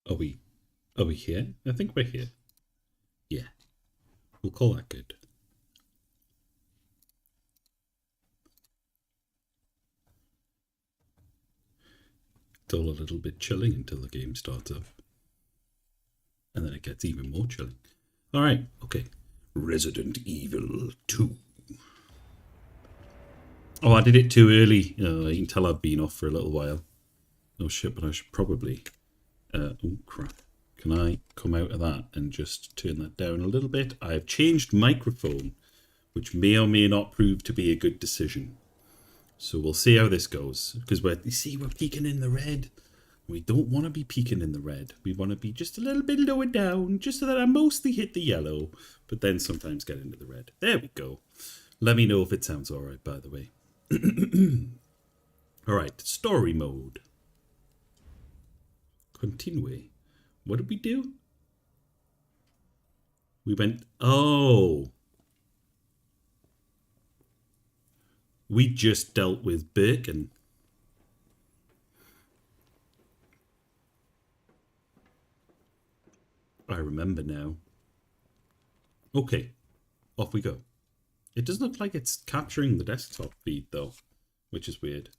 Are we here? I think we're here. Yeah. We'll call that good. It's all a little bit chilling until the game starts up. And then it gets even more chilling. Alright, okay. Resident Evil 2. Oh, I did it too early. You can tell I've been off for a little while. Oh shit, but I should probably... oh crap. Can I come out of that and just turn that down a little bit? I've changed microphone, which may or may not prove to be a good decision. So we'll see how this goes. Because we're peeking in the red. We don't want to be peeking in the red. We want to be just a little bit lower down, just so that I mostly hit the yellow, but then sometimes get into the red. There we go. Let me know if it sounds alright, by the way. Alright, story mode. Continue. What did we do? We went... Oh! We just dealt with Birkin. I remember now. Okay, off we go. It doesn't look like it's capturing the desktop feed though, which is weird.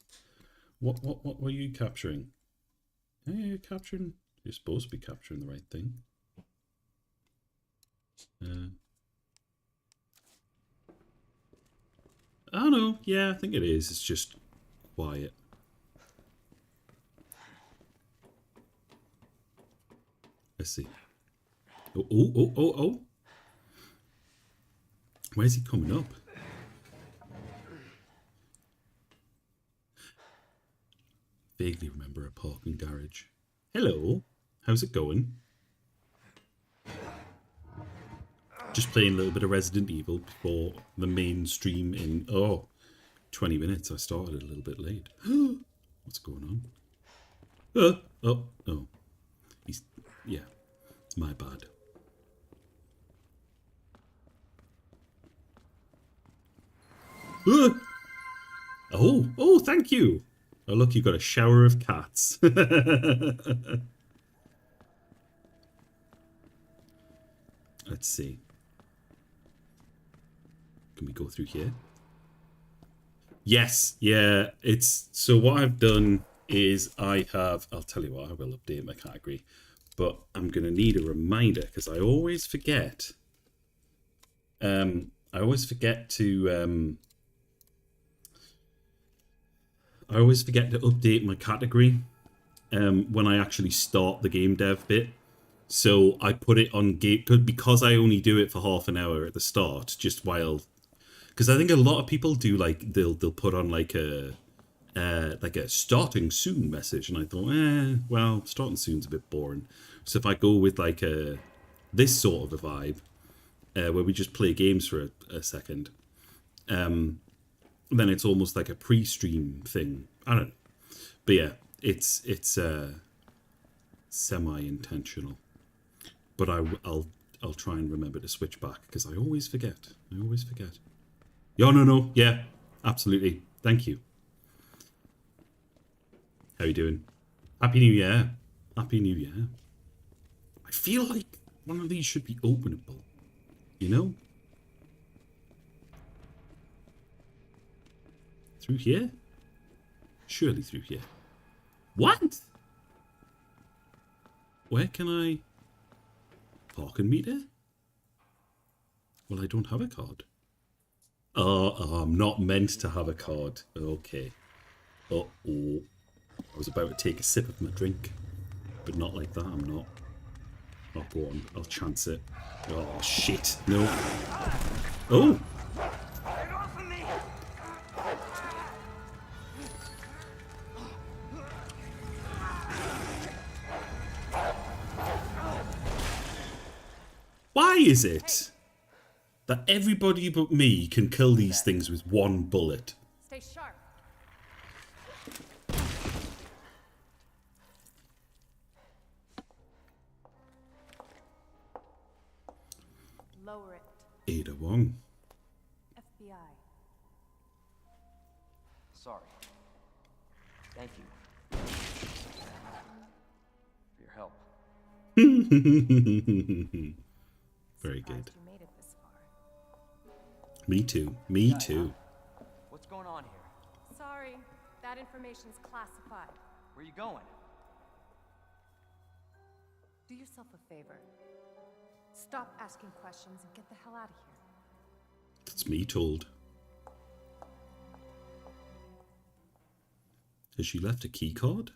What were you capturing? Hey, you're capturing. You're supposed to be capturing the right thing. Oh no, yeah, I think it is. It's just quiet. Let's see. Oh. Where's he coming up? Vaguely remember a parking garage. Hello. How's it going? Just playing a little bit of Resident Evil before the main stream in, 20 minutes. I started a little bit late. What's going on? Oh. Yeah, it's my bad. Oh, thank you. Oh, look, you've got a shower of cats. Let's see. Can we go through here? Yes, yeah. It's so what I've done is I'll tell you what, I will update my category, but I'm going to need a reminder because I always forget. I always forget to update my category when I actually start the game dev bit. So I put it on game because I only do it for half an hour at the start, just while, because I think a lot of people do like they'll put on like a starting soon message, and I thought, well, starting soon's a bit boring. So if I go with like this sort of a vibe, where we just play games for a second, then it's almost like a pre-stream thing. I don't know, but yeah, it's semi-intentional. But I'll try and remember to switch back because I always forget. No, yeah, absolutely. Thank you. How you doing? Happy New Year. Happy New Year. I feel like one of these should be openable. You know? Through here? Surely through here. What? Where can I... Parking meter? Well, I don't have a card. Oh, I'm not meant to have a card. Okay. Uh-oh. I was about to take a sip of my drink. But not like that, I'm not. Oh, go on. I'll chance it. Oh, shit. No. Oh! Why is it that everybody but me can kill these things with one bullet? Stay sharp. Lower it. Ada Wong. FBI. Sorry. Thank you. For your help. Very good. Surprised you made it this far. Me too. Me too. What's going on here? Sorry, that information's classified. Where are you going? Do yourself a favor. Stop asking questions and get the hell out of here. That's me told. Has she left a key card?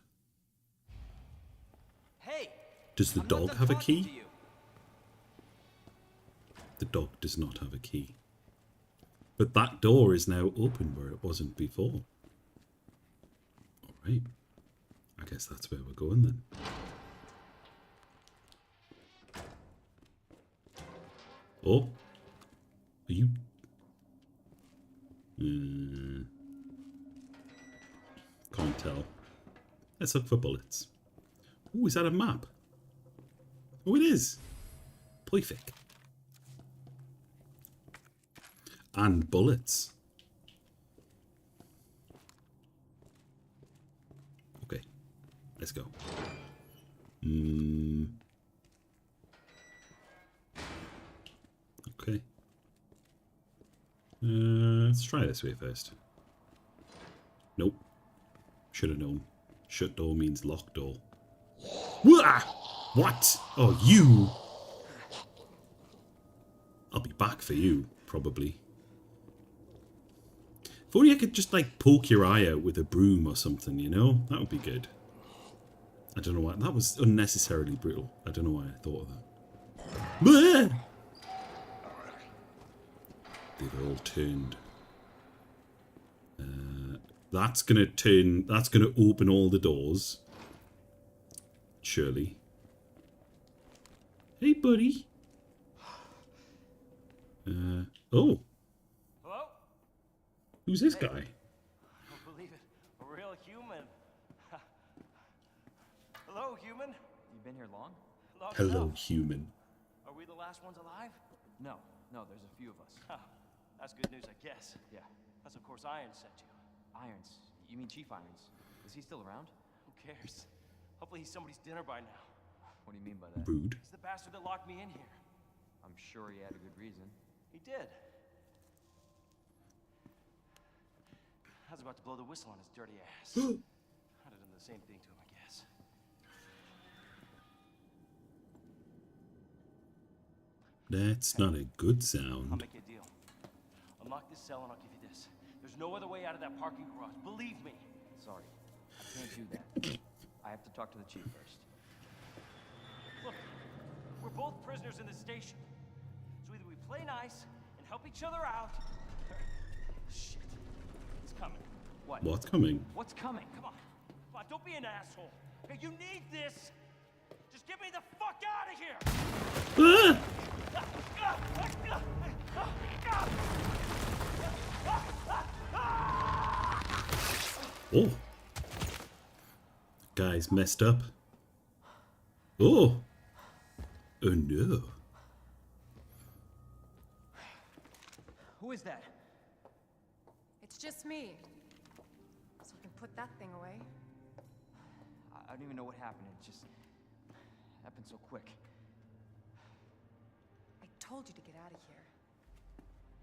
Hey! Does the I'm not dog done have a talking key? to you. The dog does not have a key. But that door is now open where it wasn't before. Alright. I guess that's where we're going then. Oh. Are you... Can't tell. Let's look for bullets. Oh, is that a map? Oh, it is. Perfect. And bullets. Okay. Let's go. Okay. Let's try this way first. Nope. Should have known. Shut door means locked door. Wah! What? Oh, you! I'll be back for you, probably. If only I could just, like, poke your eye out with a broom or something, you know? That would be good. I don't know why. That was unnecessarily brutal. I don't know why I thought of that. Blah! They've all turned. That's gonna turn... That's gonna open all the doors. Surely. Hey, buddy. Oh. Hello? Who's this guy? I don't believe it. A real human. Hello, human. You been here long? Long Hello, enough. human. Are we the last ones alive? No, there's a few of us. Huh. That's good news, I guess. Yeah. That's of course Iron sent you. Irons. You mean Chief Irons? Is he still around? Who cares? Hopefully he's somebody's dinner by now. What do you mean by that? Rude. He's the bastard that locked me in here. I'm sure he had a good reason. He did. I was about to blow the whistle on his dirty ass. I'd have done the same thing to him, I guess. That's not a good I'll sound. make you a deal. Unlock this cell and I'll give you this. There's no other way out of that parking garage. Believe me. Sorry. I can't do that. I have to talk to the chief first. Look, we're both prisoners in this station. So either we play nice and help each other out, or... Shit. It's coming. What? What's coming? What's coming? Come on. Come on, don't be an asshole. Okay, you need this. Just get me the fuck out of here! Ah! Oh. Guy's messed up. Oh. Oh no. Who is that? It's just me. So we can put that thing away. I don't even know what happened. It just happened so quick. I told you to get out of here.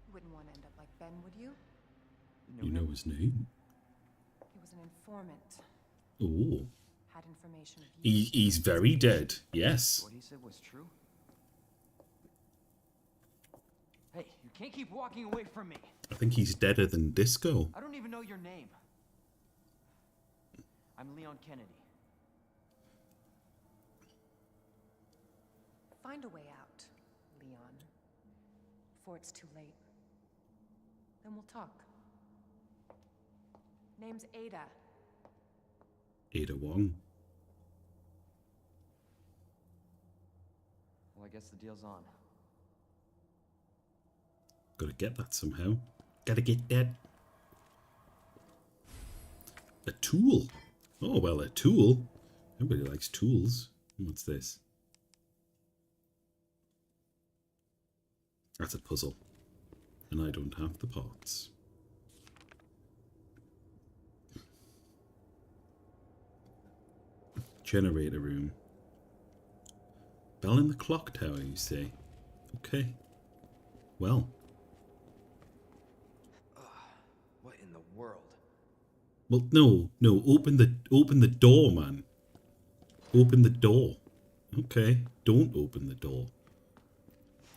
You wouldn't want to end up like Ben, would you? You know his name? He was an informant. Oh. Had information of you. He's very dead. Yes. What he said was true? Hey, you can't keep walking away from me. I think he's deader than Disco. I don't even know your name. I'm Leon Kennedy. Find a way out, Leon. Before it's too late. Then we'll talk. Name's Ada. Ada Wong. Well, I guess the deal's on. Gotta get that somehow. Gotta get that. A tool. Oh, well, a tool. Everybody likes tools. What's this? That's a puzzle. And I don't have the parts. Generator room. Bell in the clock tower, you say? Okay. Well. What in the world? Well, no. Open the door, man. Open the door. Okay. Don't open the door.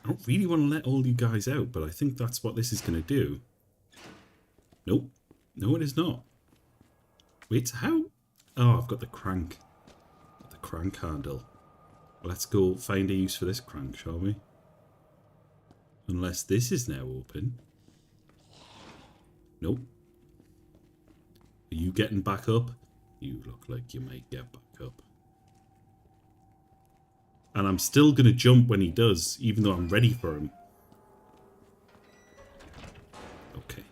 I don't really want to let all you guys out, but I think that's what this is going to do. Nope. No, it is not. Wait, how? Oh, I've got the crank. The crank handle. Let's go find a use for this crank, shall we? Unless this is now open. Nope. Are you getting back up? You look like you might get back up. And I'm still going to jump when he does, even though I'm ready for him. Okay.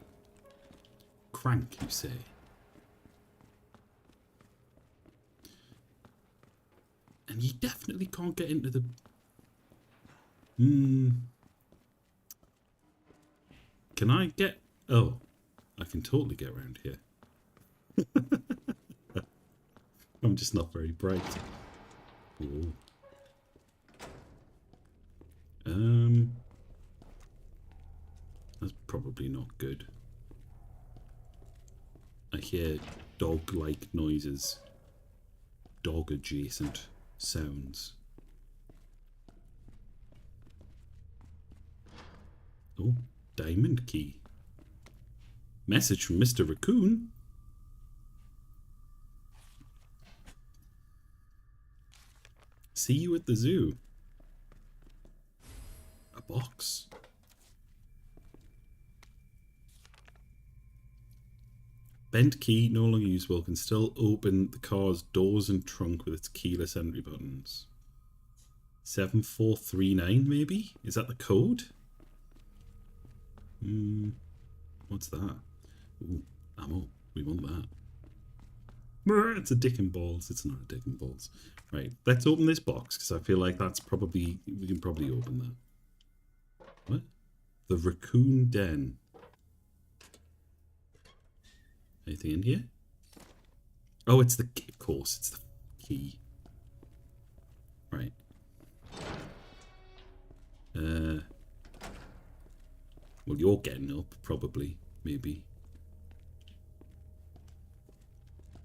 Crank, you say? And you definitely can't get into the... Can I get... Oh, I can totally get around here. I'm just not very bright. Ooh. That's probably not good. I hear dog-like noises. Dog-adjacent sounds. Oh, diamond key. Message from Mr. Raccoon. See you at the zoo. A box. Bent key, no longer usable, can still open the car's doors and trunk with its keyless entry buttons. 7439 maybe? Is that the code? What's that? Ooh, ammo. We want that. It's a dick and balls. It's not a dick and balls. Right, let's open this box because I feel like that's probably... We can probably open that. What? The Raccoon Den. Anything in here? Oh, it's the key. Of course, it's the key. Right. Well, you're getting up, probably. Maybe.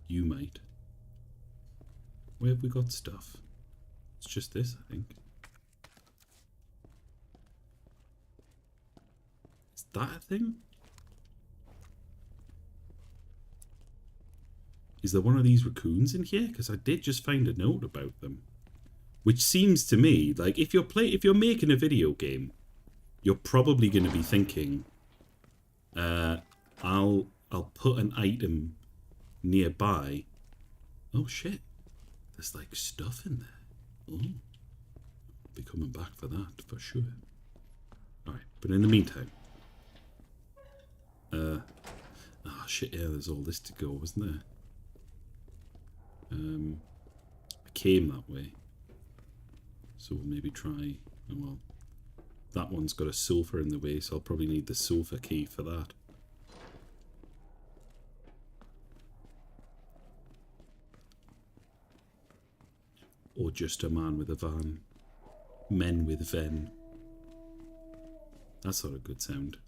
You might. Where have we got stuff? It's just this, I think. Is that a thing? Is there one of these raccoons in here? Because I did just find a note about them. Which seems to me like if you're making a video game, you're probably going to be thinking, I'll put an item nearby. Oh shit. There's like stuff in there. Oh. I'll be coming back for that for sure. Alright, but in the meantime. Oh shit, yeah, there's all this to go, wasn't there? I came that way. So we'll maybe try... Oh well. That one's got a sofa in the way, so I'll probably need the sofa key for that. Or just a man with a van. Men with ven. That's not a good sound.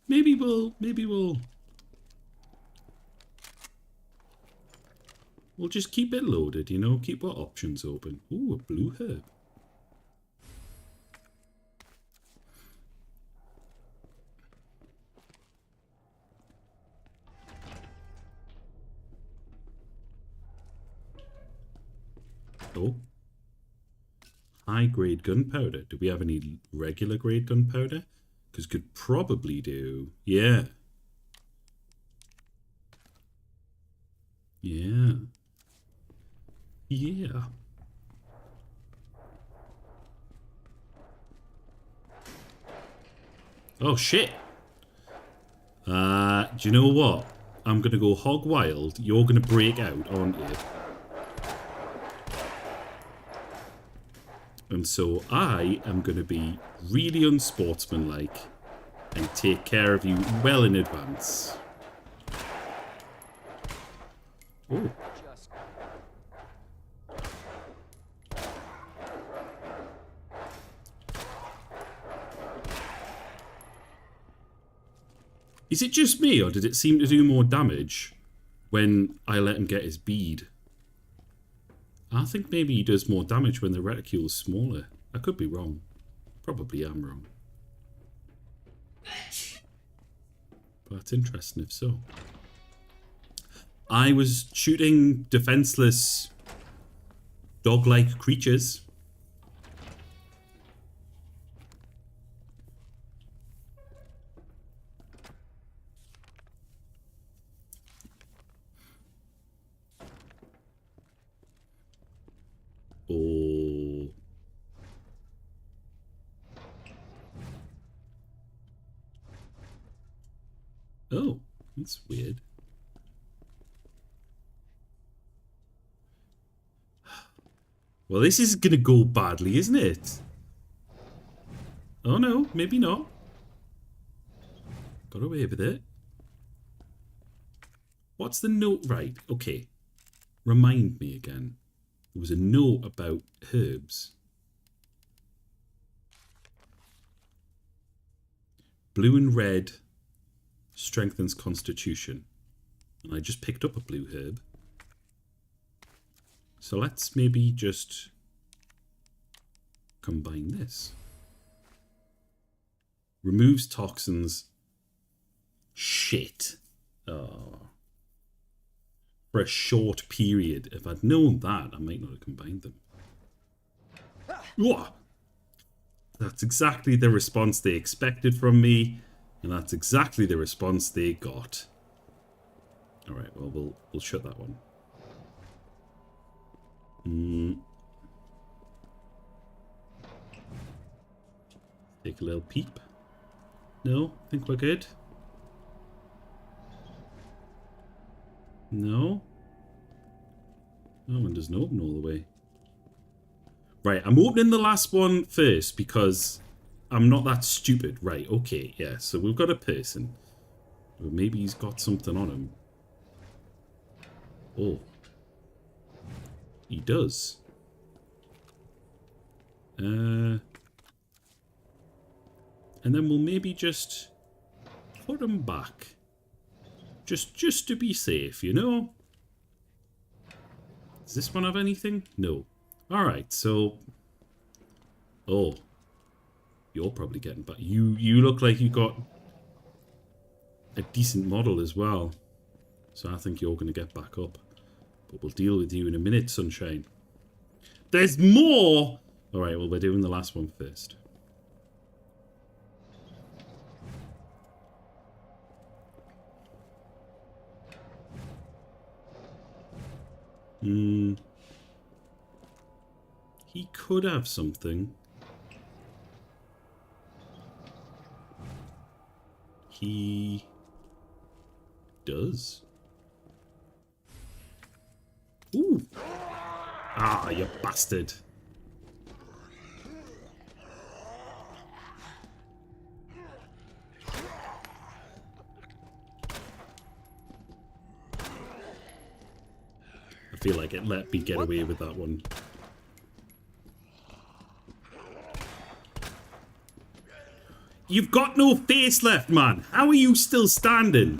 Maybe we'll just keep it loaded, you know, keep our options open. Ooh, a blue herb. Oh. High grade gunpowder. Do we have any regular grade gunpowder? Because could probably do. Yeah. Yeah. Yeah. Oh shit. Do you know what? I'm gonna go hog wild. You're gonna break out, aren't you? And so I am going to be really unsportsmanlike and take care of you well in advance. Oh. Is it just me, or did it seem to do more damage when I let him get his bead? I think maybe he does more damage when the reticule is smaller. I could be wrong. Probably am wrong. But it's interesting if so. I was shooting defenseless dog-like creatures. Oh. Oh, that's weird. Well, this is gonna go badly, isn't it? Oh no, maybe not. Got away with it. What's the note? Right, okay. Remind me again. There was a note about herbs. Blue and red strengthens constitution. And I just picked up a blue herb. So let's maybe just combine this. Removes toxins. Shit. Oh. For a short period. If I'd known that, I might not have combined them. Whoa. That's exactly the response they expected from me. And that's exactly the response they got. Alright, well, we'll shut that one. Take a little peep. No, I think we're good. No. That one doesn't open all the way. Right, I'm opening the last one first because I'm not that stupid. Right, okay, yeah. So we've got a person. Or maybe he's got something on him. Oh. He does. And then we'll maybe just put him back. Just to be safe, you know? Does this one have anything? No. Alright, so... Oh. You're probably getting back. You look like you got a decent model as well. So I think you're going to get back up. But we'll deal with you in a minute, sunshine. There's more! Alright, well, we're doing the last one first. He could have something. He does. Ooh. Ah, you bastard. I feel like it let me get away with that one. You've got no face left, man. How are you still standing?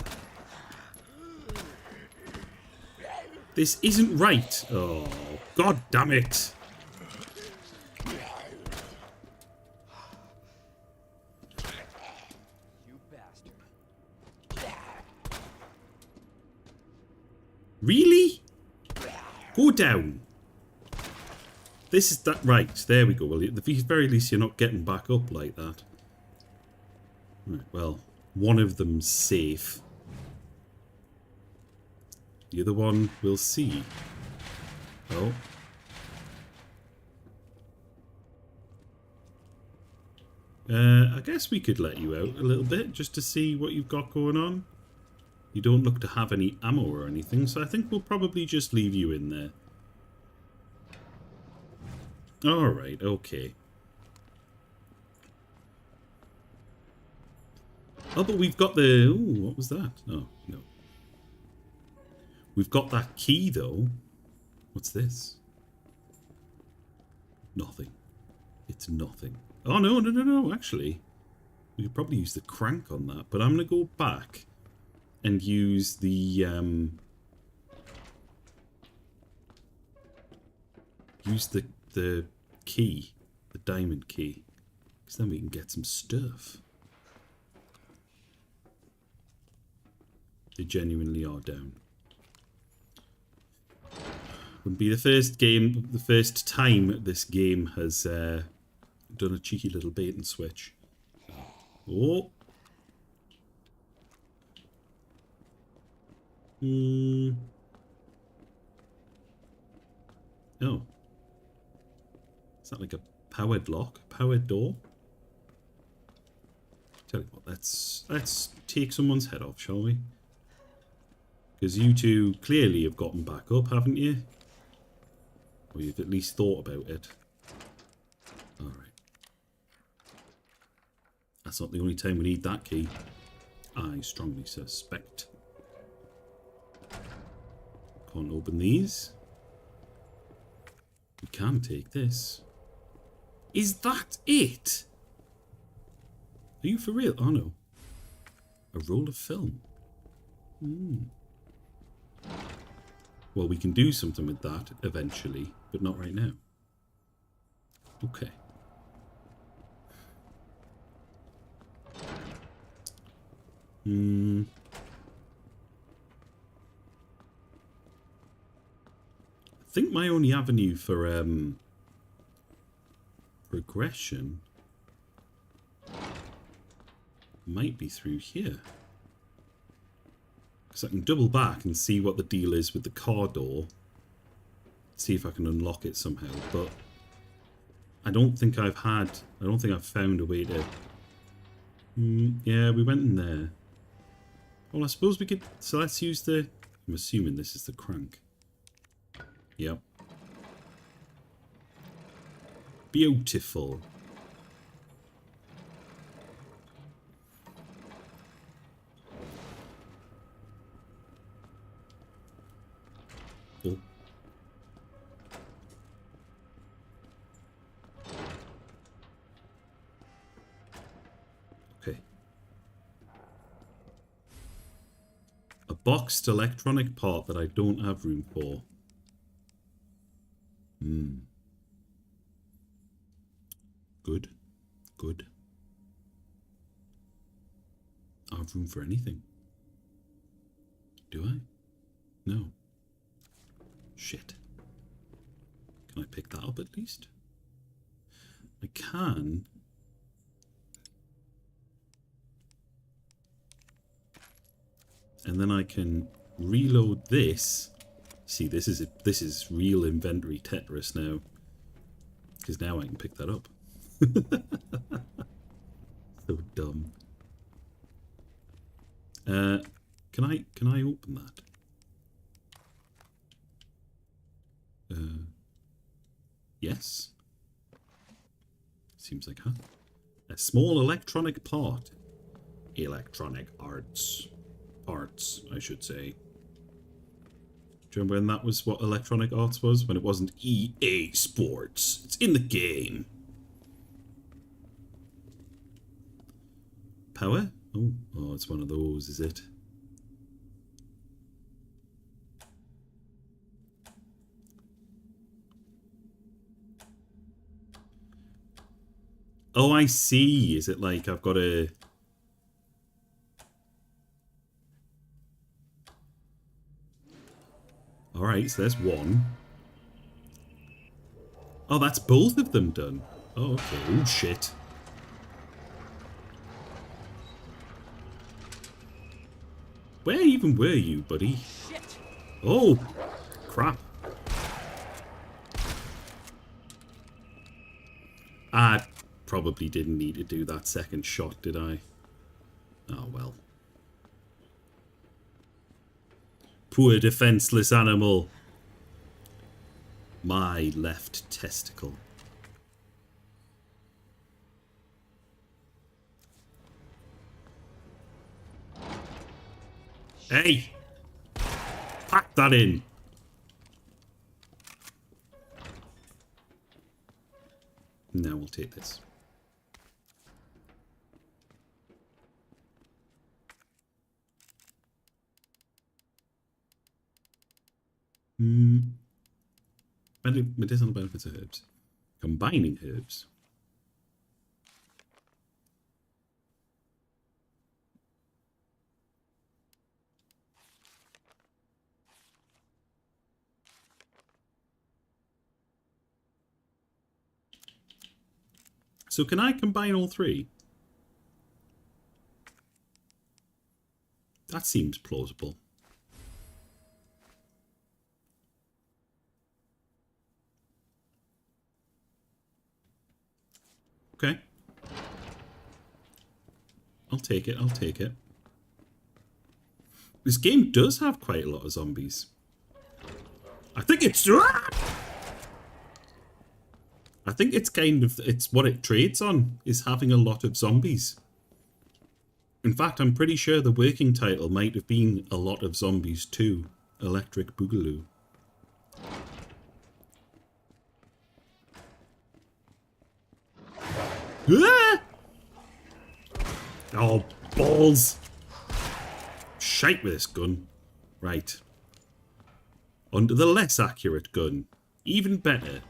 This isn't right. Oh, god damn it. You bastard. Really? Go down. This is that right. There we go. Well, at the very least, you're not getting back up like that. Right, well, one of them's safe. The other one we'll see. Oh. I guess we could let you out a little bit just to see what you've got going on. You don't look to have any ammo or anything, so I think we'll probably just leave you in there. Alright, okay. Oh, but we've got the... Ooh, what was that? Oh, no. We've got that key, though. What's this? Nothing. It's nothing. Oh, no, actually. We could probably use the crank on that, but I'm going to go back and use the key, the diamond key, because then we can get some stuff. They genuinely are down. Wouldn't be the first time this game has done a cheeky little bait and switch. Oh. Oh. Is that like a powered lock? Powered door? Tell you what, let's take someone's head off, shall we? Because you two clearly have gotten back up, haven't you? Or you've at least thought about it. Alright. That's not the only time we need that key. I strongly suspect. Can't open these. We can take this. Is that it? Are you for real? Oh no. A roll of film. Well, we can do something with that eventually, but not right now. Okay. I think my only avenue for progression might be through here. Because I can double back and see what the deal is with the car door. See if I can unlock it somehow. But I don't think I've found a way to... yeah, we went in there. Well, I suppose we could... So let's use the... I'm assuming this is the crank. Yep. Beautiful. Oh. Okay. A boxed electronic part that I don't have room for. Good. Good. I have room for anything. Do I? No. Shit. Can I pick that up at least? I can. And then I can reload this. See, this is real inventory Tetris now. Because now I can pick that up. So dumb. Can I open that? Yes. Seems like, huh? A small electronic part. Electronic arts. Parts, I should say. Do you remember when that was what Electronic Arts was? When it wasn't EA Sports. It's in the game. Power? Oh, it's one of those, is it? Oh, I see. Is it like I've got a... Alright, so there's one. Oh, that's both of them done. Oh, okay. Oh, shit. Where even were you, buddy? Shit. Oh, crap. I probably didn't need to do that second shot, did I? Oh, well. Poor defenseless animal. My left testicle. Hey! Pack that in! Now we'll take this. Medicinal benefits of herbs. Combining herbs. So can I combine all three? That seems plausible. Okay. I'll take it, I'll take it. This game does have quite a lot of zombies. I think it's kind of, it's what it trades on, is having a lot of zombies. In fact, I'm pretty sure the working title might have been A Lot of Zombies 2, Electric Boogaloo. Ah! Oh, balls! Shite with this gun. Right. Onto the less accurate gun. Even better.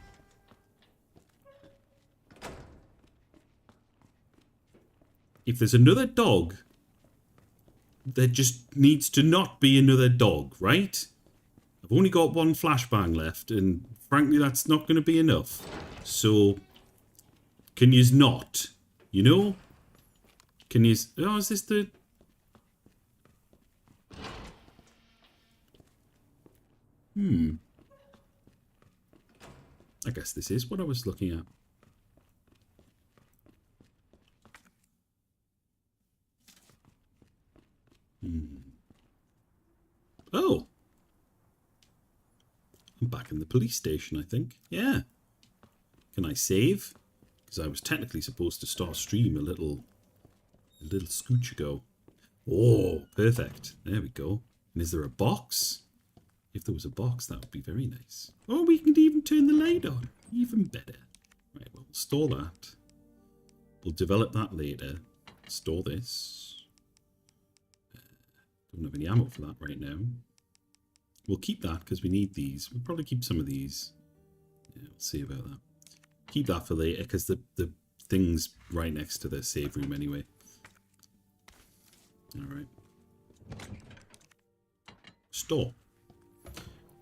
If there's another dog, there just needs to not be another dog, right? I've only got one flashbang left, and frankly, that's not going to be enough. So, can yous not? You know? Can yous... Oh, is this the... I guess this is what I was looking at. Oh. I'm back in the police station, I think. Yeah. Can I save? Because I was technically supposed to start stream a little scooch ago. Oh, perfect. There we go. And is there a box? If there was a box, that would be very nice. Oh, we can even turn the light on. Even better. Right, well, we'll store that. We'll develop that later. Store this. Don't have any ammo for that right now. We'll keep that because we need these. We'll probably keep some of these. Yeah, we'll see about that. Keep that for later because the thing's right next to the save room anyway. Alright. Store.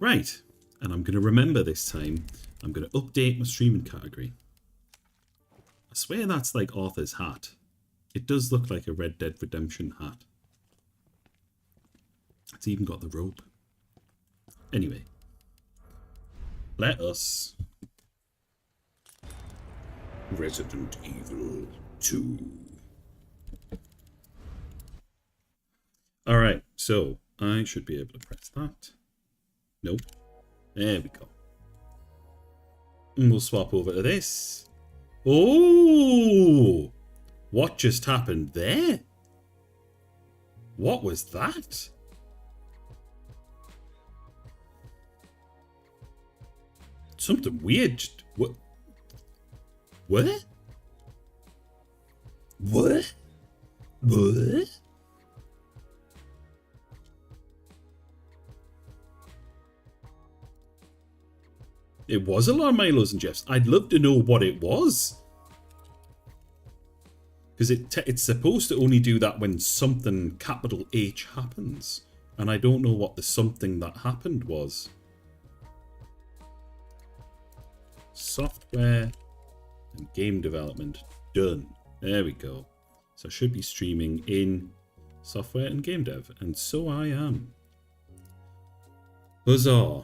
Right. And I'm going to remember this time. I'm going to update my streaming category. I swear that's like Arthur's hat. It does look like a Red Dead Redemption hat. It's even got the rope. Anyway. Let us... Resident Evil 2. Alright, so I should be able to press that. Nope. There we go. And we'll swap over to this. Oh! What just happened there? What was that? Something weird. What? What? What? What? It was a lot of Milos and Jeffs. I'd love to know what it was. Because it's supposed to only do that when something capital H happens. And I don't know what the something that happened was. Software and game development. Done. There we go. So I should be streaming in software and game dev. And so I am. Huzzah.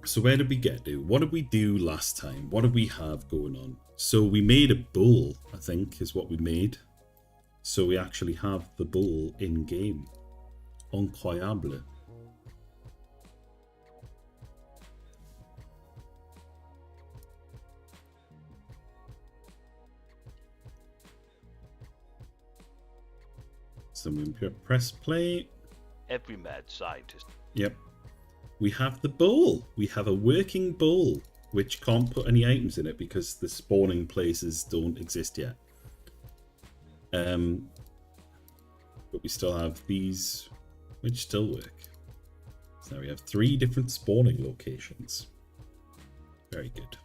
So where did we get to? What did we do last time? What did we have going on? So we made a bull, I think, is what we made. So we actually have the bull in game. Incroyable. So we press play. Every mad scientist. Yep. We have the bull. We have a working bull, which can't put any items in it because the spawning places don't exist yet. But we still have these, which still work. So we have 3 different spawning locations. Very good.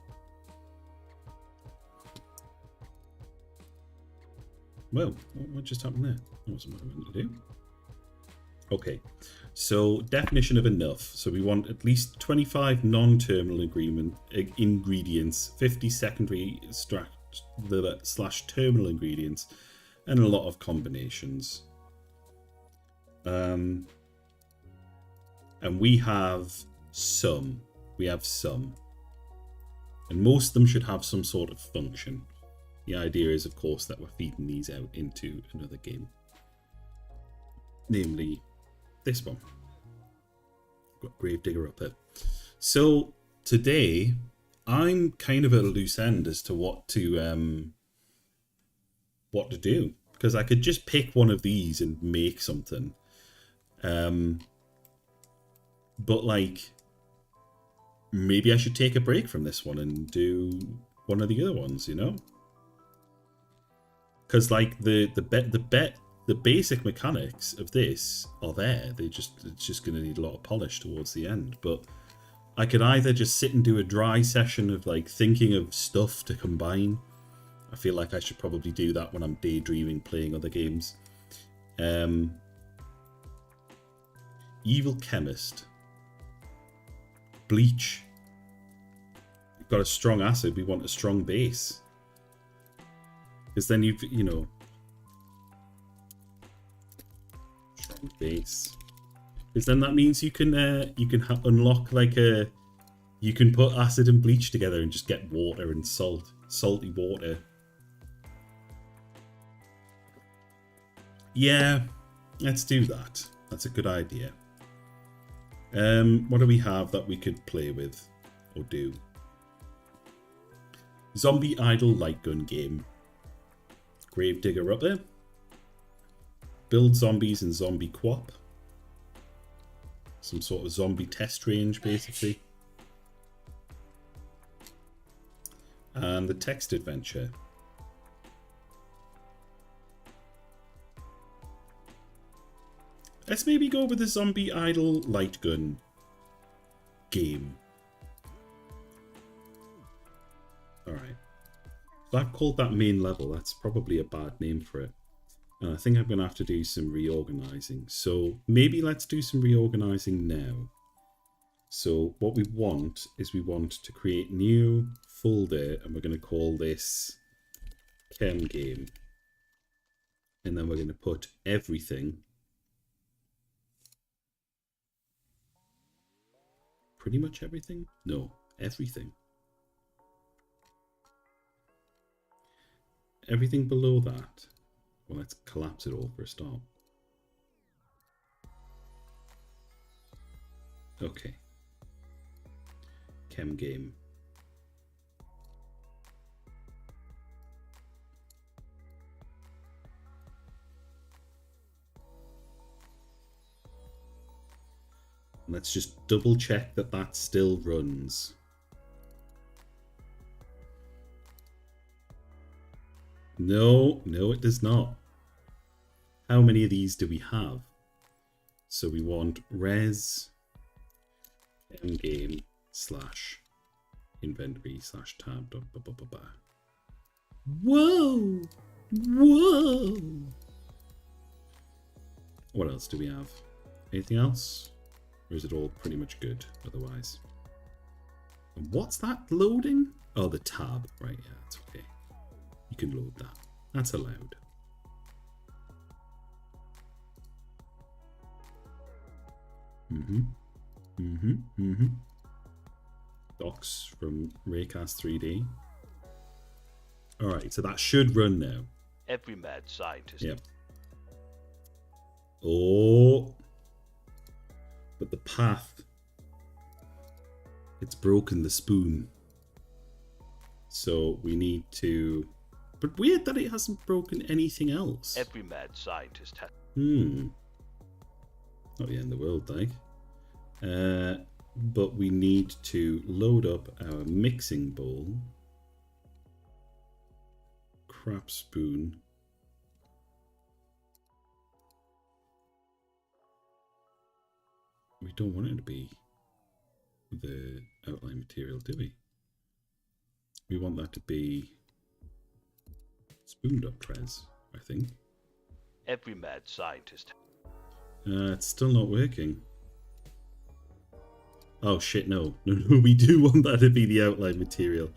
Well, what just happened there? That wasn't what I wanted to do. Okay, so definition of enough. So we want at least 25 non-terminal ingredients, 50 secondary slash terminal ingredients, and a lot of combinations. And we have some. We have some. And most of them should have some sort of function. The idea is, of course, that we're feeding these out into another game. Namely, this one. Got Gravedigger up there. So, today, I'm kind of at a loose end as to what to do. Because I could just pick one of these and make something. But, like, maybe I should take a break from this one and do one of the other ones, you know? Because, like, the basic mechanics of this are there. It's just going to need a lot of polish towards the end. But I could either just sit and do a dry session of, like, thinking of stuff to combine. I feel like I should probably do that when I'm daydreaming playing other games. Evil Chemist. Bleach. We've got a strong acid. We want a strong base. Because then you know... Strong base. Because then that means you can unlock like a... You can put acid and bleach together and just get water and salt. Salty water. Yeah, let's do that. That's a good idea. What do we have that we could play with or do? Zombie Idol light gun game. Gravedigger up there. Build zombies and zombie co-op. Some sort of zombie test range, basically. And the text adventure. Let's maybe go with the Zombie Idol light gun game. Alright. If I've called that main level, that's probably a bad name for it. And I think I'm going to have to do some reorganizing. So maybe let's do some reorganizing now. So what we want is we want to create new folder, and we're going to call this Chem Game. And then we're going to put everything. Pretty much everything? No, everything. Everything below that. Well, let's collapse it all for a start. Okay. Chem Game. Let's just double check that that still runs. No, it does not. How many of these do we have? So we want res game / inventory / tab. Whoa! Whoa! What else do we have? Anything else? Or is it all pretty much good otherwise? And what's that loading? Oh, the tab. Right, yeah, that's okay. You can load that. That's allowed. Docs from Raycast 3D. Alright, so that should run now. Every mad scientist. Yep. Oh. But the path, it's broken the spoon. So we need to... But weird that it hasn't broken anything else. Every mad scientist has... Not the end of the world, like. But we need to load up our mixing bowl. Crap spoon. We don't want it to be the outline material, do we? We want that to be spoon.pres, I think. Every mad scientist. It's still not working. Oh shit, no. No, we do want that to be the outline material.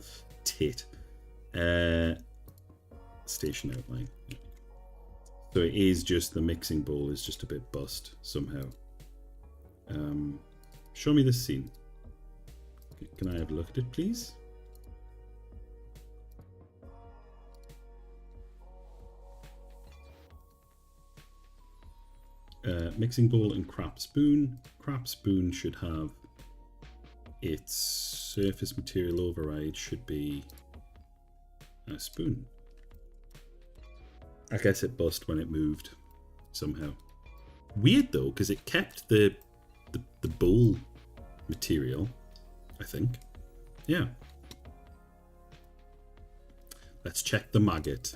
Tit. Station outline. So it is just the mixing bowl is just a bit bust somehow. Show me this scene. Can I have a look at it, please? Mixing bowl and crap spoon. Crap spoon should have its surface material override should be a spoon. I guess it bust when it moved somehow. Weird though, because it kept the bowl material, I think. Yeah. Let's check the maggot.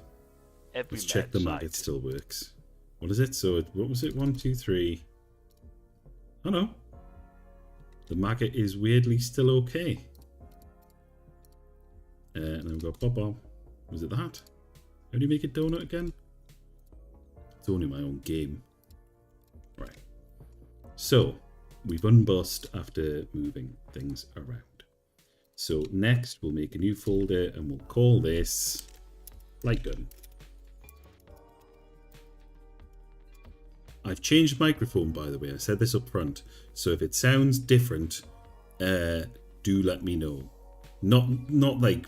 Let's check the maggot still works. What is it? So what was it? 1, 2, 3. Oh no. The maggot is weirdly still okay. And then we've got Bob Bob. Was it that? How do you make a donut again? It's only my own game. Right. So, we've unbossed after moving things around. So next we'll make a new folder and we'll call this Light Gun. I've changed microphone, by the way. I said this up front. So if it sounds different, do let me know. Not like,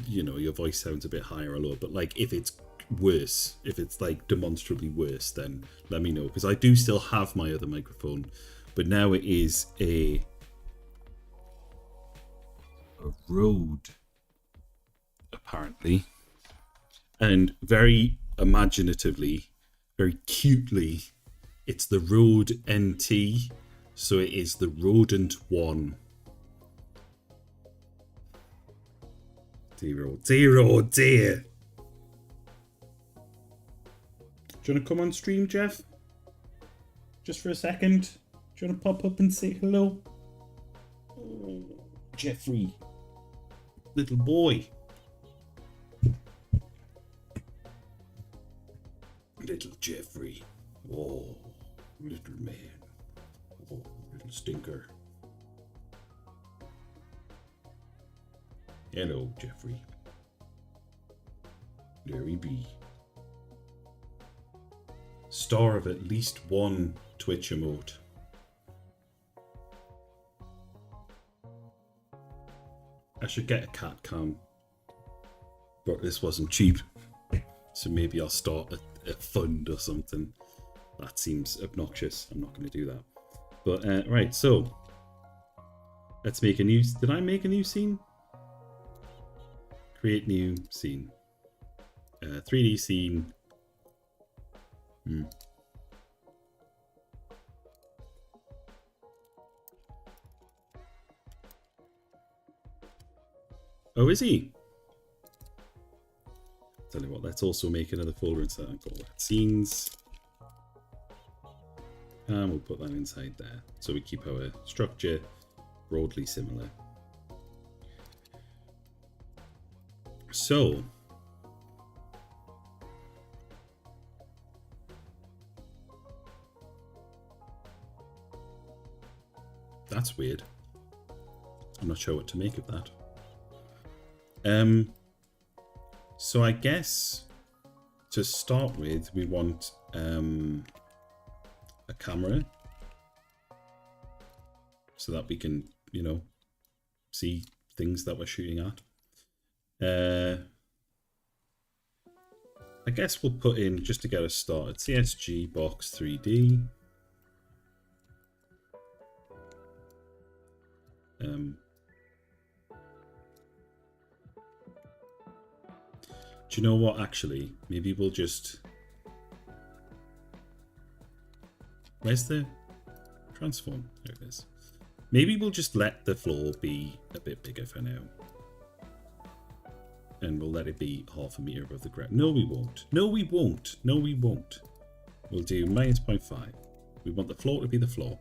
you know, your voice sounds a bit higher or lower, but like if it's worse, if it's like demonstrably worse, then let me know. Because I do still have my other microphone, but now it is a Rode, apparently. And very imaginatively, very cutely, it's the Rode NT, so it is the Rodent 1. Dear. Do you want to come on stream, Jeff? Just for a second? Do you want to pop up and say hello? Oh, Jeffrey. Little boy. Little Jeffrey. Oh, little man. Oh, little stinker. Hello, Jeffrey. There he be. Star of at least one Twitch emote. I should get a cat cam, but this wasn't cheap. So maybe I'll start a fund or something. That seems obnoxious. I'm not going to do that. But, right, so. Let's make a new... Did I make a new scene? Create new scene. 3D scene. Oh, is he? Tell you what, let's also make another folder inside and call that scenes. And we'll put that inside there. So we keep our structure broadly similar. So, that's weird. I'm not sure what to make of that. So I guess to start with, we want a camera so that we can, you know, see things that we're shooting at. I guess we'll put in, just to get us started, CSG box 3D. Do you know what, actually? Maybe we'll just... Where's the transform? There it is. Maybe we'll just let the floor be a bit bigger for now. And we'll let it be 0.5 meter above the ground. No, we won't. No, we won't. No, we won't. We'll do -0.5. We want the floor to be the floor.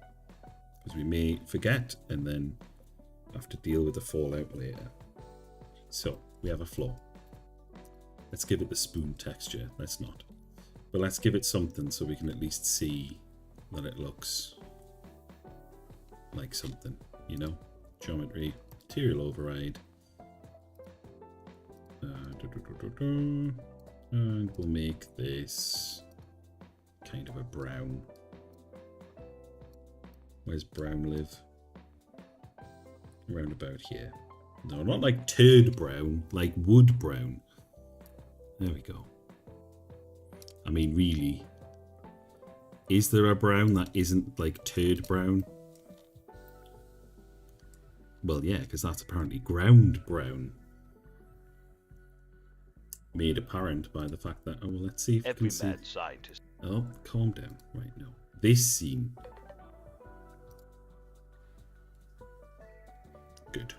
Because we may forget and then have to deal with the fallout later. So, We have a flaw. Let's give it the spoon texture. Let's not. But let's give it something so we can at least see that it looks like something, you know? Geometry, material override. And we'll make this kind of a brown. Where's brown live? Around about here. No, not like turd brown, like wood brown. There we go. I mean, really, is there a brown that isn't like turd brown? Well, yeah, because that's apparently ground brown. Made apparent by the fact that, oh, well, let's see if we Every can see. mad scientist. Oh, calm down. Right, no. This scene. Good.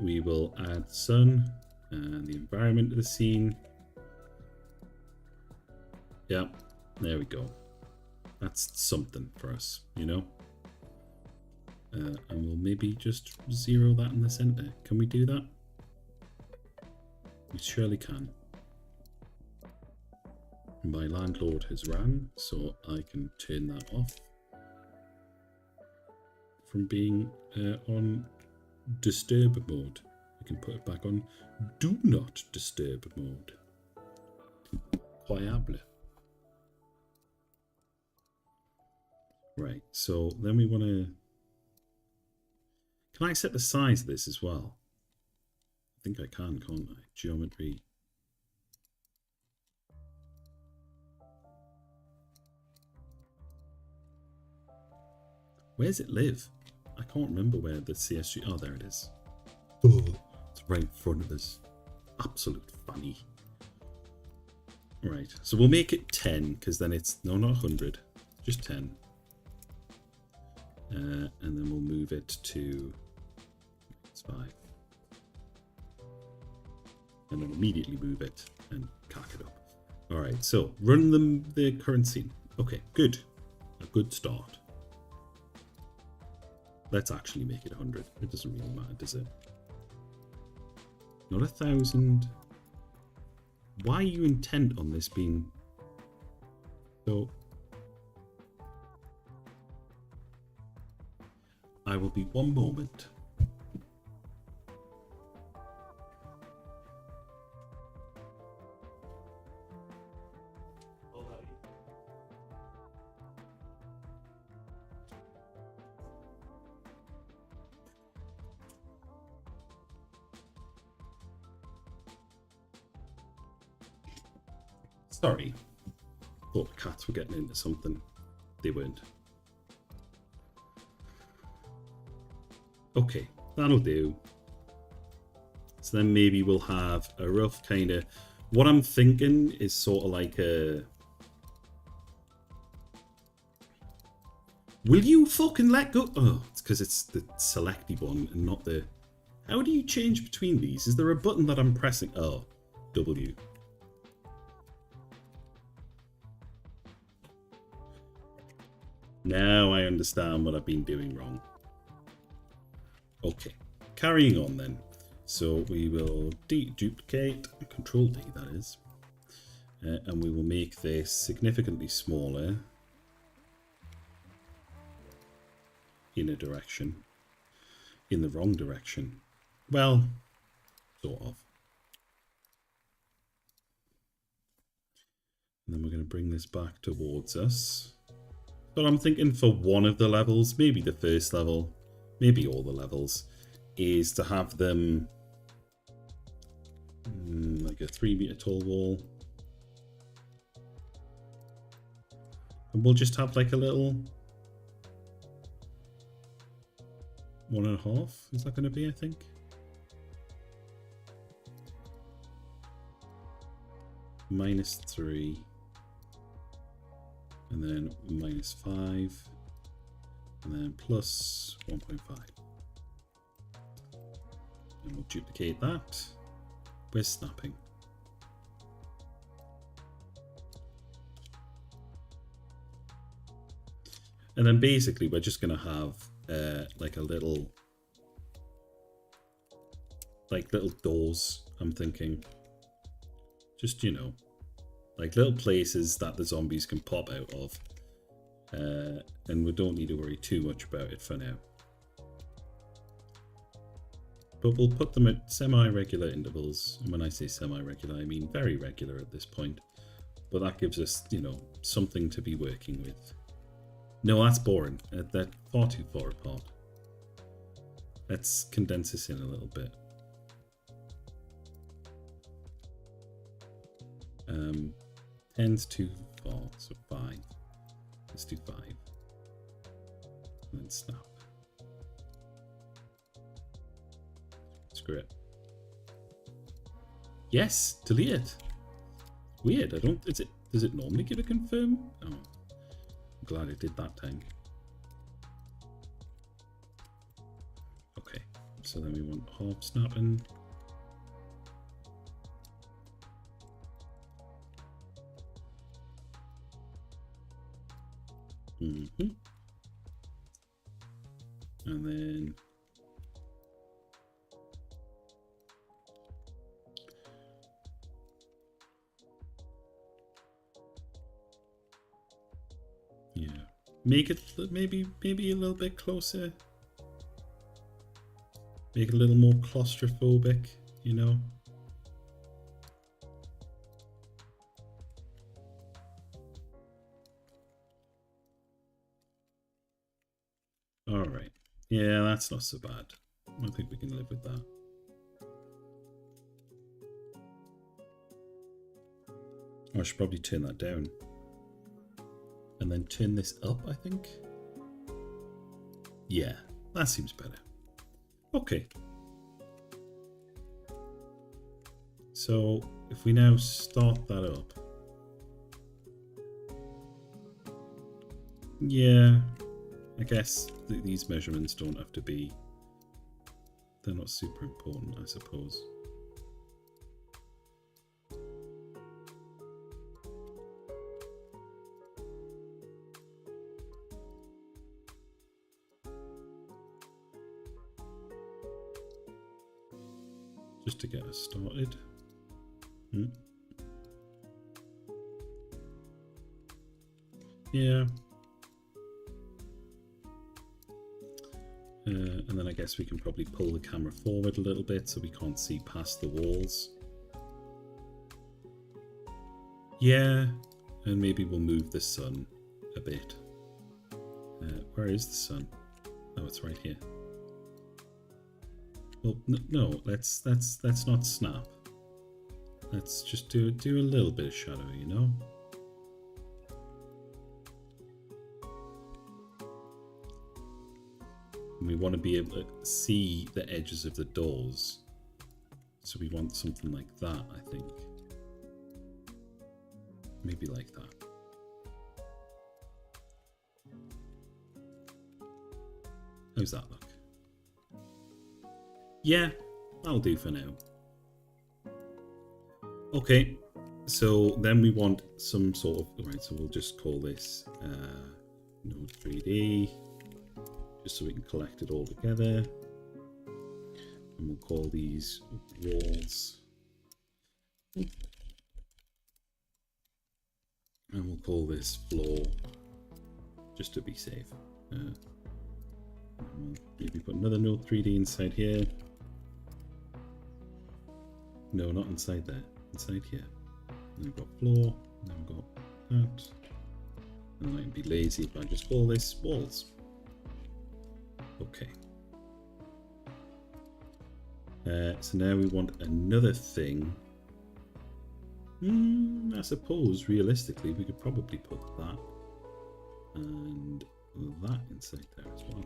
We will add sun and the environment to the scene. Yep, there we go. That's something for us, you know? And we'll maybe just zero that in the center. Can we do that? We surely can. My landlord has rang, so I can turn that off from being on disturb mode. I can put it back on do not disturb mode. Incroyable. Right, so then we want to... Can I set the size of this as well? I think I can, can't I? Geometry. Where's it live? I can't remember where the CSG... Oh, there it is. Oh, it's right in front of us. Absolute funny. Right, so we'll make it 10, because then it's... No, not 100. Just 10. And then we'll move it to... It's 5. And then immediately move it and cock it up. Alright, so run the current scene. Okay, good. A good start. Let's actually make it 100. It doesn't really matter, does it? Not 1,000. Why are you intent on this being so? I will be one moment. Sorry. Thought the cats were getting into something. They weren't. Okay, that'll do. So then maybe we'll have a rough kind of... What I'm thinking is sort of like a... Will you fucking let go? Oh, it's because it's the selecty one and not the... How do you change between these? Is there a button that I'm pressing? Oh, W. Now I understand what I've been doing wrong. Okay, carrying on then. So we will duplicate, Control D that is, and we will make this significantly smaller in a direction, in the wrong direction. Well, sort of. And then we're going to bring this back towards us. But I'm thinking for one of the levels, maybe the first level, maybe all the levels, is to have them like a 3 meter tall wall. And we'll just have like a little 1.5. Is that going to be, I think? -3. And then -5, and then plus 1.5. And we'll duplicate that. We're snapping. And then basically we're just going to have like a little like little doors, I'm thinking. Just, you know, like little places that the zombies can pop out of. And we don't need to worry too much about it for now. But we'll put them at semi-regular intervals. And when I say semi-regular, I mean very regular at this point. But that gives us, you know, something to be working with. No, that's boring. They're far too far apart. Let's condense this in a little bit. 10's too far, so 5. Let's do 5. And then snap. Screw it. Yes, delete it. Weird, I don't, does it normally give a confirm? Oh, I'm glad it did that time. Okay, so then we want half snapping. And then yeah, make it maybe a little bit closer, make it a little more claustrophobic, you know. All right. Yeah, that's not so bad. I think we can live with that. I should probably turn that down. And then turn this up, I think. Yeah, that seems better. Okay. So, if we now start that up. Yeah. I guess these measurements don't have to be, they're not super important, I suppose. Just to get us started. Yeah. And then I guess we can probably pull the camera forward a little bit so we can't see past the walls. Yeah, and maybe we'll move the sun a bit. Where is the sun? Oh, it's right here. Well, no, let's not snap. Let's just do a little bit of shadow, you know? We want to be able to see the edges of the doors. So we want something like that, I think. Maybe like that. How's that look? Yeah, that'll do for now. Okay, so then we want some sort of, right, so we'll just call this Node 3D. Just so we can collect it all together. And we'll call these walls. And we'll call this floor, just to be safe. We'll maybe put another Node 3D inside here. No, not inside there. Inside here. And we've got floor, and then we've got that. And I can be lazy if I just call this walls. Okay. So now we want another thing. I suppose realistically we could probably put that and that inside there as well.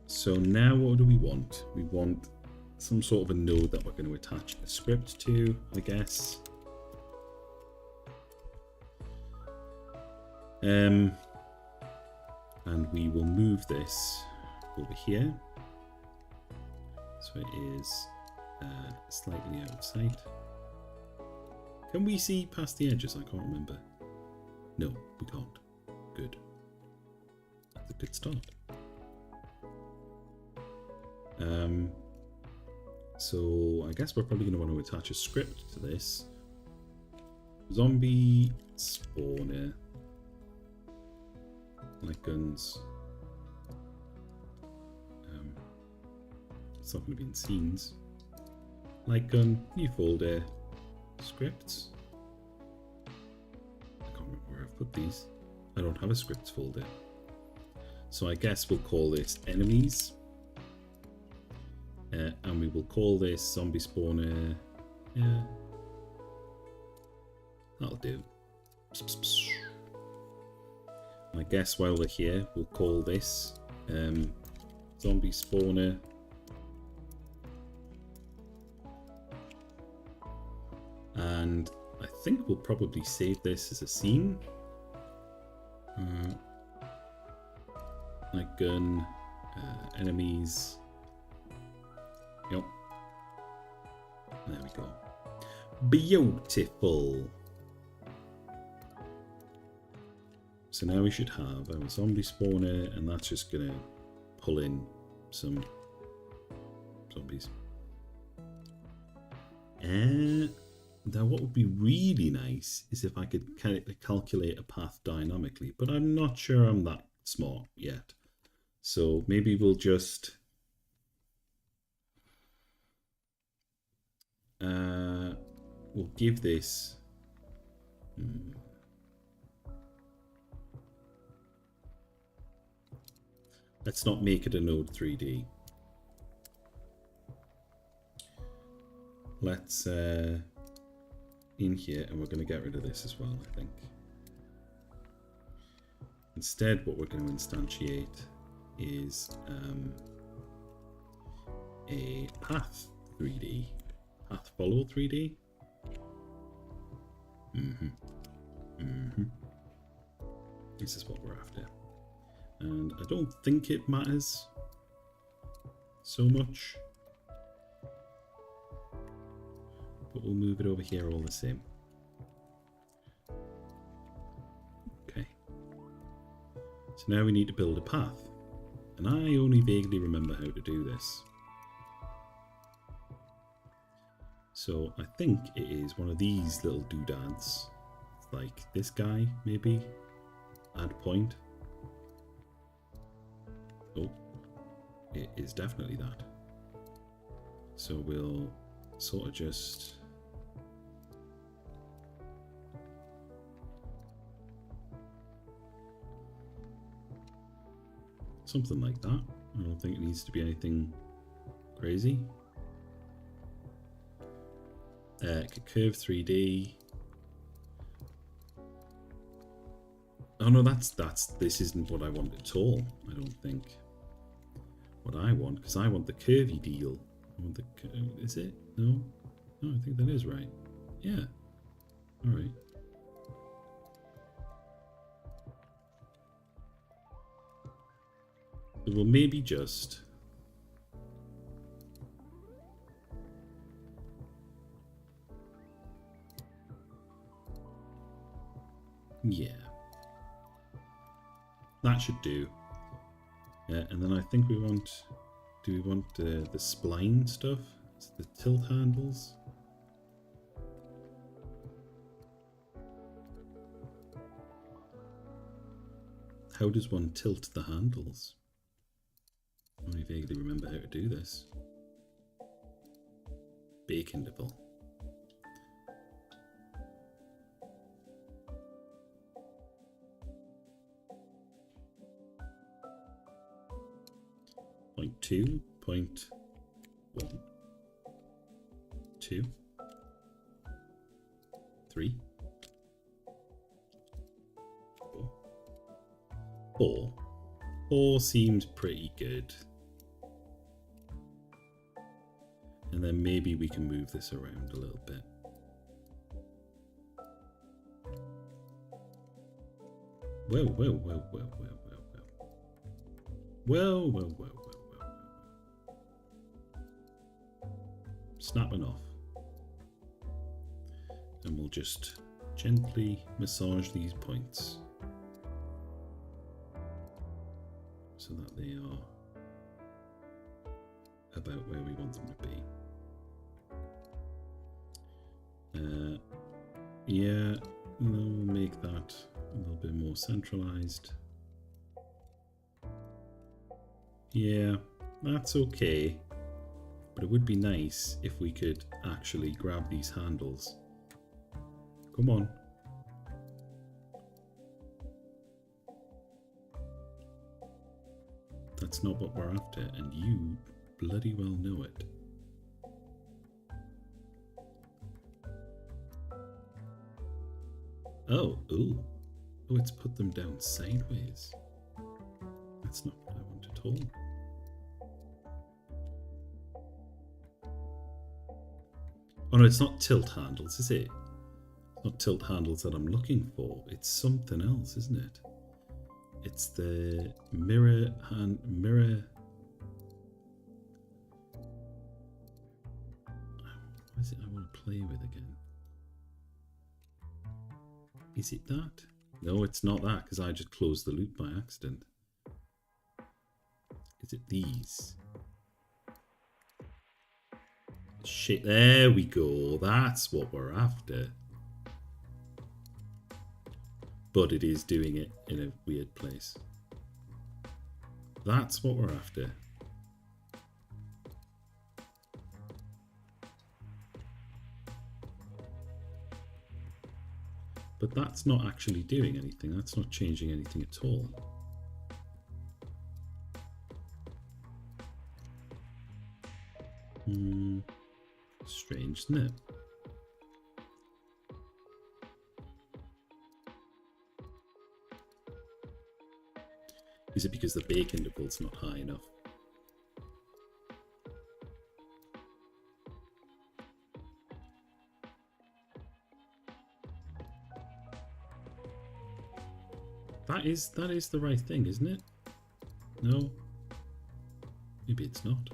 So now what do we want? We want some sort of a node that we're going to attach a script to, I guess. And we will move this over here. So it is slightly outside. Can we see past the edges? I can't remember. No, we can't. Good. That's a good start. So I guess we're probably going to want to attach a script to this. Zombie spawner. Light guns. It's not going to be in scenes. Light gun, new folder, scripts. I can't remember where I've put these. I don't have a scripts folder. So I guess we'll call this enemies. And we will call this zombie spawner. Yeah. That'll do. I guess while we're here, we'll call this zombie spawner. And I think we'll probably save this as a scene. Like gun, enemies. Yep. There we go. Beautiful. So now we should have our zombie spawner, and that's just gonna pull in some zombies. Now what would be really nice is if I could calculate a path dynamically, but I'm not sure I'm that smart yet. So maybe we'll just we'll give this let's not make it a node 3D. Let's in here, and we're going to get rid of this as well, I think. Instead, what we're going to instantiate is a path 3D. Path follow 3D. This is what we're after. And I don't think it matters so much. But we'll move it over here all the same. Okay. So now we need to build a path. And I only vaguely remember how to do this. So I think it is one of these little doodads. Like this guy, maybe. Add point. Oh. It is definitely that. So we'll sort of just something like that. I don't think it needs to be anything crazy. Curve 3D. Oh no, this isn't what I want at all. I don't think. What I want, because I want the curvy deal. I want the is it? No, no, I think that is right. Yeah. All right. So we'll maybe just yeah. That should do. Yeah, and then I think we want. Do we want the spline stuff? It's the tilt handles. How does one tilt the handles? I only vaguely remember how to do this. Bacon nibble. Point 2, point 1, 2, 3, 4. 4. 4 seems pretty good. And then maybe we can move this around a little bit. Whoa, whoa, whoa, whoa, whoa, whoa, whoa. Whoa, whoa, whoa, whoa. Snapping off. And we'll just gently massage these points so that they are about where we want them to be. Yeah, we'll make that a little bit more centralized. Yeah, that's okay. But it would be nice if we could actually grab these handles. Come on. That's not what we're after, and you bloody well know it. Oh, ooh. Oh, it's put them down sideways. That's not what I want at all. Oh no, it's not tilt handles, is it? It's not tilt handles that I'm looking for. It's something else, isn't it? It's the mirror. What is it I want to play with again? Is it that? No, it's not that, because I just closed the loop by accident. Is it these? Shit, there we go. That's what we're after. But it is doing it in a weird place. That's what we're after. But that's not actually doing anything. That's not changing anything at all. Strange, isn't it? Is it because the bake interval's not high enough? That is the right thing, isn't it? No? Maybe it's not.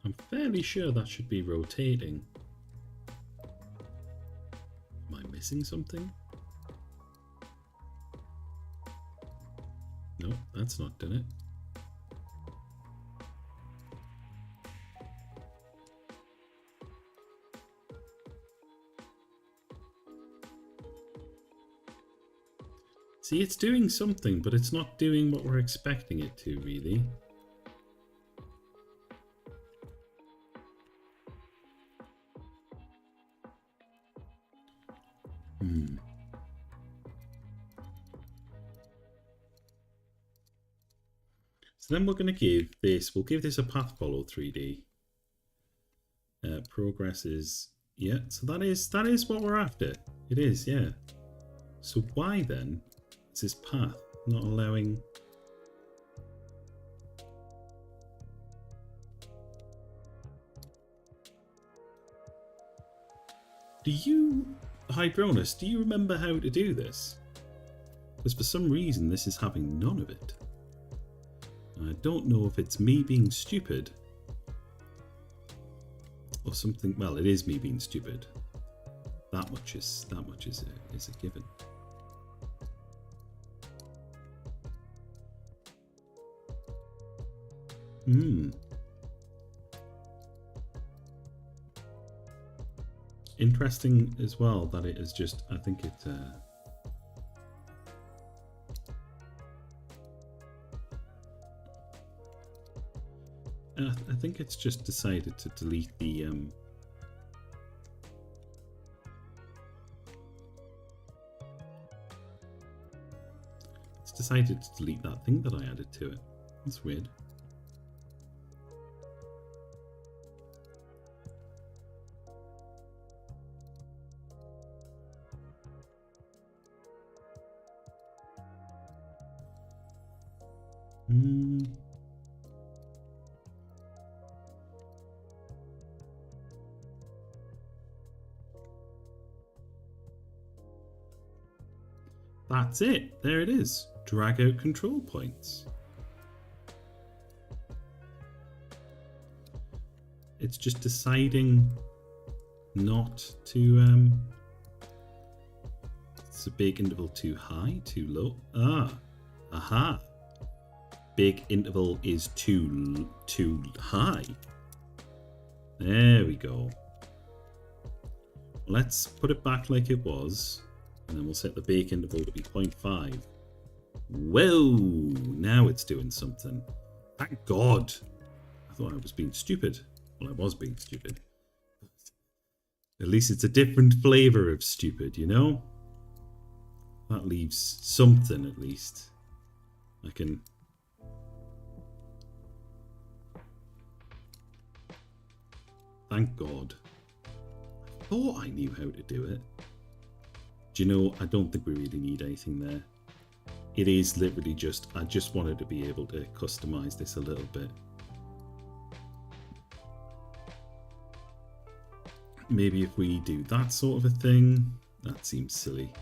I'm fairly sure that should be rotating. Am I missing something? No, that's not done it. See, it's doing something, but it's not doing what we're expecting it to, really. So then we're going to give this, we'll give this a path follow 3D. Progress is, yeah, so that is what we're after. It is, yeah. So why then is this path not allowing... Do you, Hydronus, do you remember how to do this? Because for some reason this is having none of it. I don't know if it's me being stupid or something. Well, it is me being stupid. That much is a given. Interesting as well that it is just, I think it I think it's just decided to delete the it's decided to delete that thing that I added to it. That's weird. That's it. There it is. Drag out control points. It's just deciding not to Is the bake interval too high, too low? Ah, aha. Bake interval is too high. There we go. Let's put it back like it was, and then we'll set the bake interval to be 0.5. Whoa! Now it's doing something. Thank God. I thought I was being stupid. Well, I was being stupid. At least it's a different flavour of stupid, you know? That leaves something, at least. I can... Thank God. I thought I knew how to do it. Do you know, I don't think we really need anything there. It is literally just, I just wanted to be able to customize this a little bit. Maybe if we do that sort of a thing, that seems silly.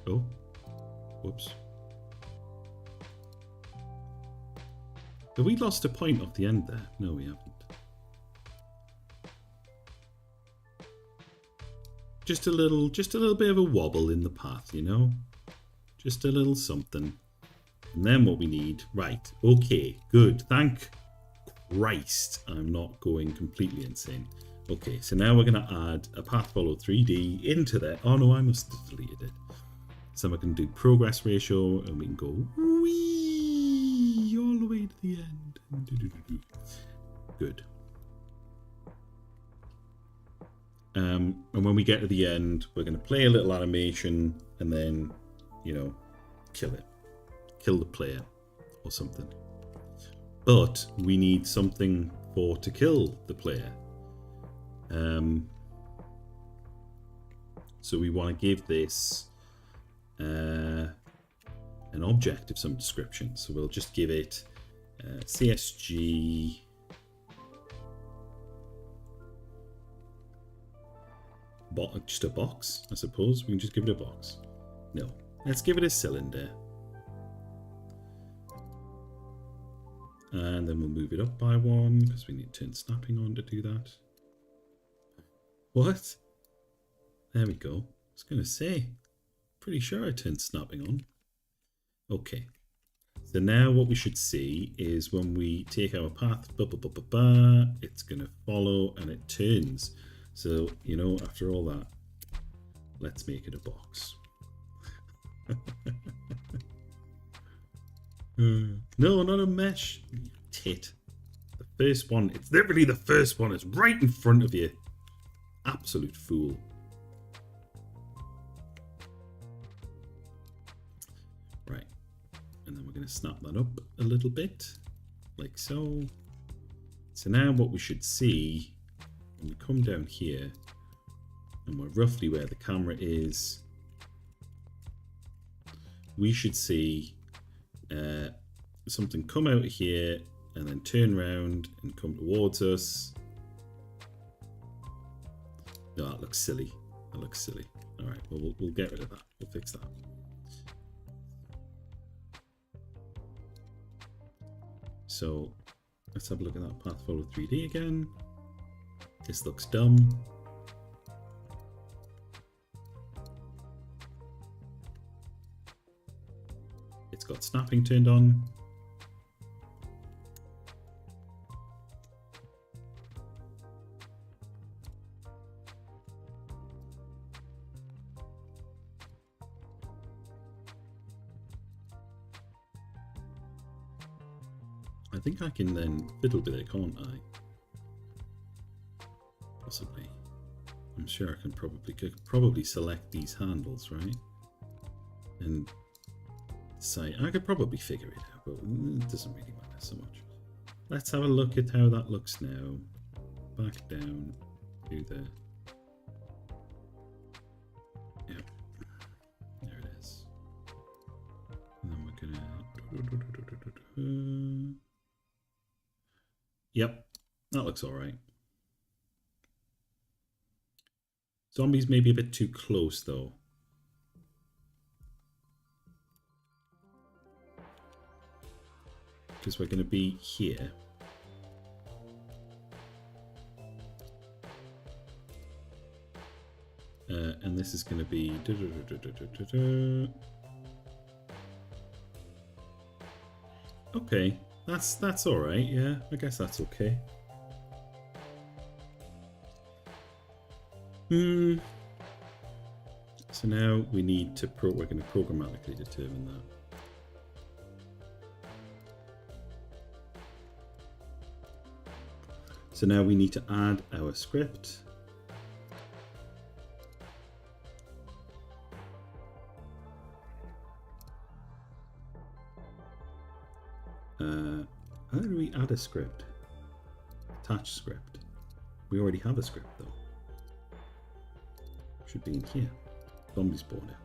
Oh, whoops. Have we lost a point off the end there? No, we haven't. Just a little bit of a wobble in the path, you know? Just a little something. And then what we need, right, okay, good, thank Christ, I'm not going completely insane. Okay, so now we're going to add a path follow 3D into there. Oh no, I must have deleted it. So we can do progress ratio, and we can go whee all the way to the end. Good. And when we get to the end, we're going to play a little animation, and then, you know, kill it. Kill the player, or something. But we need something to kill the player. So we want to give this an object of some description. So we'll just give it CSG just a box, I suppose. We can just give it a box. No, let's give it a cylinder. And then we'll move it up by one because we need to turn snapping on to do that. What? There we go. I was going to say, pretty sure I turned snapping on. Okay. So now what we should see is when we take our path, it's going to follow and it turns. So, you know, after all that, let's make it a box. No, not a mesh. Tit. The first one, it's literally the first one. It's right in front of you. Absolute fool. Right. And then we're going to snap that up a little bit. Like so. So now what we should see, when we come down here, and we're roughly where the camera is, we should see something come out of here and then turn around and come towards us. No, that looks silly. That looks silly. All right, well, we'll get rid of that. We'll fix that. So let's have a look at that path follow 3D again. This looks dumb. It's got snapping turned on. I think I can then fiddle with it, can't I? Possibly. I'm sure I can probably select these handles, right? And say I could probably figure it out, but it doesn't really matter so much. Let's have a look at how that looks now. Back down to the... Yep. There it is. And then we're gonna... Yep, that looks alright. Zombies may be a bit too close though. because we're going to be here. And this is going to be... Okay, that's all right. Yeah, I guess that's okay. So now we need to we're going to programmatically determine that. So now we need to add our script. How do we add a script? Attach script. We already have a script though. Should be in here. Zombie spawner.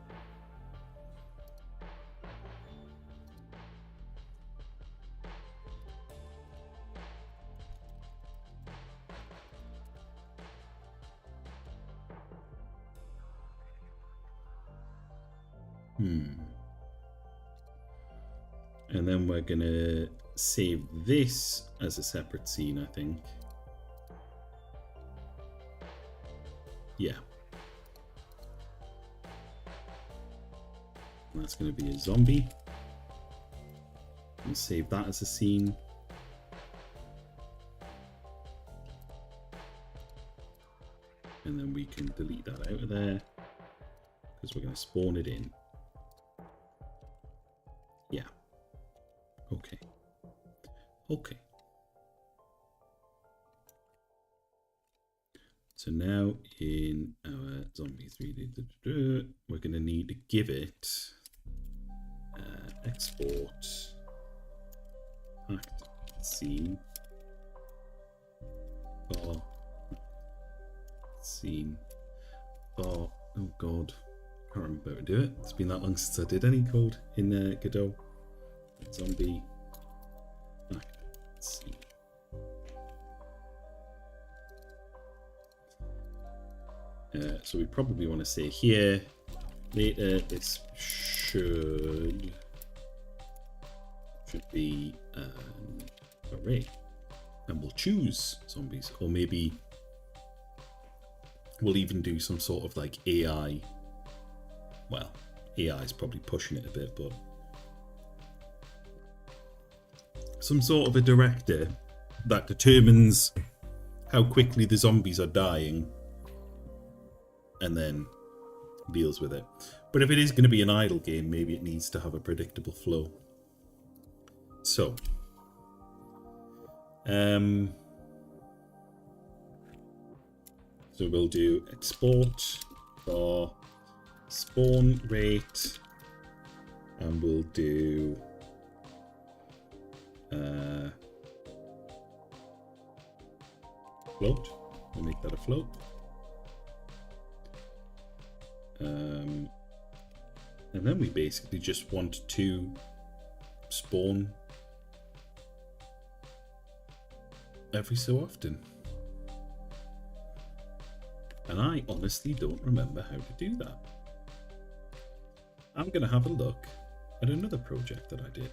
And then we're gonna save this as a separate scene, I think. Yeah. And that's gonna be a zombie. And save that as a scene. And then we can delete that out of there because we're gonna spawn it in. Yeah. Okay. Okay. So now in our zombie 3D, we're going to need to give it export packed scene bar scene bar. Oh god, can't remember how to do it. It's been that long since I did any code in Godot. Zombie packed scene. So we probably want to say here later this should be an array, and we'll choose zombies, or maybe we'll even do some sort of like AI. Well, AI is probably pushing it a bit, but some sort of a director that determines how quickly the zombies are dying and then deals with it. But if it is going to be an idle game, maybe it needs to have a predictable flow. So, so we'll do export for spawn rate, and we'll do float. We'll make that a float. And then we basically just want to spawn every so often. And I honestly don't remember how to do that. I'm going to have a look at another project that I did.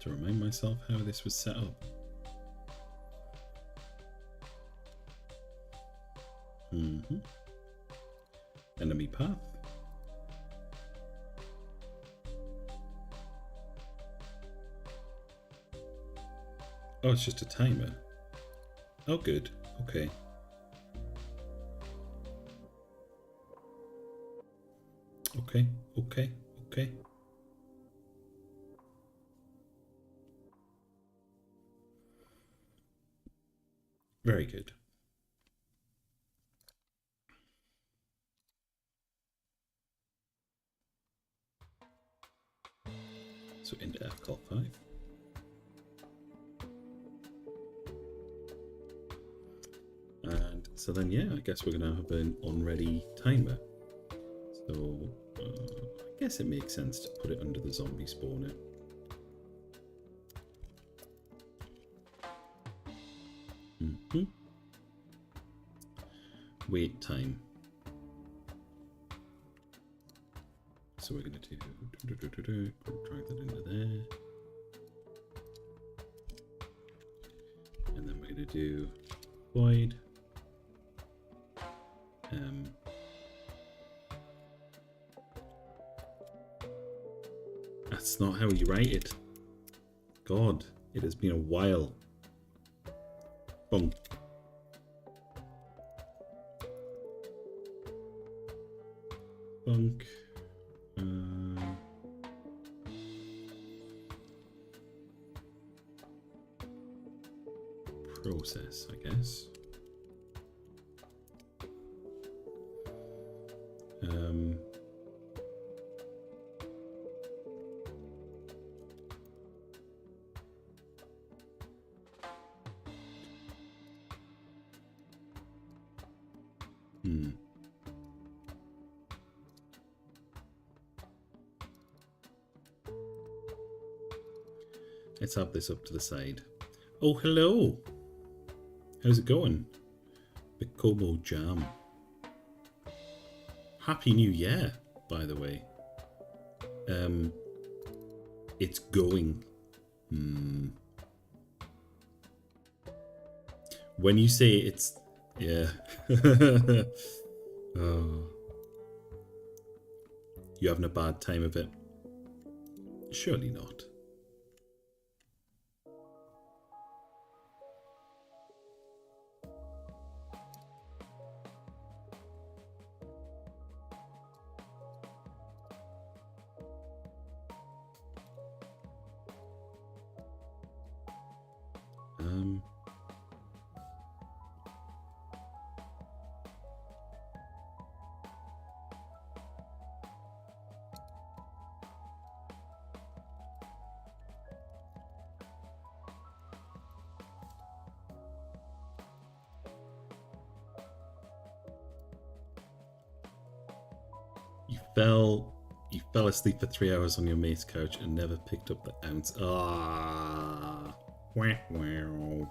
To remind myself how this was set up. Enemy path. Oh, it's just a timer. Oh, good. Okay. Okay. Very good. So into FCOL5. And so then, yeah, I guess we're going to have an on-ready timer. So I guess it makes sense to put it under the zombie spawner. Wait time. So we're going to do drag that into there. And then we're going to do void. That's not how you write it. God, it has been a while. Bunk. Bunk. Process, I guess. Let's have this up to the side. Oh, hello. How's it going? Bikobo Jam. Happy New Year, by the way. It's going. When you say it's... Yeah. Oh. You having a bad time of it? Surely not. You fell asleep for 3 hours on your mate's couch and never picked up the ounce. Ah. Wow.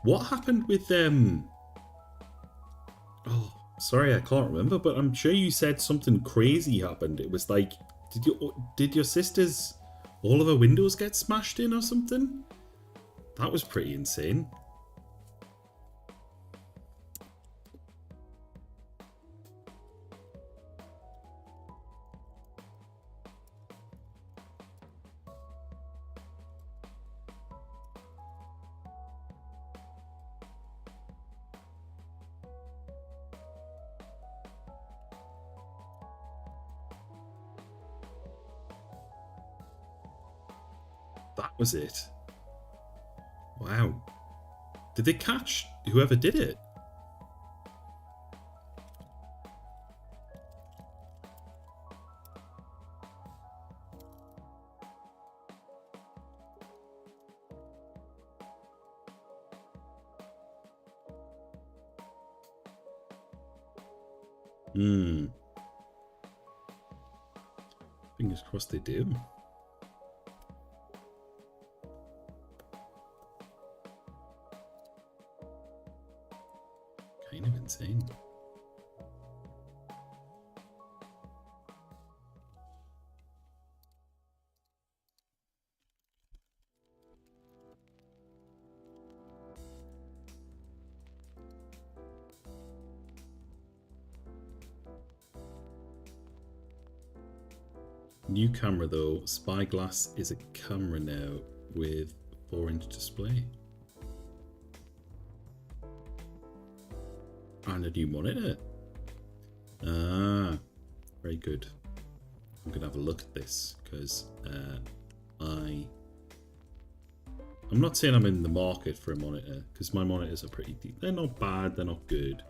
What happened with Oh, sorry, I can't remember, but I'm sure you said something crazy happened. It was like, did your sister's all of her windows get smashed in or something? That was pretty insane. That was it. Wow. Did they catch whoever did it? Fingers crossed they do. Kind of insane. New camera though, Spyglass is a camera now with 4-inch display. And a new monitor. Ah, very good. I'm gonna have a look at this because I'm not saying I'm in the market for a monitor because my monitors are pretty deep. They're not bad, they're not good.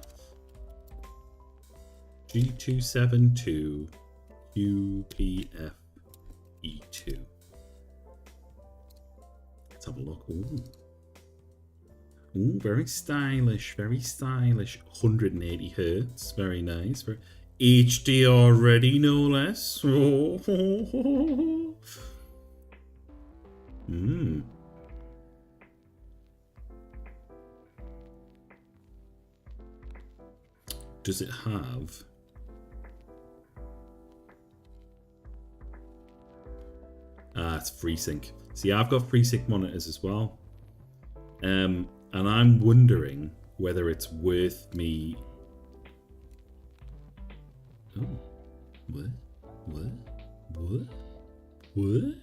G272 QPF E2. Let's have a look. Ooh, very stylish, very stylish. 180 hertz, very nice. Very HD already, no less. Does it have Ah, it's FreeSync. See, I've got FreeSync monitors as well. And I'm wondering whether it's worth me... Oh. What? What? What? What?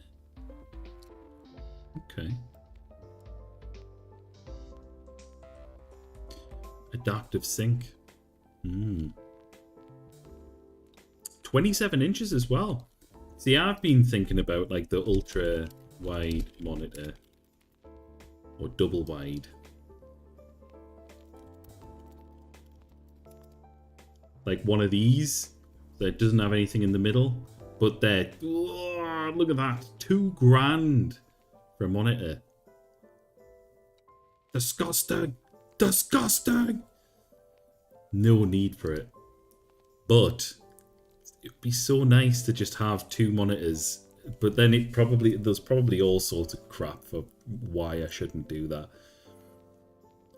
Okay. Adaptive sync. 27 inches as well. See, I've been thinking about like the ultra wide monitor or double wide. Like one of these that doesn't have anything in the middle, but they're, oh, look at that, $2,000 for a monitor. Disgusting. Disgusting. No need for it. But it'd be so nice to just have 2 monitors. But then there's probably all sorts of crap for why I shouldn't do that.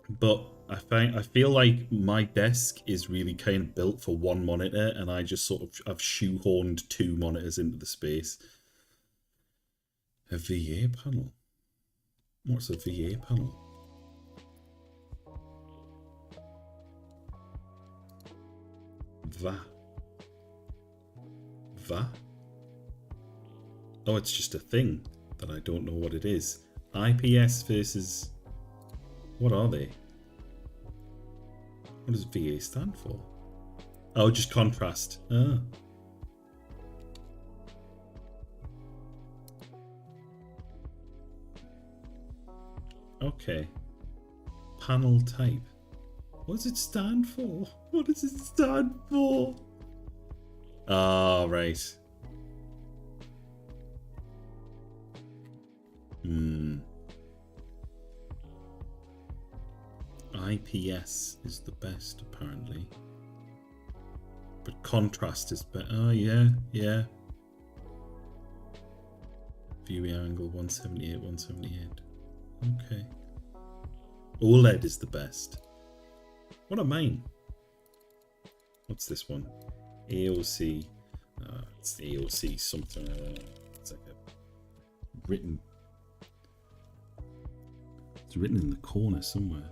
But I feel like my desk is really kind of built for 1 monitor, and I just sort of I've shoehorned 2 monitors into the space. A VA panel. What's a VA panel? Va? Oh, it's just a thing that I don't know what it is. IPS versus... What are they? What does VA stand for? Oh, just contrast. Ah. Okay. Panel type. What does it stand for? What does it stand for? Ah, right. IPS is the best, apparently. But contrast is better. Oh, yeah. Viewing angle 178, 178. Okay. OLED is the best. What are mine? What's this one? AOC. It's AOC something. It's like a written. It's written in the corner somewhere.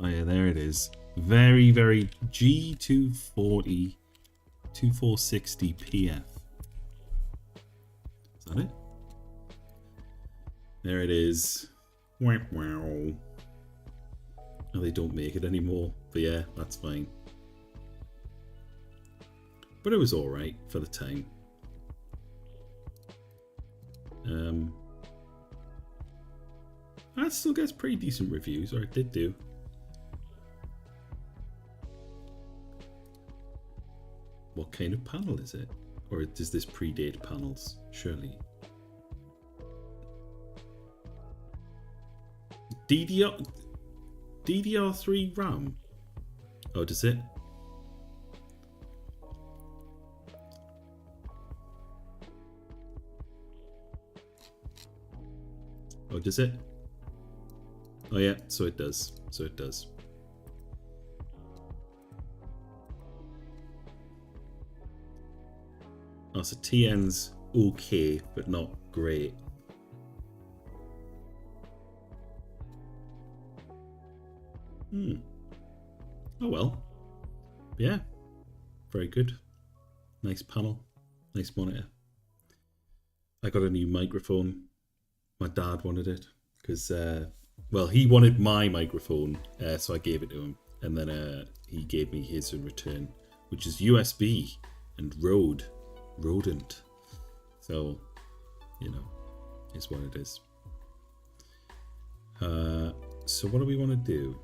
Oh yeah, there it is. Very, very G240 2460 PF. Is that it? There it is. Wow. Oh, they don't make it anymore. But yeah, that's fine. But it was alright for the time. That still gets pretty decent reviews, or it did do. What kind of panel is it? Or does this predate panels? Surely. DDR3 RAM? Oh, does it? Oh, does it? Oh yeah, so it does. So it does. Oh, so TN's okay, but not great. Oh well. Yeah. Very good. Nice panel. Nice monitor. I got a new microphone. My dad wanted it because, well, he wanted my microphone, so I gave it to him, and then he gave me his in return, which is USB and rodent. So, you know, is what it is. So what do we want to do?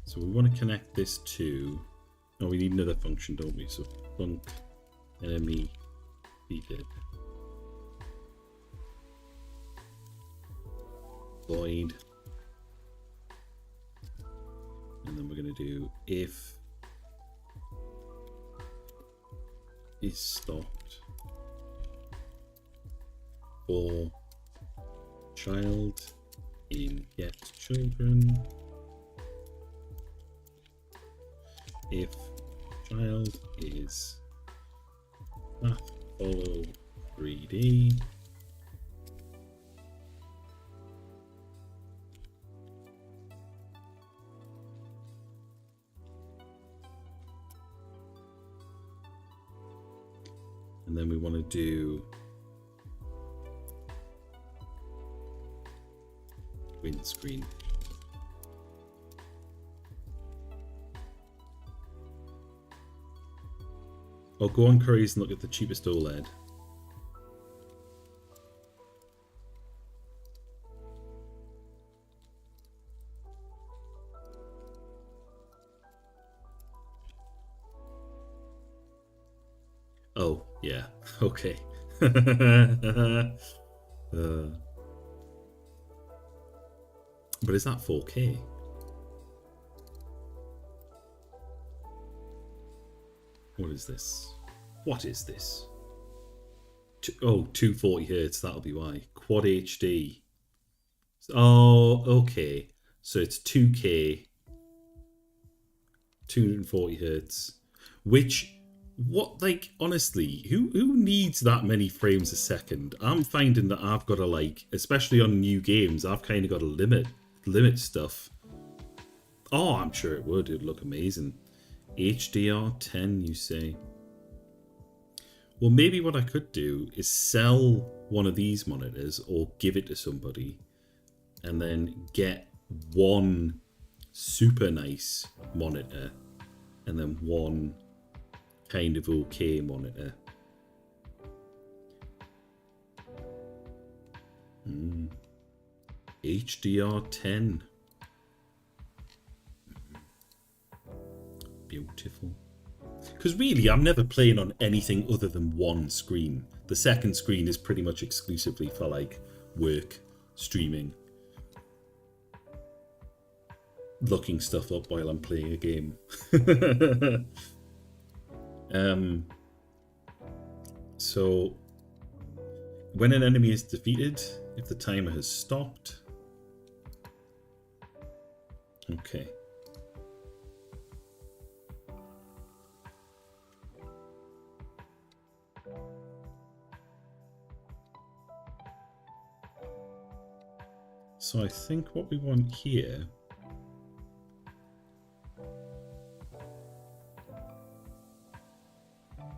So we want to connect this to... Oh, we need another function, don't we? So func enemy defeated. Void. And then we're going to do if is stopped for child in get children. If child is math follow 3D And then we want to do windscreen. Or go on Currys and look at the cheapest OLED. Oh, yeah. Okay. But is that 4K? What is this? What is this? 240 hertz, that'll be why. Quad HD. Oh, okay. So it's 2K, 240 hertz. Which, what, like, honestly, who needs that many frames a second? I'm finding that I've got to, like, especially on new games, I've kind of got to limit stuff. Oh, I'm sure it would. It'd look amazing. HDR10, you say? Well, maybe what I could do is sell one of these monitors or give it to somebody and then get one super nice monitor and then one kind of okay monitor. HDR10. Beautiful. Because really, I'm never playing on anything other than one screen. The second screen is pretty much exclusively for like work, streaming, looking stuff up while I'm playing a game. So when an enemy is defeated, if the timer has stopped. Okay. So I think what we want here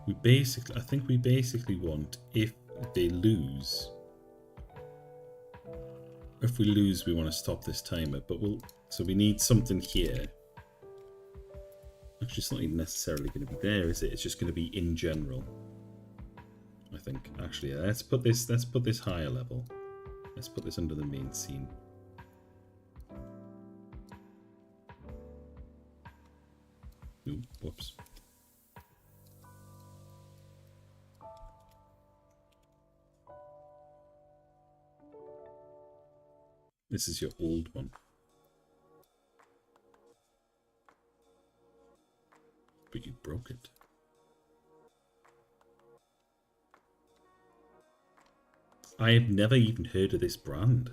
I think we basically want if we lose, we want to stop this timer, but so we need something here. Actually, it's not even necessarily going to be there, is it? It's just going to be in general. I think. Actually, let's put this higher level. Let's put this under the main scene. Ooh, whoops. This is your old one. But you broke it. I have never even heard of this brand.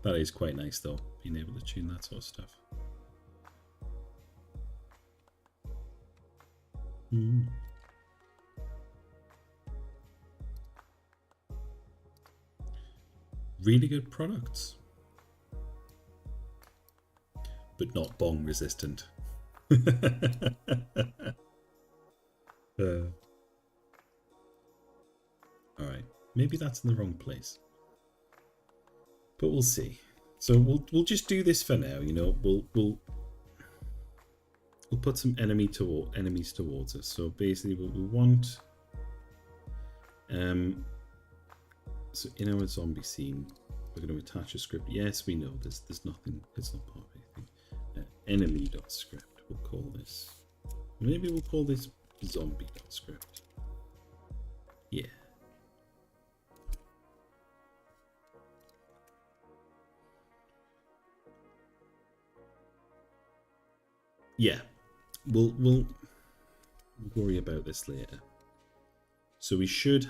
That is quite nice though, being able to tune that sort of stuff. Really good products. But not bong resistant. Alright, maybe that's in the wrong place. But we'll see. So we'll just do this for now, you know. We'll put some enemies towards us. So basically what we want, so in our zombie scene, we're going to attach a script. Yes, we know there's nothing. It's not part of anything. Enemy.script. We'll call this. Maybe we'll call this zombie.script. Yeah. Yeah. We'll worry about this later. So we should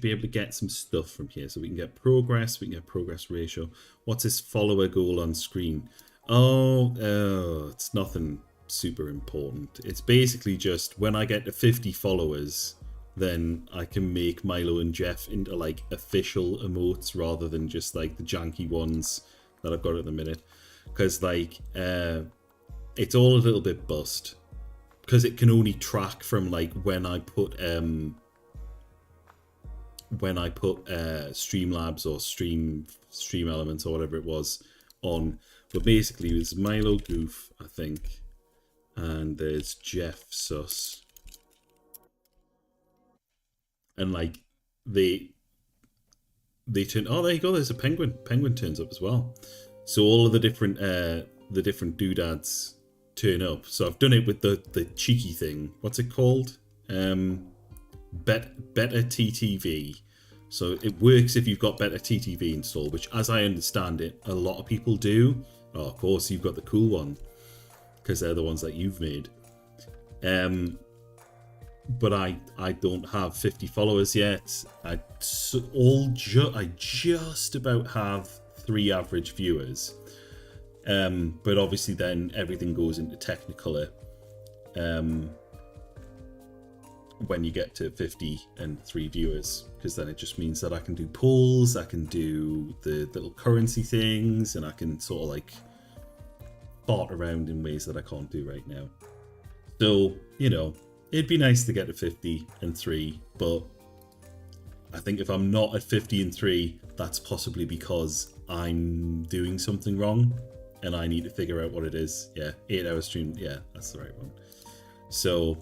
be able to get some stuff from here. So we can get progress, we can get progress ratio. What's this follower goal on screen? Oh, it's nothing super important. It's basically just when I get to 50 followers, then I can make Milo and Jeff into like official emotes rather than just like the janky ones that I've got at the minute. Because like it's all a little bit bust. Because it can only track from like when I put Streamlabs or Stream Elements or whatever it was on. But basically there's Milo Goof, I think. And there's Jeff Sus. And like they turn. Oh, there you go. There's a penguin. Penguin turns up as well. So all of the different doodads turn up. So I've done it with the cheeky thing. What's it called? Better TTV. So it works if you've got Better TTV installed, which, as I understand it, a lot of people do. Oh, of course, you've got the cool one because they're the ones that you've made. But I don't have 50 followers yet. I just about have 3 average viewers. But obviously then everything goes into Technicolor when you get to 50 and 3 viewers, because then it just means that I can do polls, I can do the little currency things, and I can sort of like fart around in ways that I can't do right now. So, you know, it'd be nice to get to 50 and 3, but I think if I'm not at 50 and 3, that's possibly because I'm doing something wrong and I need to figure out what it is. Yeah, 8-hour stream. Yeah, that's the right one. So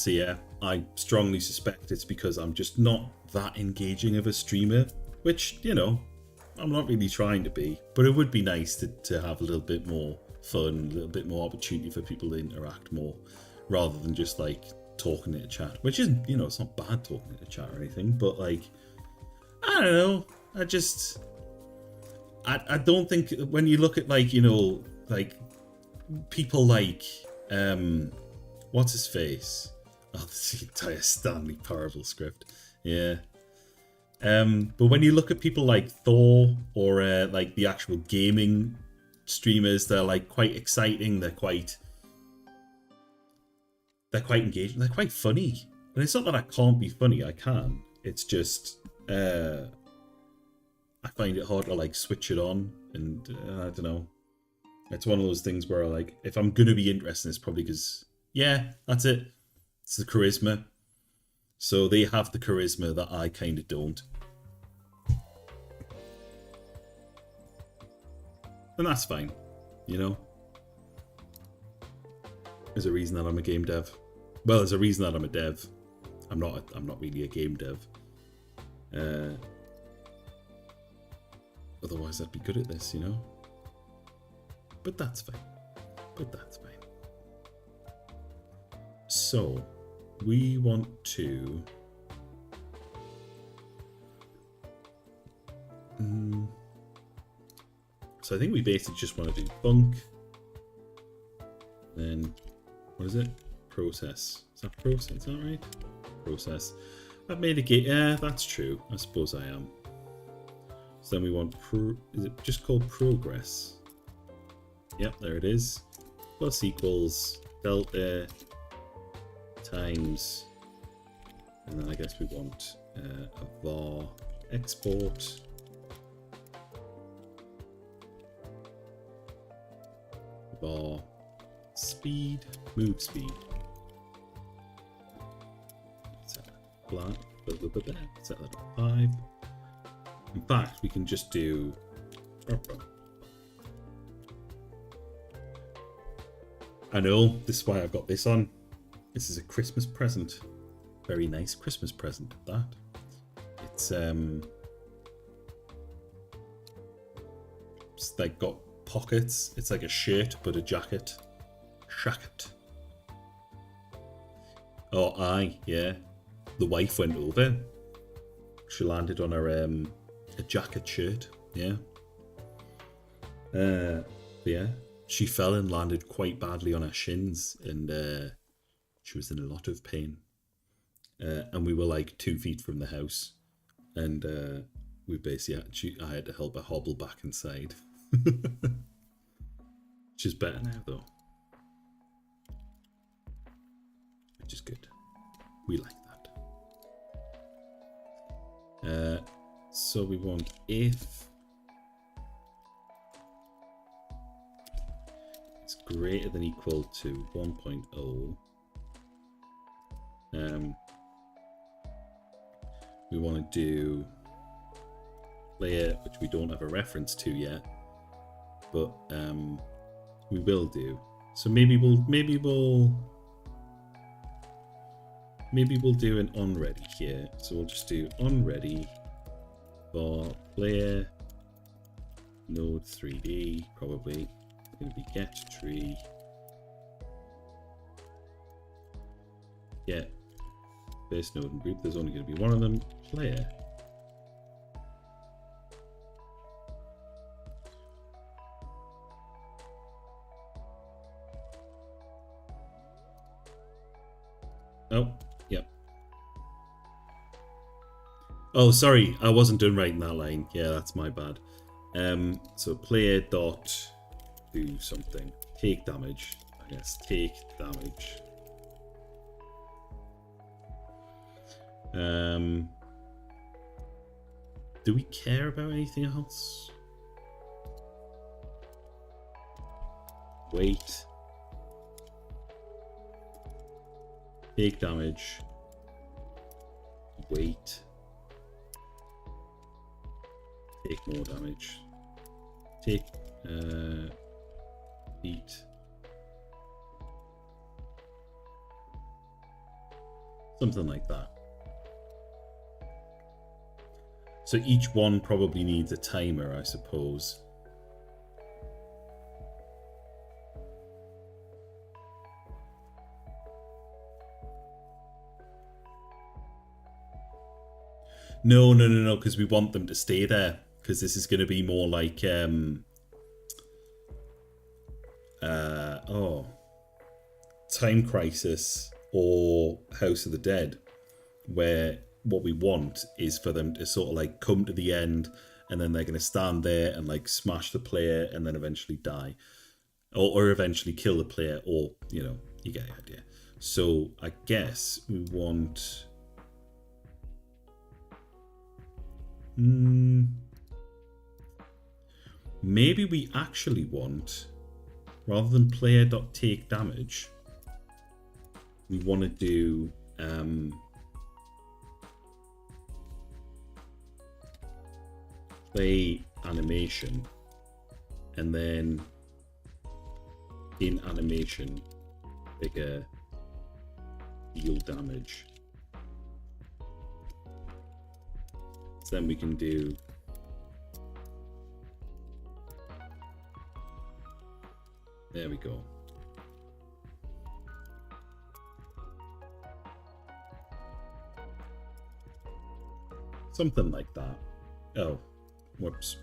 yeah, I strongly suspect it's because I'm just not that engaging of a streamer, which, you know, I'm not really trying to be, but it would be nice to have a little bit more fun, a little bit more opportunity for people to interact more, rather than just like talking in a chat, which isn't, you know, it's not bad talking in a chat or anything, but like, I don't know, I don't think when you look at like, you know, like people like, what's his face? Oh, the entire Stanley Parable script. Yeah. But when you look at people like Thor or like the actual gaming streamers, they're like quite exciting. They're quite engaging. They're quite funny. And it's not that I can't be funny. I can. It's just I find it hard to like switch it on, and I don't know. It's one of those things where like if I'm gonna be interested, it's probably because that's it. It's the charisma. So they have the charisma that I kind of don't. And that's fine, you know? There's a reason that I'm a game dev. Well, there's a reason that I'm a dev. I'm not really a game dev. Otherwise I'd be good at this, you know? But that's fine. So, we want to... So I think we basically just want to do bunk. Then, what is it? Process. Is that process? Is that right? Process. I've made a gate. Yeah, that's true. I suppose I am. So then we want is it just called progress? Yep, there it is. Plus equals delta times, and then I guess we want a var export var speed, move speed. Set that at 5. In fact, we can just do I know, this is why I've got this on. This is a Christmas present. Very nice Christmas present, that. It's like got pockets. It's like a shirt, but a jacket. Shacket. Oh, aye, yeah. The wife went over. She landed on her a jacket shirt, yeah. Yeah. She fell and landed quite badly on her shins, and she was in a lot of pain. And we were like 2 feet from the house, and we basically I had to help her hobble back inside. She's better now, though, which is good. We like that. So we want if it's greater than equal to 1.0. We want to do player, which we don't have a reference to yet, but we will do. So maybe we'll do an onReady here. So we'll just do onReady for player node 3D, probably. It's going to be get tree, get base node and group. There's only going to be one of them, player. Oh, yep. Oh, sorry, I wasn't doing right in that line. Yeah, that's my bad. So player dot do something. Take damage. I guess take damage. Do we care about anything else? Wait. Take damage. Wait. Take more damage. Take beat. Something like that. So each one probably needs a timer, I suppose. No, because we want them to stay there. Because this is going to be more like Time Crisis or House of the Dead, where what we want is for them to sort of like come to the end, and then they're going to stand there and like smash the player and then eventually die, or eventually kill the player, or you know, you get the idea. So I guess we want maybe we actually want, rather than player.take damage, we want to do play animation, and then in animation bigger deal damage. So then we can do there we go. Something like that. Oh, whoops.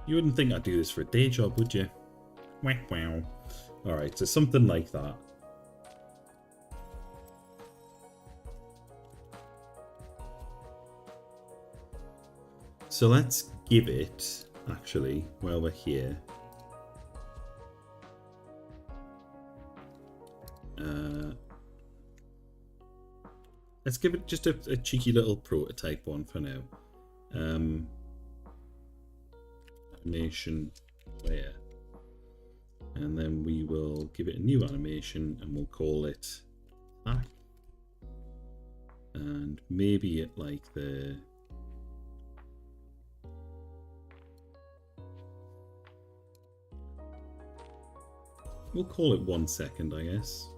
You wouldn't think I'd do this for a day job, would you? Wow. Alright, so something like that. So let's give it, actually, while we're here, let's give it just a cheeky little prototype one for now. Animation player. And then we will give it a new animation and we'll call it attack. And maybe it like the we'll call it 1 second, I guess.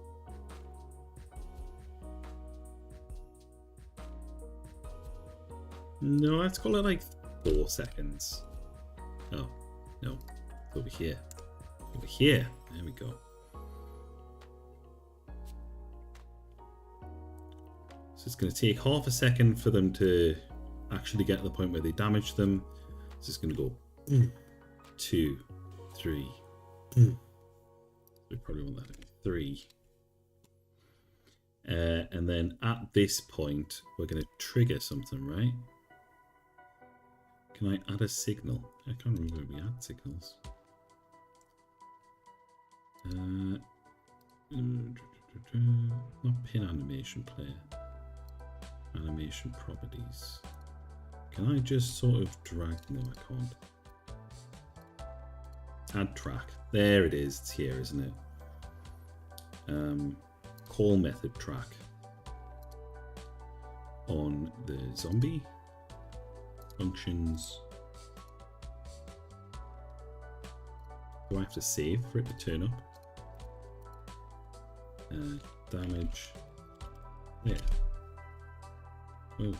No, let's call it like 4 seconds. Oh, no. It's over here. Over here. There we go. So it's going to take half a second for them to actually get to the point where they damage them. So it's going to go 2, 3. We probably want that in 3. And then at this point, we're going to trigger something, right? Can I add a signal? I can't remember where we add signals. Not pin animation player. Animation properties. Can I just sort of drag? No, I can't. Add track. There it is. It's here, isn't it? Call method track on the zombie functions. Do I have to save for it to turn up? Damage. Yeah. Oh.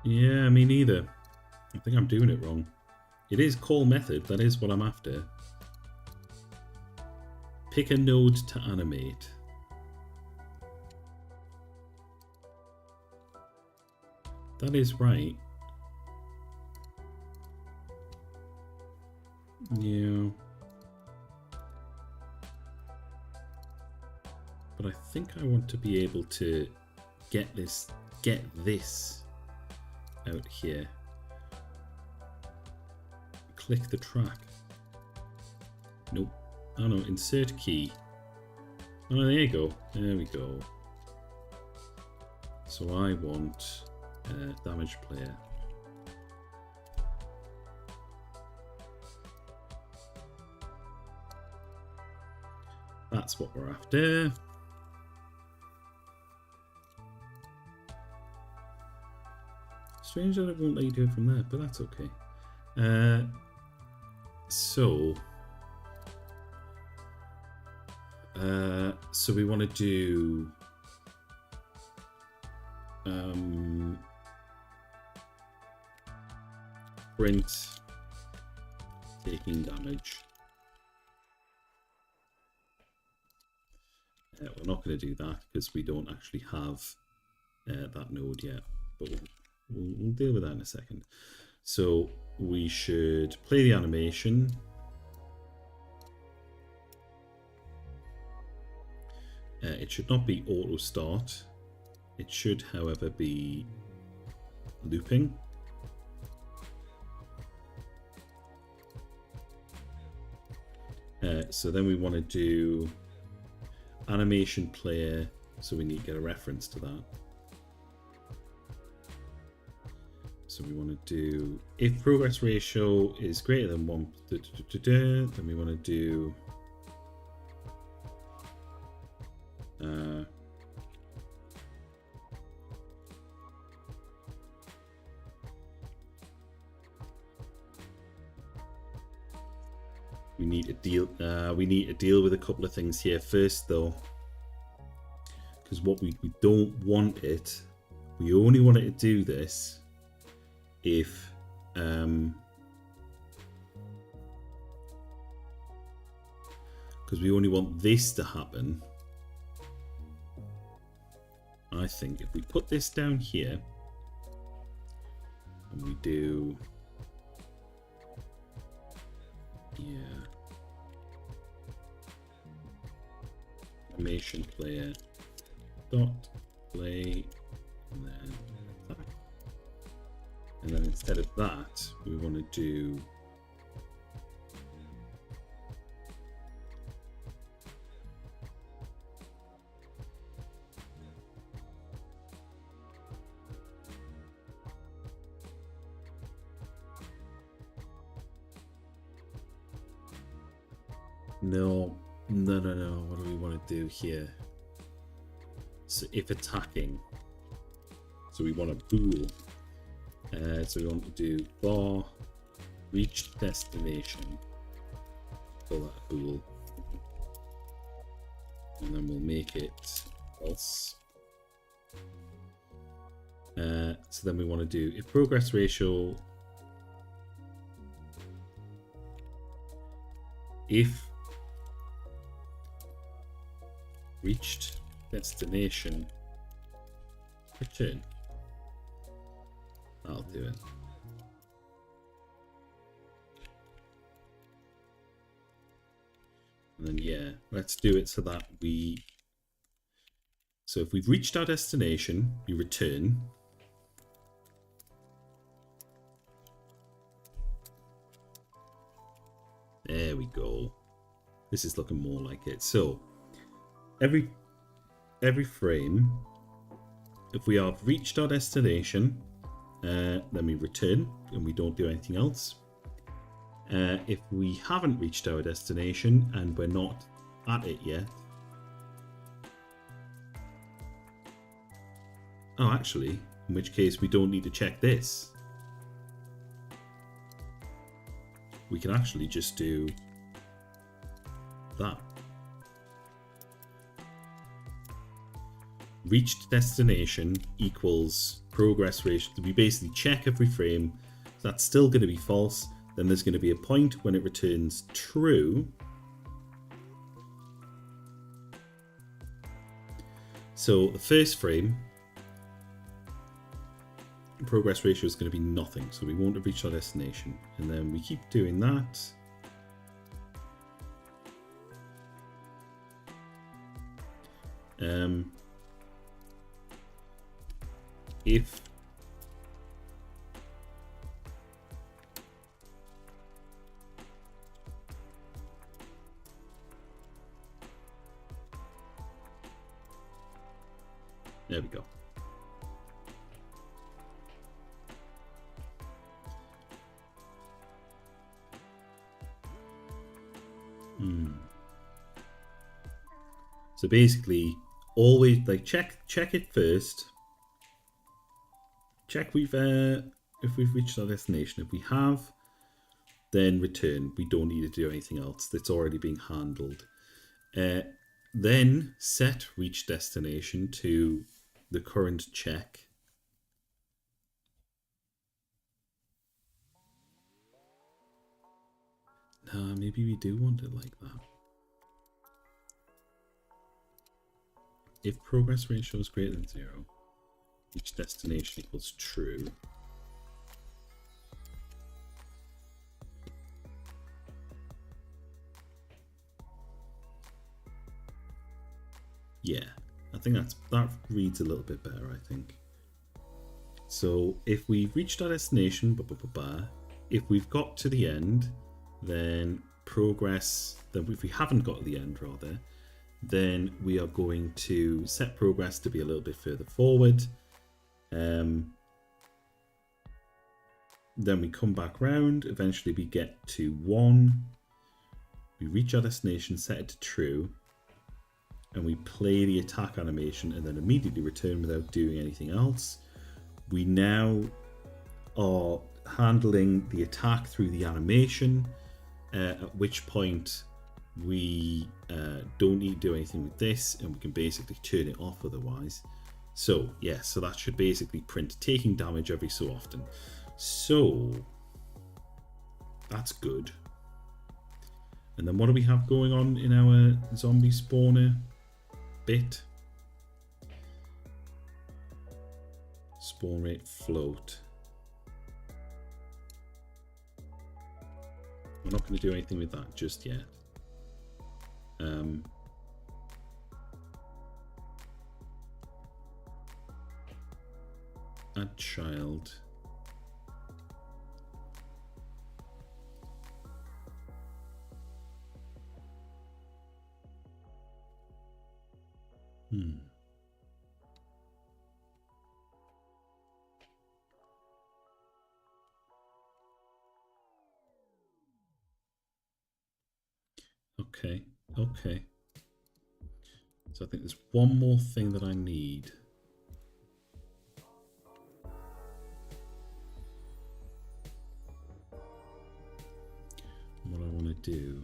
Yeah, me neither. I think I'm doing it wrong. It is call method, that is what I'm after. Pick a node to animate. That is right. Yeah. But I think I want to be able to get this out here. Click the track. Nope. Oh no, insert key. Oh, there you go. There we go. So I want damage player. That's what we're after. Strange that it won't let you do it from there, but that's okay. So we want to do print taking damage. We're not going to do that because we don't actually have that node yet, but we'll deal with that in a second. So we should play the animation. It should not be auto start. It should, however, be looping. So then we want to do animation player. So we need to get a reference to that. So we want to do if progress ratio is greater than 1, then we want to do we need to deal with a couple of things here first though, because what we don't want it, we only want it to do this if because we only want this to happen. I think if we put this down here and we do animation player dot play and then that. And then instead of that, we want to do no. What do we want to do here? So if attacking, so we want a bool. So we want to do bar reached destination. Call that a bool, and then we'll make it false. So then we want to do if progress ratio, if reached destination return. I'll do it. And then, yeah, let's do it so that we... So if we've reached our destination, we return. There we go. This is looking more like it. So every frame, if we have reached our destination, then we return and we don't do anything else. If we haven't reached our destination and we're not at it yet. Oh, actually, in which case we don't need to check this. We can actually just do that. Reached destination equals progress ratio. We basically check every frame. That's still going to be false. Then there's going to be a point when it returns true. So the first frame, progress ratio is going to be nothing. So we won't have reached our destination. And then we keep doing that. If there we go. So basically, always like check it first. Check if we've reached our destination. If we have, then return. We don't need to do anything else. That's already being handled. Then set reach destination to the current check. Nah, maybe we do want it like that. If progress ratio is greater than 0, each destination equals true. Yeah, I think that reads a little bit better, I think. So if we've reached our destination, if we've got to the end, then progress, then if we haven't got to the end rather, then we are going to set progress to be a little bit further forward. Then we come back round. Eventually we get to 1. We reach our destination, set it to true. And we play the attack animation and then immediately return without doing anything else. We now are handling the attack through the animation, at which point we don't need to do anything with this and we can basically turn it off otherwise. So yeah, so that should basically print taking damage every so often. So that's good. And then what do we have going on in our zombie spawner bit? Spawn rate float. We're not going to do anything with that just yet. Add child. Okay. So I think there's one more thing that I need. What I want to do.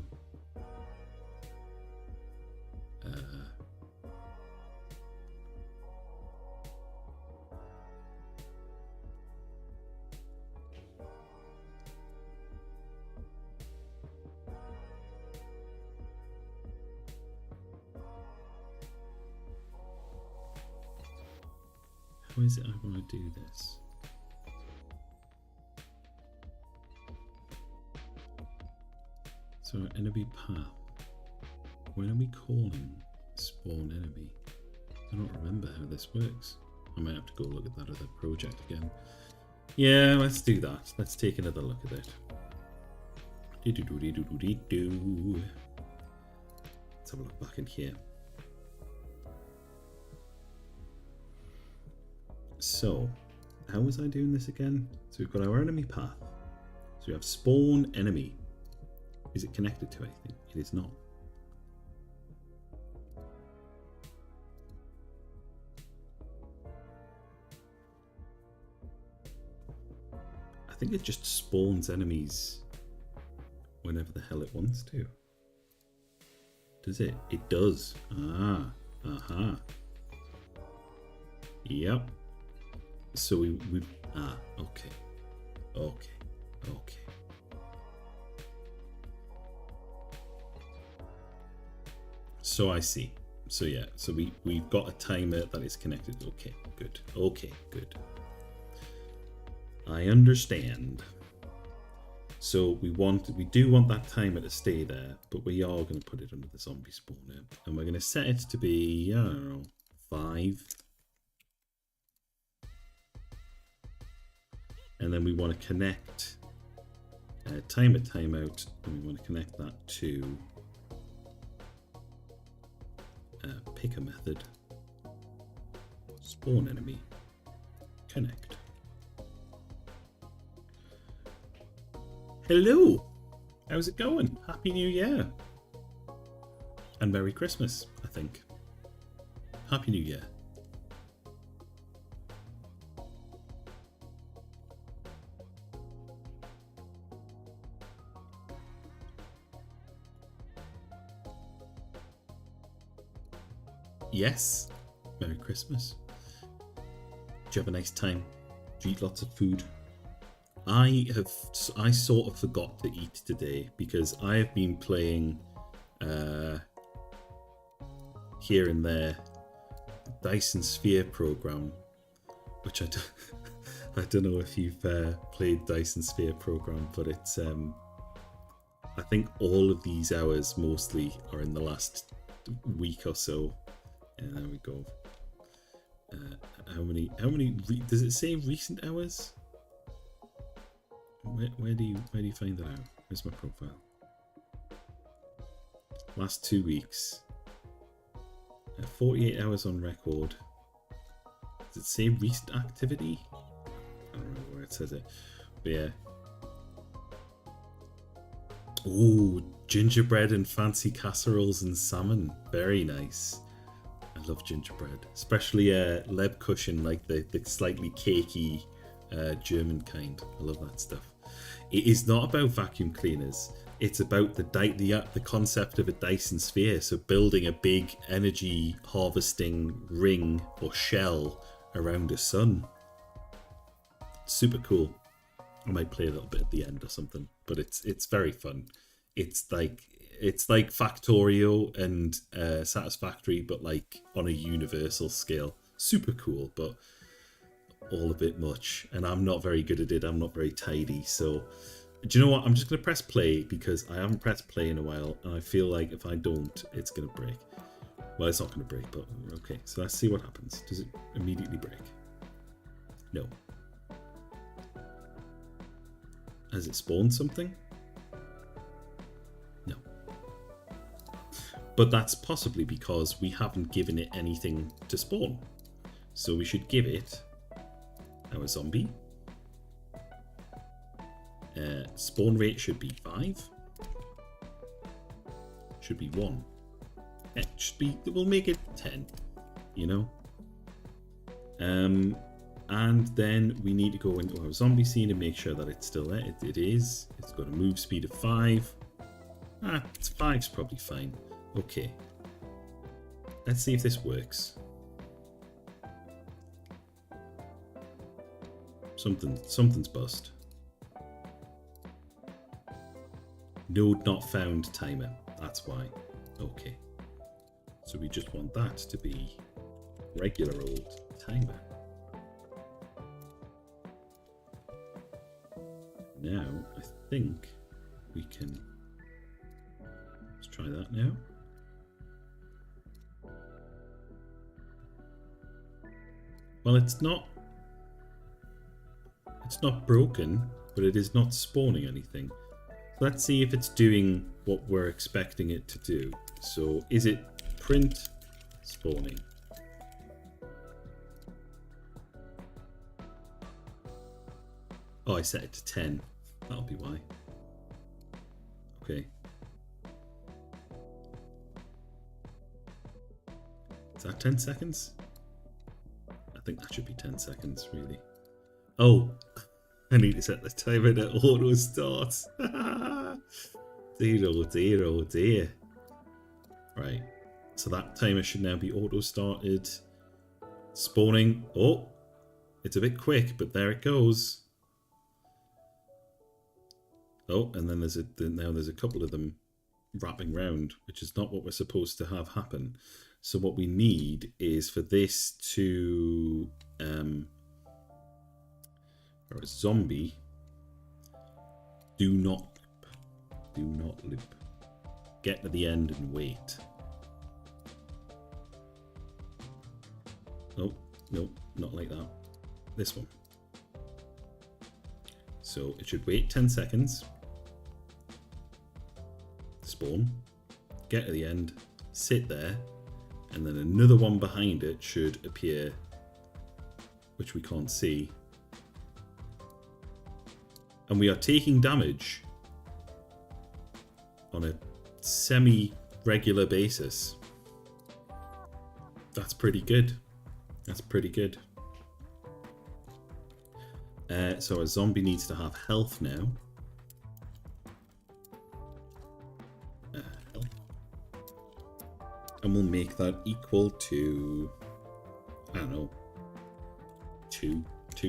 How is it I want to do this? So enemy path. when are we calling spawn enemy? I don't remember how this works. I might have to go look at that other project again. Yeah, let's do that. Let's take another look at it. Let's have a look back in here. So, how was I doing this again? So we've got our enemy path. So we have spawn enemy. Is it connected to anything? It is not. I think it just spawns enemies whenever the hell it wants to. Does it? It does. Ah. Aha. Yep. So we okay. So I see. So yeah, so we've got a timer that is connected. Okay, good. I understand. So we do want that timer to stay there, but we are going to put it under the zombie spawner, and we're going to set it to be, I don't know, 5. And then we want to connect timer timeout, and we want to connect that to pick a method, spawn enemy, connect. Hello, how's it going? Happy New Year and Merry Christmas, I think. Happy New Year. Yes, Merry Christmas. Did you have a nice time? Did you eat lots of food? I sort of forgot to eat today because I have been playing here and there Dyson Sphere program, which I don't know if you've played Dyson Sphere program, but it's I think all of these hours mostly are in the last week or so. And there we go. How many does it say recent hours? Where do you find that out? Where's my profile? Last 2 weeks. 48 hours on record. Does it say recent activity? I don't remember where it says it. But yeah. Ooh, gingerbread and fancy casseroles and salmon. Very nice. I love gingerbread. Especially Lebkuchen, like the slightly cakey German kind. I love that stuff. It is not about vacuum cleaners. It's about the concept of a Dyson Sphere. So building a big energy harvesting ring or shell around a sun. Super cool. I might play a little bit at the end or something, but it's very fun. It's like Factorio and Satisfactory, but like on a universal scale. Super cool, but all a bit much, and I'm not very good at it. I'm not very tidy, so do you know what? I'm just going to press play because I haven't pressed play in a while, and I feel like if I don't, it's going to break. Well, it's not going to break, but okay. So let's see what happens. Does it immediately break? No. Has it spawned something? No. But that's possibly because we haven't given it anything to spawn. So we should give it our zombie. Spawn rate should be 5. Should be 1. It should be. We'll make it 10. You know. And then we need to go into our zombie scene and make sure that it's still there. It is. It's got a move speed of 5. 5's probably fine. Okay. Let's see if this works. Something's bust. Node not found timer. That's why. Okay. So we just want that to be regular old timer. Now I think we can. Let's try that now. Well, it's not broken, but it is not spawning anything. Let's see if it's doing what we're expecting it to do. So is it print spawning? Oh, I set it to 10. That'll be why. Okay. Is that 10 seconds? I think that should be 10 seconds, really. Oh, I need to set the timer to auto start. Dear. Right. So that timer should now be auto started. Spawning. Oh, it's a bit quick, but there it goes. Oh, and then now there's a couple of them wrapping round, which is not what we're supposed to have happen. So what we need is for this to, or a zombie, do not loop. Get to the end and wait. Oh, no, not like that. This one. So it should wait 10 seconds. Spawn. Get to the end. Sit there. And then another one behind it should appear, which we can't see. And we are taking damage on a semi-regular basis. That's pretty good. That's pretty good. So a zombie needs to have health now. Health. And we'll make that equal to, I don't know, two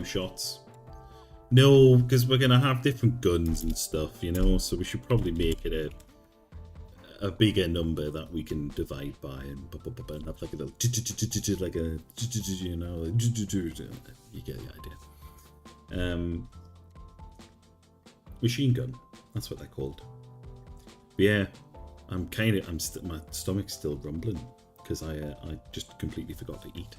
shots. No, because we're going to have different guns and stuff, you know, so we should probably make it a bigger number that we can divide by and have like a little, like a, you know, you get the idea. Machine gun, that's what they're called. But yeah, my stomach's still rumbling because I just completely forgot to eat.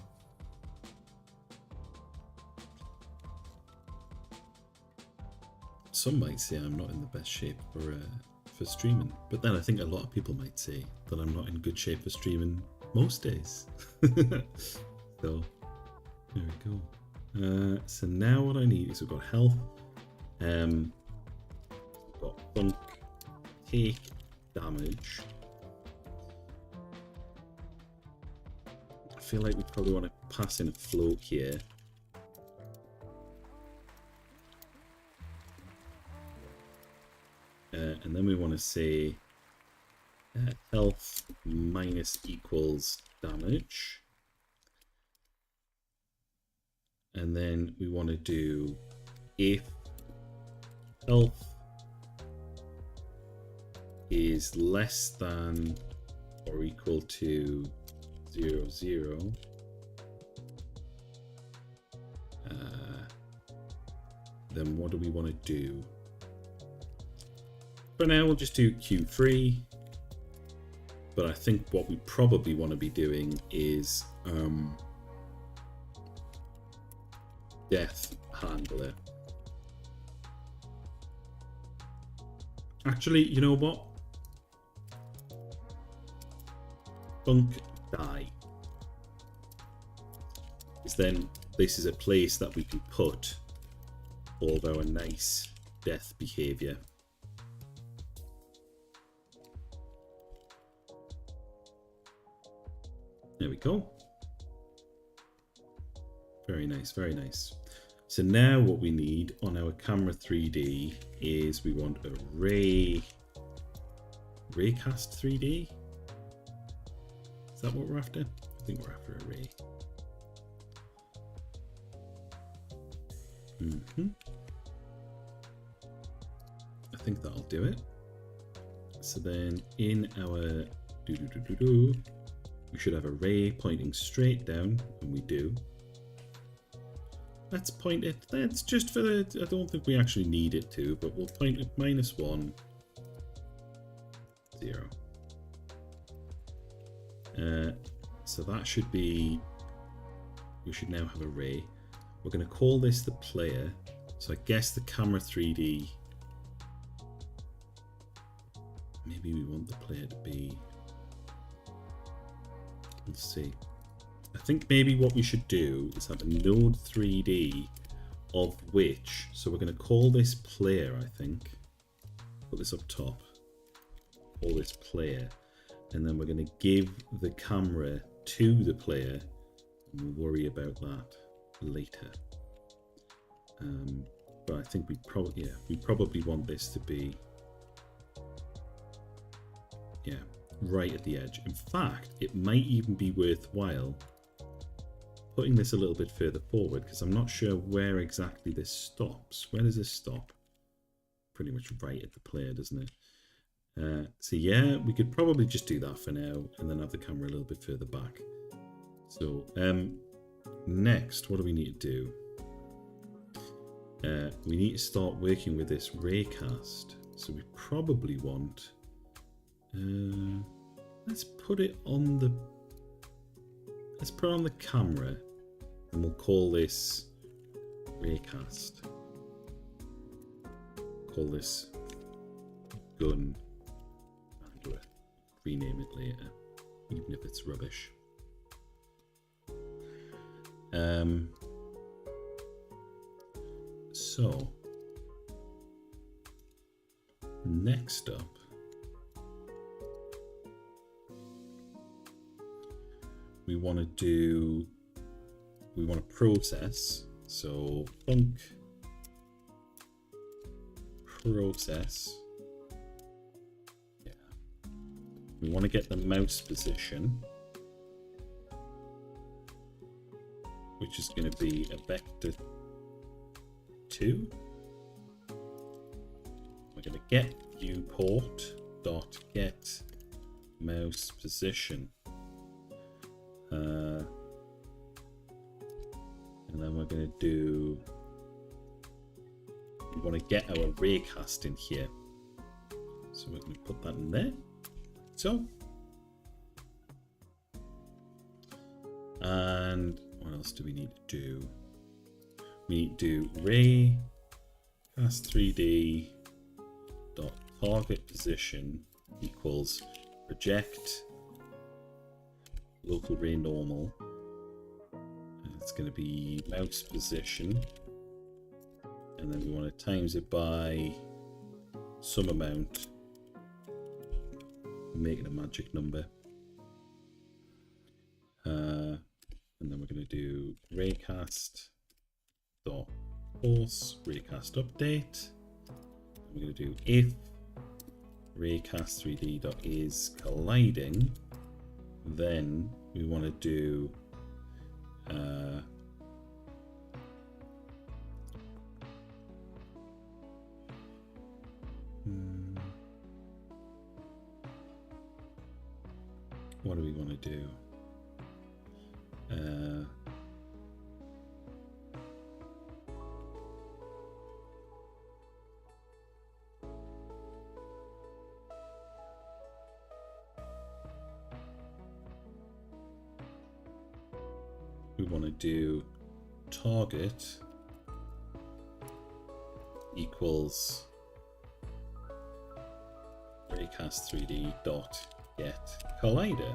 Some might say I'm not in the best shape for streaming, but then I think a lot of people might say that I'm not in good shape for streaming most days. So there we go. So now what I need is we've got health, we've got bunk, take damage. I feel like we probably want to pass in a float here. And then we want to say health minus equals damage. And then we want to do if health is less than or equal to 0, then what do we want to do? For now, we'll just do Q3. But I think what we probably want to be doing is death handler. Actually, you know what? Bunk die. Because then this is a place that we can put all of our nice death behavior. There we go. Very nice, very nice. So now what we need on our camera 3D is we want a raycast 3D. Is that what we're after? I think we're after a ray. I think that'll do it. So then in our we should have a ray pointing straight down, and we do. Let's point it, that's just for the, I don't think we actually need it to, but we'll point it -1, 0. So that should be, we should now have a ray. We're going to call this the player. So I guess the camera 3D. Maybe we want the player to be. Let's see. I think maybe what we should do is have a node 3D of which. So we're going to call this player, I think. Put this up top. Call this player. And then we're going to give the camera to the player. And we'll worry about that later. But I think we probably want this to be right at the edge. In fact, it might even be worthwhile putting this a little bit further forward because I'm not sure where exactly this stops. Where does this stop? Pretty much right at the player, doesn't it? So yeah, we could probably just do that for now and then have the camera a little bit further back. So next, what do we need to do? We need to start working with this raycast. So we probably want. Let's put it on the. Let's put it on the camera, and we'll call this raycast. Call this gun. I'll rename it later, even if it's rubbish. So next up, we want to process. So func process. Yeah. We want to get the mouse position, which is going to be a vector 2. We're going to get viewport dot get mouse position, and then we're going to do. We want to get our raycast in here, so we're going to put that in there. So, and what else do we need to do? We need to do ray cast 3D dot target position equals project local ray normal. And it's going to be mouse position, and then we want to times it by some amount. Make it a magic number. And then we're going to do raycast dot force raycast update. We're going to do if raycast 3D dot is colliding, then we want to do what do we want to do? We want to do target equals raycast 3D dot get collider.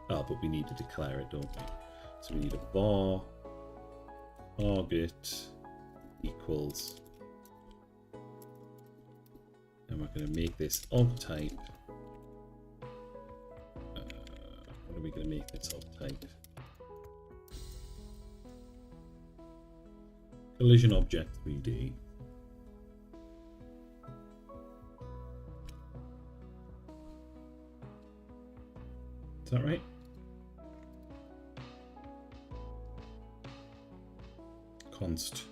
Oh, but we need to declare it, don't we? So we need a var target equals, and we're going to make this alt type. What are we going to make this alt type? Collision object 3D. Is that right? Const.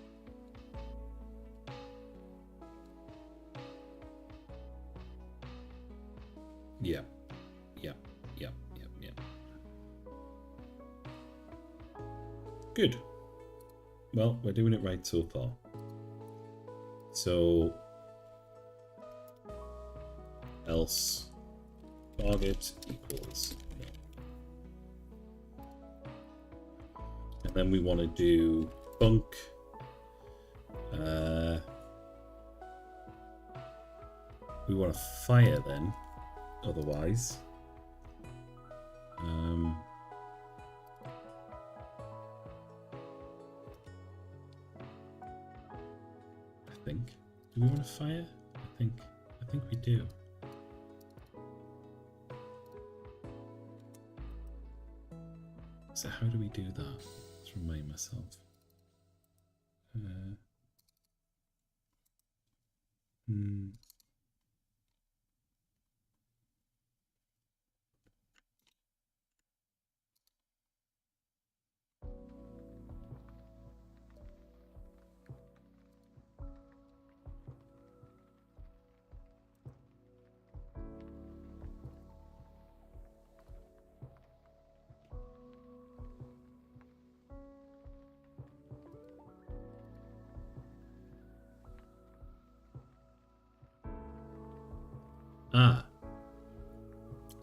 Yeah. Good. Well, we're doing it right so far. So, else target equals And then we want to do bunk. We want to fire then, otherwise. I think. Do we want to fire? I think we do. So how do we do that? Let's remind myself.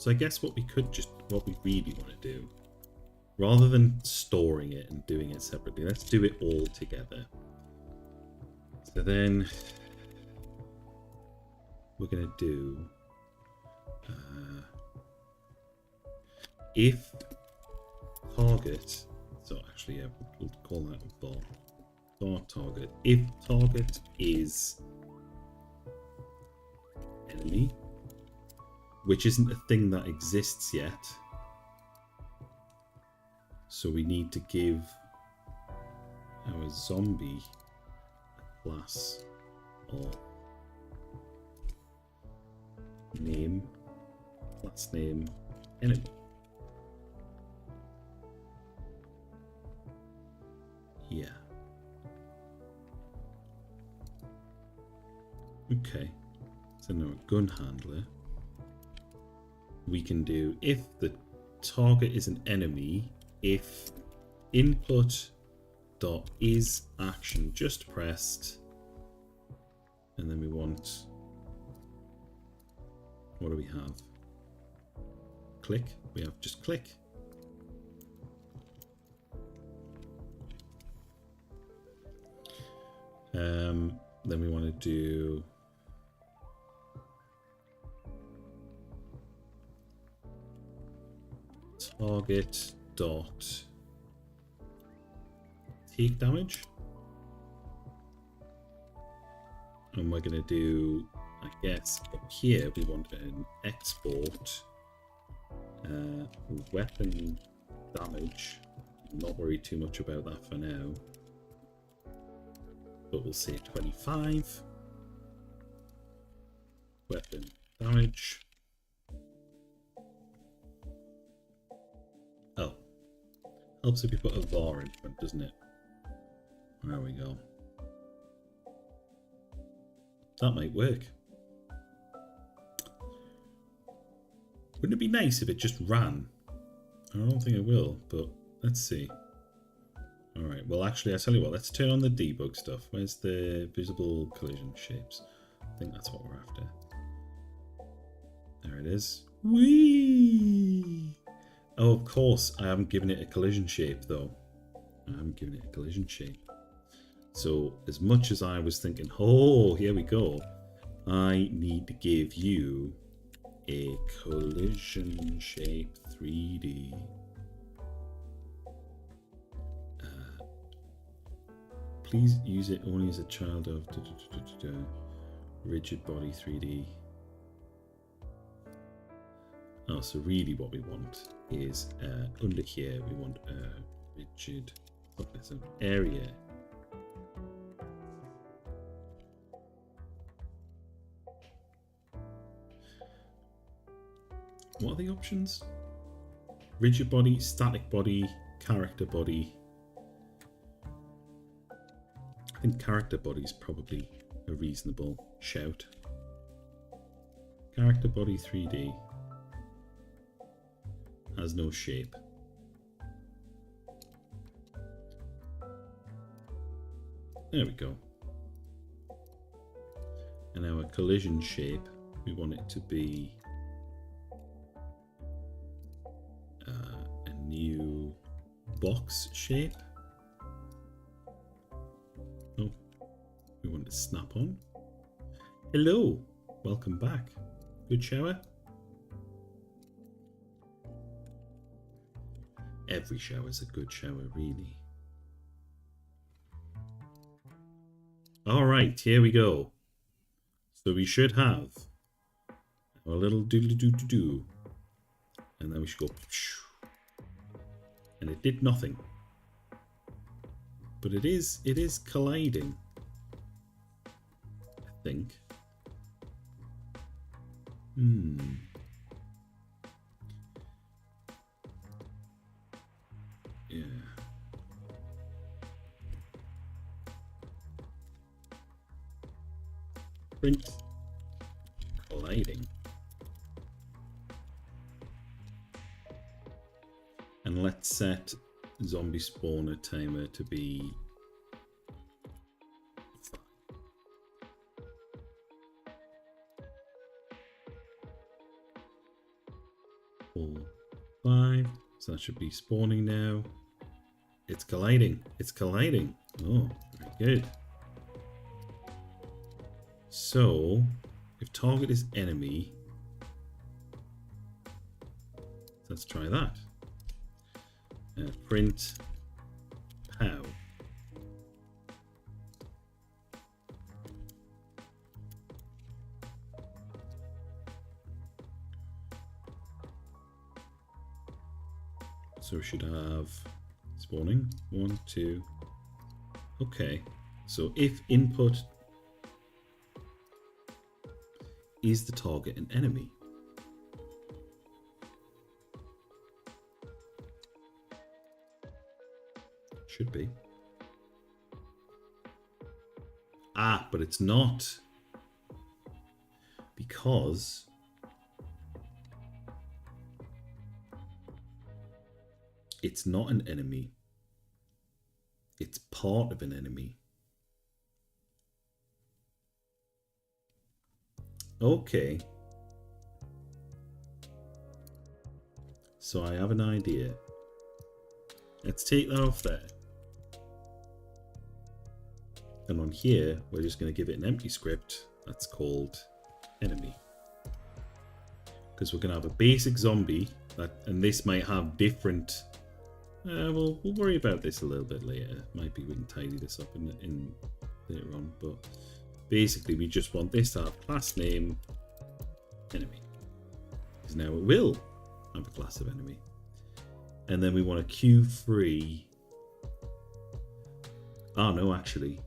So I guess what we really want to do, rather than storing it and doing it separately, let's do it all together. So then we're going to do if target, so actually yeah, we'll call that a bar target. If target is enemy, which isn't a thing that exists yet, so we need to give our zombie a class or name, class name enemy. Yeah. Okay. So now a gun handler. We can do if the target is an enemy, if input dot is action just pressed, and then we want, what do we have? Click. We have just click. Then we want to do target dot take damage, and we're going to do, I guess up here we want an export weapon damage. Not worry too much about that for now, but we'll say 25 weapon damage. Oh, helps if you put a var in front, doesn't it? There we go. That might work. Wouldn't it be nice if it just ran? I don't think it will, but let's see. Alright, well actually, I tell you what, let's turn on the debug stuff. Where's the visible collision shapes? I think that's what we're after. There it is. Whee! Oh, of course, I haven't given it a collision shape though. I haven't given it a collision shape. So as much as I was thinking, oh, here we go, I need to give you a collision shape 3D. Please use it only as a child of rigid body 3D. Oh, so really what we want is under here we want a rigid area. What are the options? Rigid body, static body, character body. I think character body is probably a reasonable shout. Character body 3D has no shape. There we go. And our collision shape, we want it to be a new box shape. Snap on. Hello. Welcome back. Good shower? Every shower's a good shower, really. Alright, here we go. So we should have our little doodly-doo-doo-doo. And then we should go... And it did nothing. But it is colliding. I think. Yeah. Print. Colliding. And let's set zombie spawner timer to be 4, 5. So that should be spawning now. It's colliding. It's colliding. Oh, very good. So, if target is enemy, let's try that. Print POW. So we should have spawning 1, 2. Okay, so if input is the target an enemy, should be. Ah, but it's not, because it's not an enemy. It's part of an enemy. Okay. So I have an idea. Let's take that off there. And on here, we're just going to give it an empty script that's called enemy. Because we're going to have a basic zombie, and this might have different... we'll worry about this a little bit later. Might be we can tidy this up in later on, but basically we just want this to have class name enemy. Because now it will have a class of enemy. And then we want a Q3. Oh no, actually.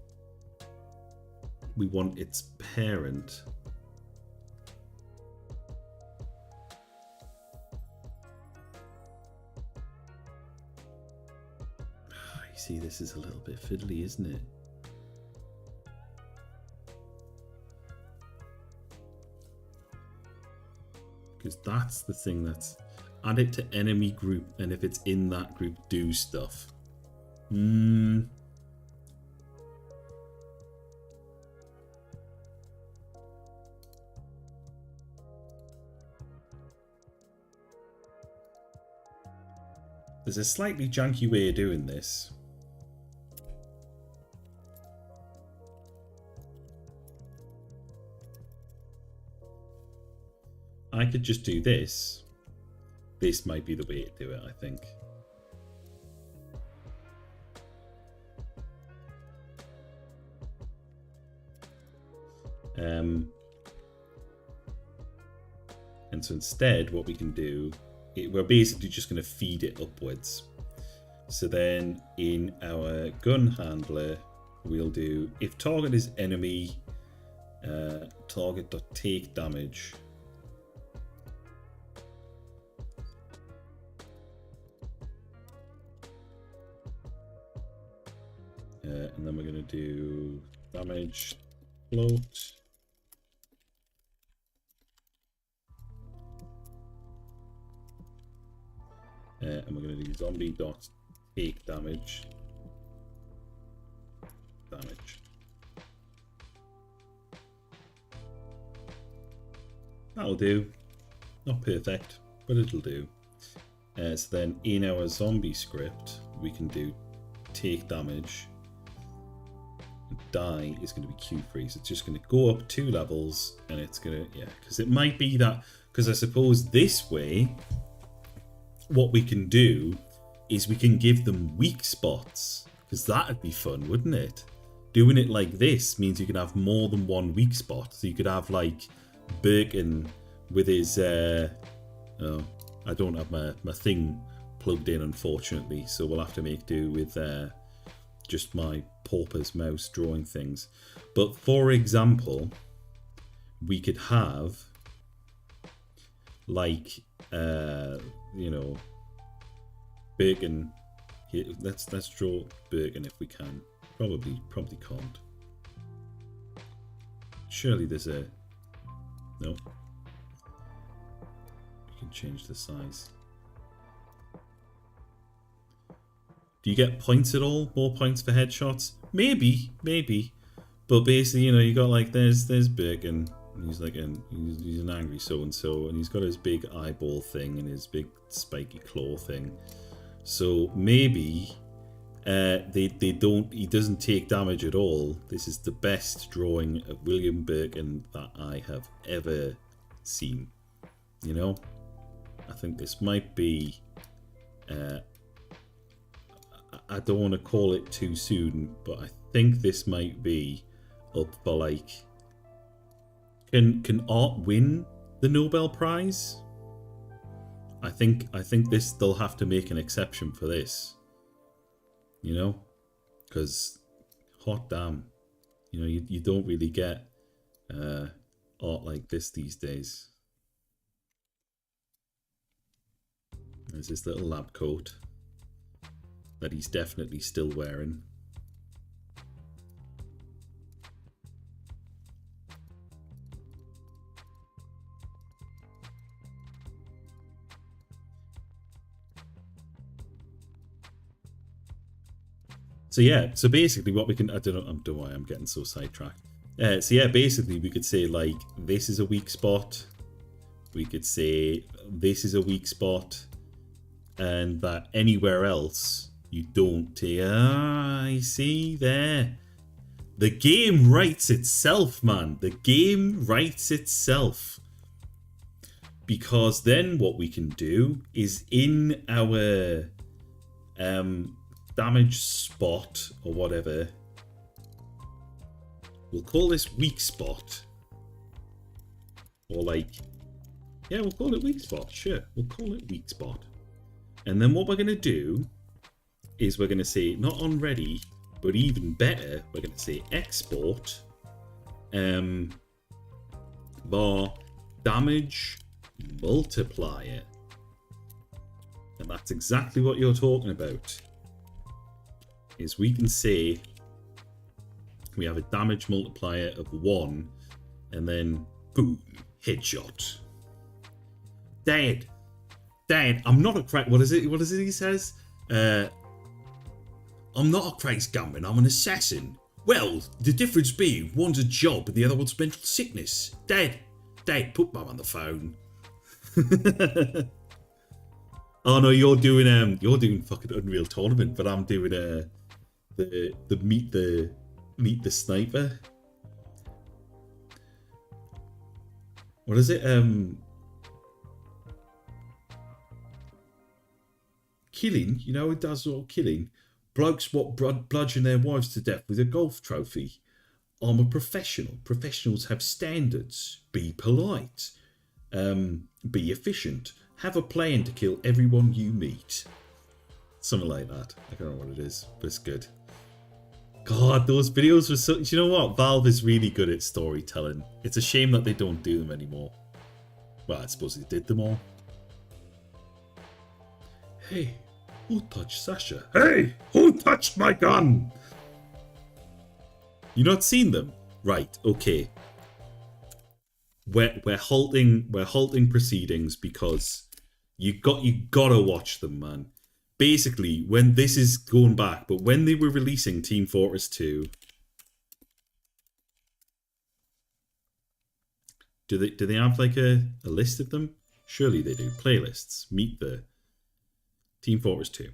We want its parent. You see, this is a little bit fiddly, isn't it? Because that's the thing that's... Add it to enemy group, and if it's in that group, do stuff. There's a slightly janky way of doing this. I could just do this. This might be the way to do it, I think. And so instead, what we can do, we're basically just going to feed it upwards. So then in our gun handler, we'll do if target is enemy, target.take damage. And then we're going to do damage float. And we're going to do zombie.take damage. That'll do. Not perfect, but it'll do. So then in our zombie script, we can do take damage. die is going to be Q freeze. It's just going to go up 2 levels, and it's going to, yeah, because it might be that, because I suppose this way, what we can do is we can give them weak spots, because that'd be fun, wouldn't it? Doing it like this means you can have more than one weak spot. So you could have like Birkin with his, oh, I don't have my thing plugged in, unfortunately, so we'll have to make do with just my pauper's mouse drawing things. But for example, we could have like you know, Birkin here. Let's draw Birkin if we can. Probably can't. Surely there's a no. You can change the size. Do you get points at all? More points for headshots? Maybe. But basically, you know, you got like there's Birkin. And he's like he's an angry so and so, and he's got his big eyeball thing and his big spiky claw thing. So maybe he doesn't take damage at all. This is the best drawing of William Birkin that I have ever seen. You know, I think this might be. I don't want to call it too soon, but I think this might be up for like. Can art win the Nobel Prize? I think this they'll have to make an exception for this. You know, because hot damn, you know, you don't really get art like this these days. There's this little lab coat that he's definitely still wearing. So yeah, so basically what we can, I don't know why I'm getting so sidetracked. So yeah, basically we could say like, this is a weak spot. We could say this is a weak spot. And that anywhere else, you don't take, I see there. The game writes itself, man. The game writes itself. Because then what we can do is in our, damage spot or whatever, we'll call this weak spot, or like, yeah, we'll call it weak spot. Sure, we'll call it weak spot. And then what we're going to do is we're going to say not on ready, but even better, we're going to say export bar damage multiplier, and that's exactly what you're talking about. Is we can say we have a damage multiplier of 1, and then boom, headshot. Dead. I'm not a crack. What is it he says? I'm not a crazed gunman, I'm an assassin. Well, the difference being one's a job and the other one's mental sickness. Dead, put mum on the phone. Oh no, you're doing fucking Unreal Tournament, but I'm doing the meet the sniper. What is it? Killing, you know, it does all killing. Blokes what bludgeon their wives to death with a golf trophy. I'm a professional. Professionals have standards. Be polite. Be efficient. Have a plan to kill everyone you meet. Something like that. I don't know what it is, but it's good. God, those videos were so... You know what? Valve is really good at storytelling. It's a shame that they don't do them anymore. Well, I suppose they did them all. Hey, who touched Sasha? Hey, who touched my gun? You not seen them? Right, okay. We're halting proceedings because you gotta watch them, man. Basically, when this is going back, but when they were releasing Team Fortress 2, do they have like a list of them? Surely they do. Playlists. Meet the Team Fortress 2.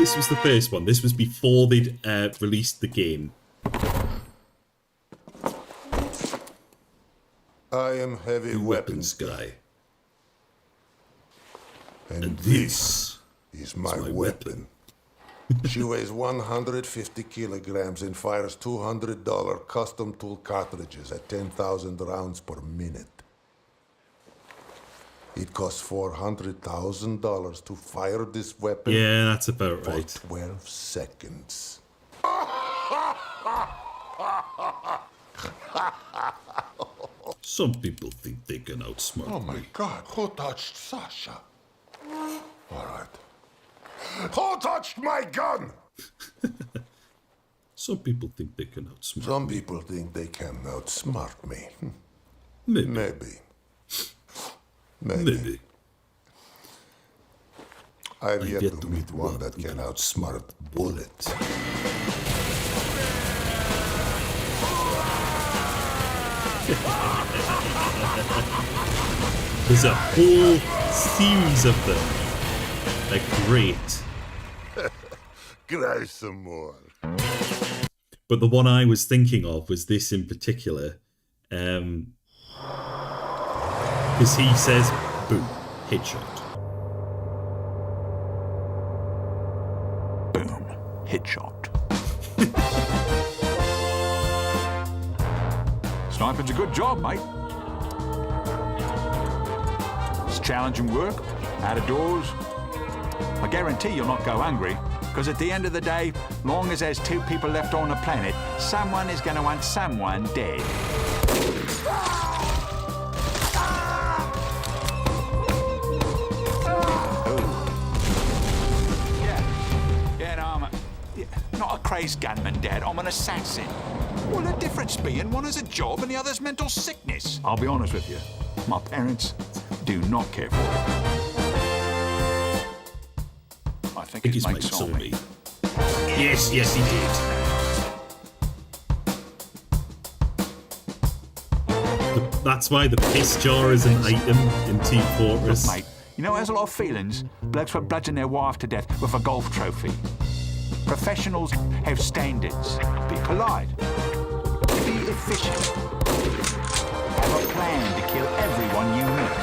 this was the first one. This was before they'd released the game. I am heavy weapons guy. and This is my weapon. She weighs 150 kilograms and fires $200 custom tool cartridges at 10,000 rounds per minute. It costs $400,000 to fire this weapon Yeah, that's about for right. 12 seconds. Some people think they can outsmart Oh my me. God, who touched Sasha? All right. Who touched my gun? Some people think they can outsmart Some people think they can outsmart me. me. Maybe. Maybe. I've yet to meet one that can outsmart Bullet. There's a whole series of them. They're great. Cry some more. But the one I was thinking of was this in particular. Because he says, boom, headshot. Boom. Headshot. Sniping's a good job, mate. It's challenging work, out of doors. I guarantee you'll not go hungry, because at the end of the day, long as there's two people left on the planet, someone is going to want someone dead. Yeah, no, I'm not a crazed gunman, Dad. I'm an assassin. Well, the difference being one is a job and the other's mental sickness. I'll be honest with you. My parents do not care for it. I think his mate saw me. Yes, he did. That's why the piss jar is an item in Team Fortress. Look, mate, you know there's a lot of feelings. Blokes would bludgeon their wife to death with a golf trophy. Professionals have standards. Be polite. Be efficient. Have a plan to kill everyone you meet.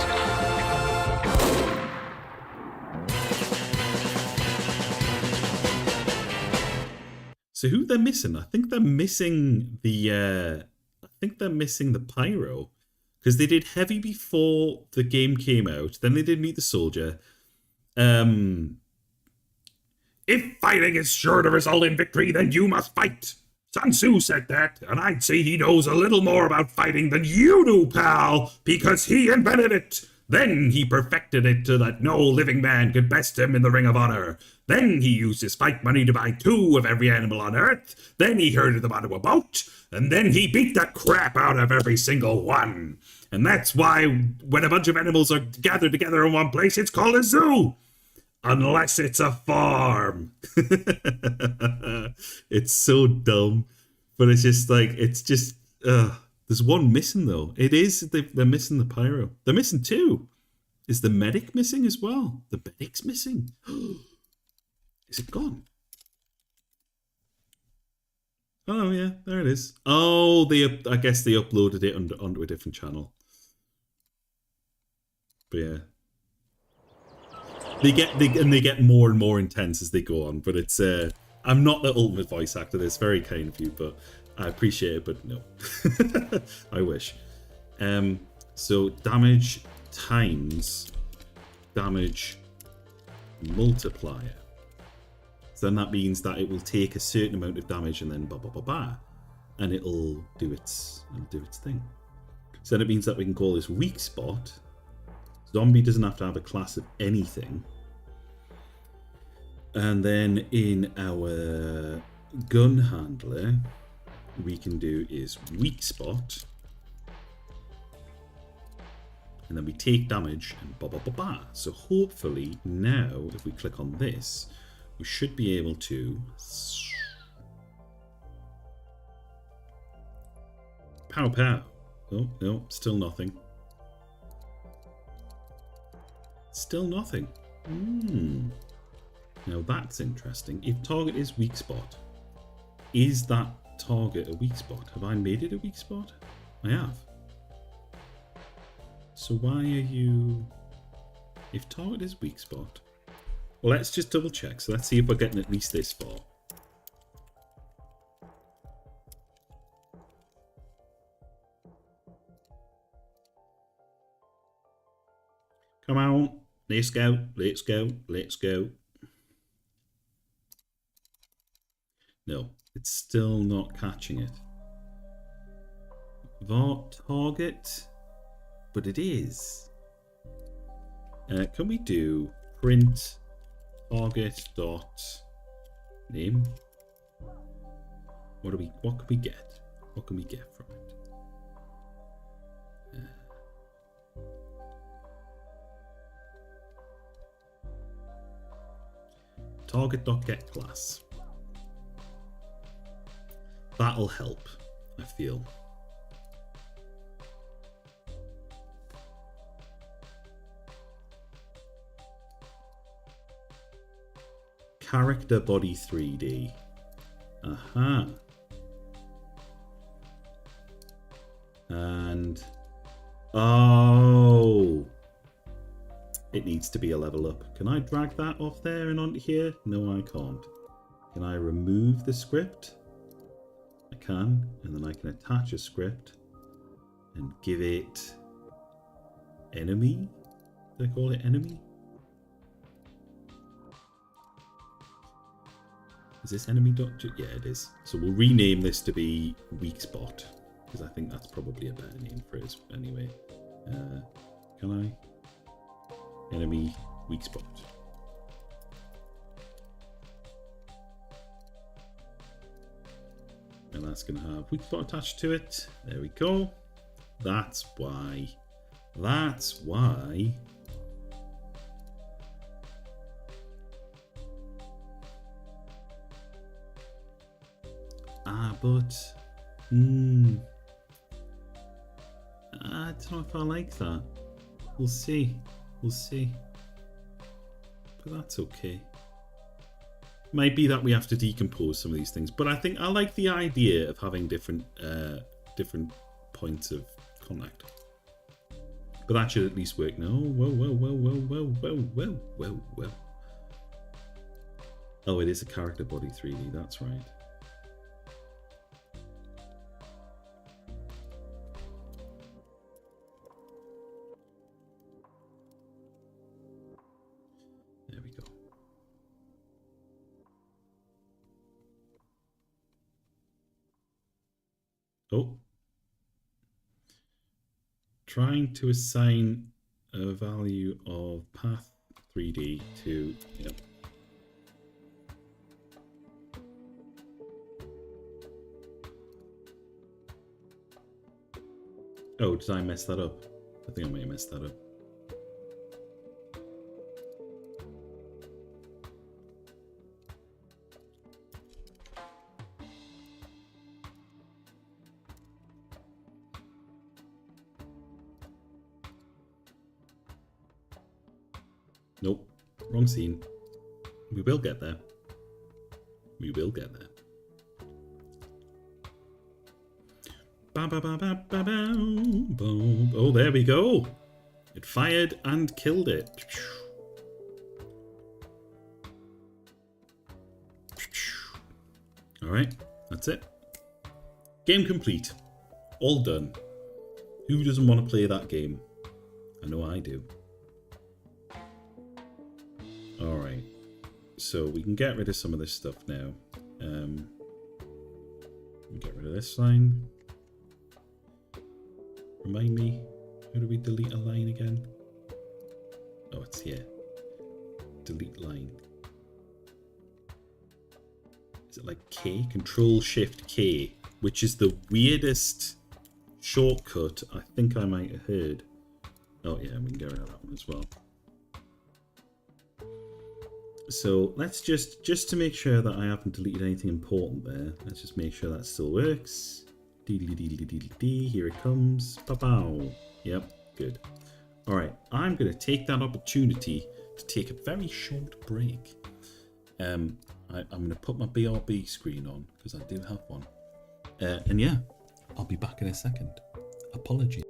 So who they're missing? I think they're missing the pyro. Because they did heavy before the game came out. Then they did Meet the Soldier. If fighting is sure to result in victory, then you must fight. Sun Tzu said that, and I'd say he knows a little more about fighting than you do, pal, because he invented it. Then he perfected it so that no living man could best him in the Ring of Honor. Then he used his fight money to buy 2 of every animal on Earth. Then he herded them onto a boat. And then he beat the crap out of every single one. And that's why when a bunch of animals are gathered together in one place, it's called a zoo. Unless it's a farm. It's so dumb. But it's just like, there's one missing though. It is, they're missing the pyro. They're missing 2. Is the medic missing as well? The medic's missing. Is it gone? Oh yeah, there it is. Oh, I guess they uploaded it onto a different channel. But yeah. They get more and more intense as they go on, but it's I'm not the ultimate voice actor. That's very kind of you, but I appreciate it, but no. I wish. So damage times damage multiplier. So then that means that it will take a certain amount of damage and then and it'll do its thing. So then it means that we can call this weak spot. Zombie doesn't have to have a class of anything. And then in our gun handler, we can do is weak spot. And then we take damage and So hopefully now, if we click on this, we should be able to pow pow. Oh, no, still nothing. Still nothing. Now that's interesting. If target is weak spot, is that target a weak spot? Have I made it a weak spot? I have. So why are you... If target is weak spot... Well, let's just double check. So let's see if we're getting at least this far. Come on. Let's go. Let's go. Let's go. No, it's still not catching it. var target, but it is. Can we do print target dot name? What can we get? What can we get from it? Target.get class. That'll help, I feel. Character body 3D. Aha. And oh, it needs to be a level up. Can I drag that off there and onto here? No, I can't. Can I remove the script? I can, and then I can attach a script and give it enemy. Did I call it enemy? Is this enemy dot? Yeah, it is. So we'll rename this to be weak spot, because I think that's probably a better name for it anyway. Can I? Enemy weak spot. And that's going to have weak spot attached to it. There we go. That's why. That's why. But I don't know if I like that. We'll see. We'll see. But that's okay. Might be that we have to decompose some of these things, but I think I like the idea of having different points of contact. But that should at least work now. Well. Oh, it is a character body 3D. That's right. Oh, trying to assign a value of path 3D to, yep. Oh, did I mess that up? I think I may have messed that up. Nope, wrong scene. We will get there. We will get there. Oh, there we go. It fired and killed it. All right, that's it. Game complete. All done. Who doesn't want to play that game? I know I do. Alright, so we can get rid of some of this stuff now. Get rid of this line. Remind me, how do we delete a line again? Oh, it's here. Delete line. Is it like K? Control Shift K, which is the weirdest shortcut I think I might have heard. Oh yeah, we can get rid of that one as well. So let's just to make sure that I haven't deleted anything important there, let's just make sure that still works. Here it comes. Pow. Yep, good. All right, I'm going to take that opportunity to take a very short break. I'm going to put my BRB screen on because I do have one. And yeah, I'll be back in a second. Apologies.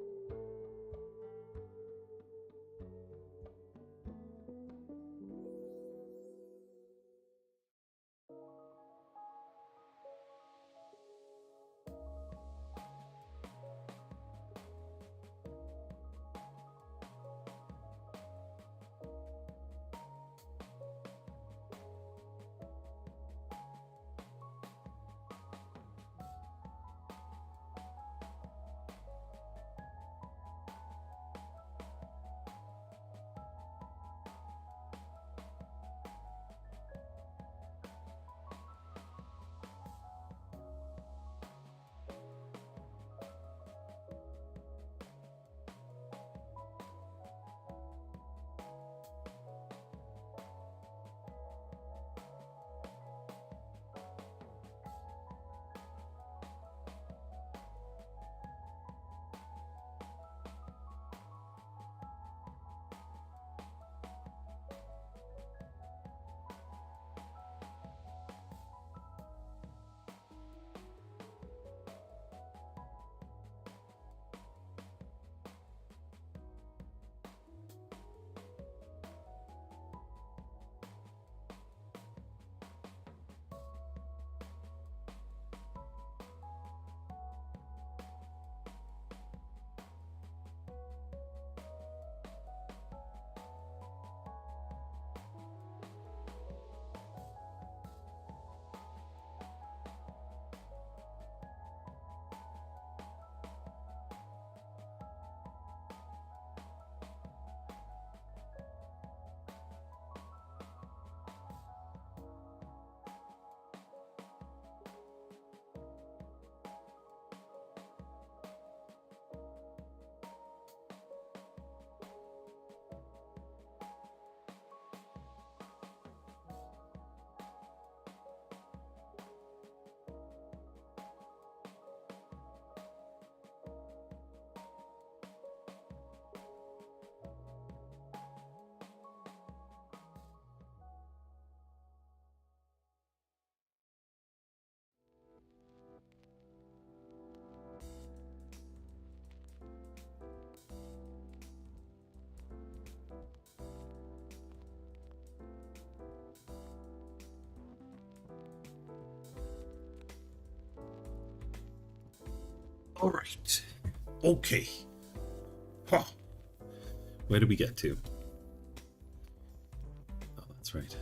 All right. Okay. Huh. Where did we get to? Oh, that's right.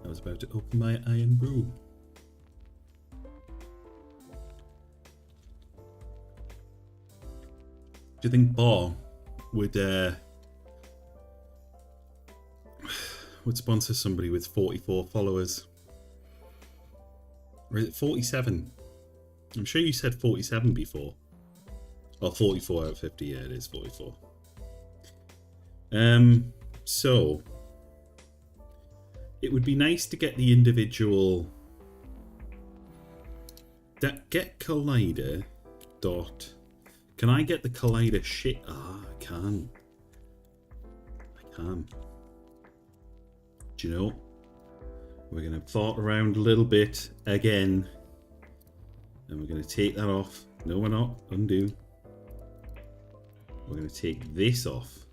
I was about to open my iron brew. Do you think Bar would sponsor somebody with 44 followers? Or is it 47? I'm sure you said 47 before. Or 44 out of 50. Yeah, it is 44. So it would be nice to get the individual. Get Collider dot. Can I get the Collider shit? Ah, I can. I can. Do you know? We're gonna fart around a little bit again. And we're going to take that off. No, we're not. Undo. We're going to take this off.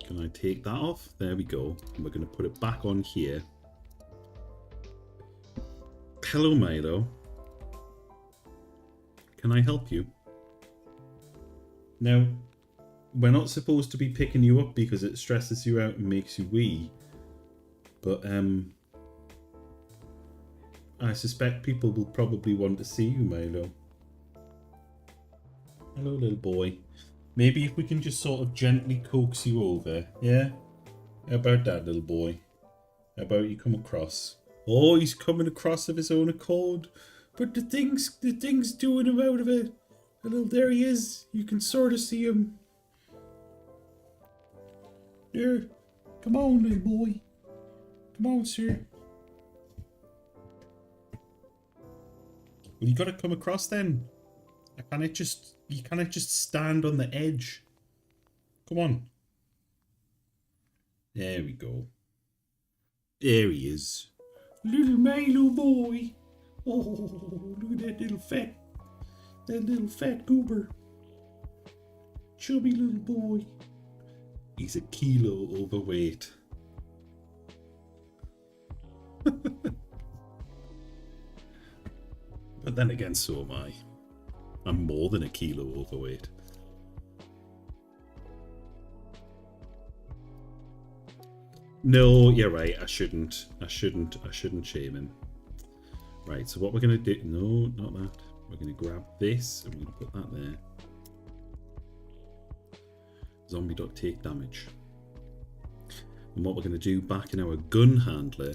Can I take that off? There we go. And we're going to put it back on here. Hello, Milo. Can I help you? Now, we're not supposed to be picking you up because it stresses you out and makes you wee. But, I suspect people will probably want to see you, Milo. Hello, little boy. Maybe if we can just sort of gently coax you over, yeah? How about that, little boy? How about you come across? Oh, he's coming across of his own accord. But the thing's doing him out of it. A little, there he is. You can sort of see him. There. Come on, little boy. Come on, sir. Well, you gotta come across then. You cannot just stand on the edge. Come on. There we go. There he is. Little Milo boy. Oh, look at that little fat goober. Chubby little boy. He's a kilo overweight. But then again, so am I. I'm more than a kilo overweight. No, you're right. I shouldn't shame him. Right, so what we're going to do... No, not that. We're going to grab this and we're going to put that there. Zombie don't take damage. And what we're going to do back in our gun handler,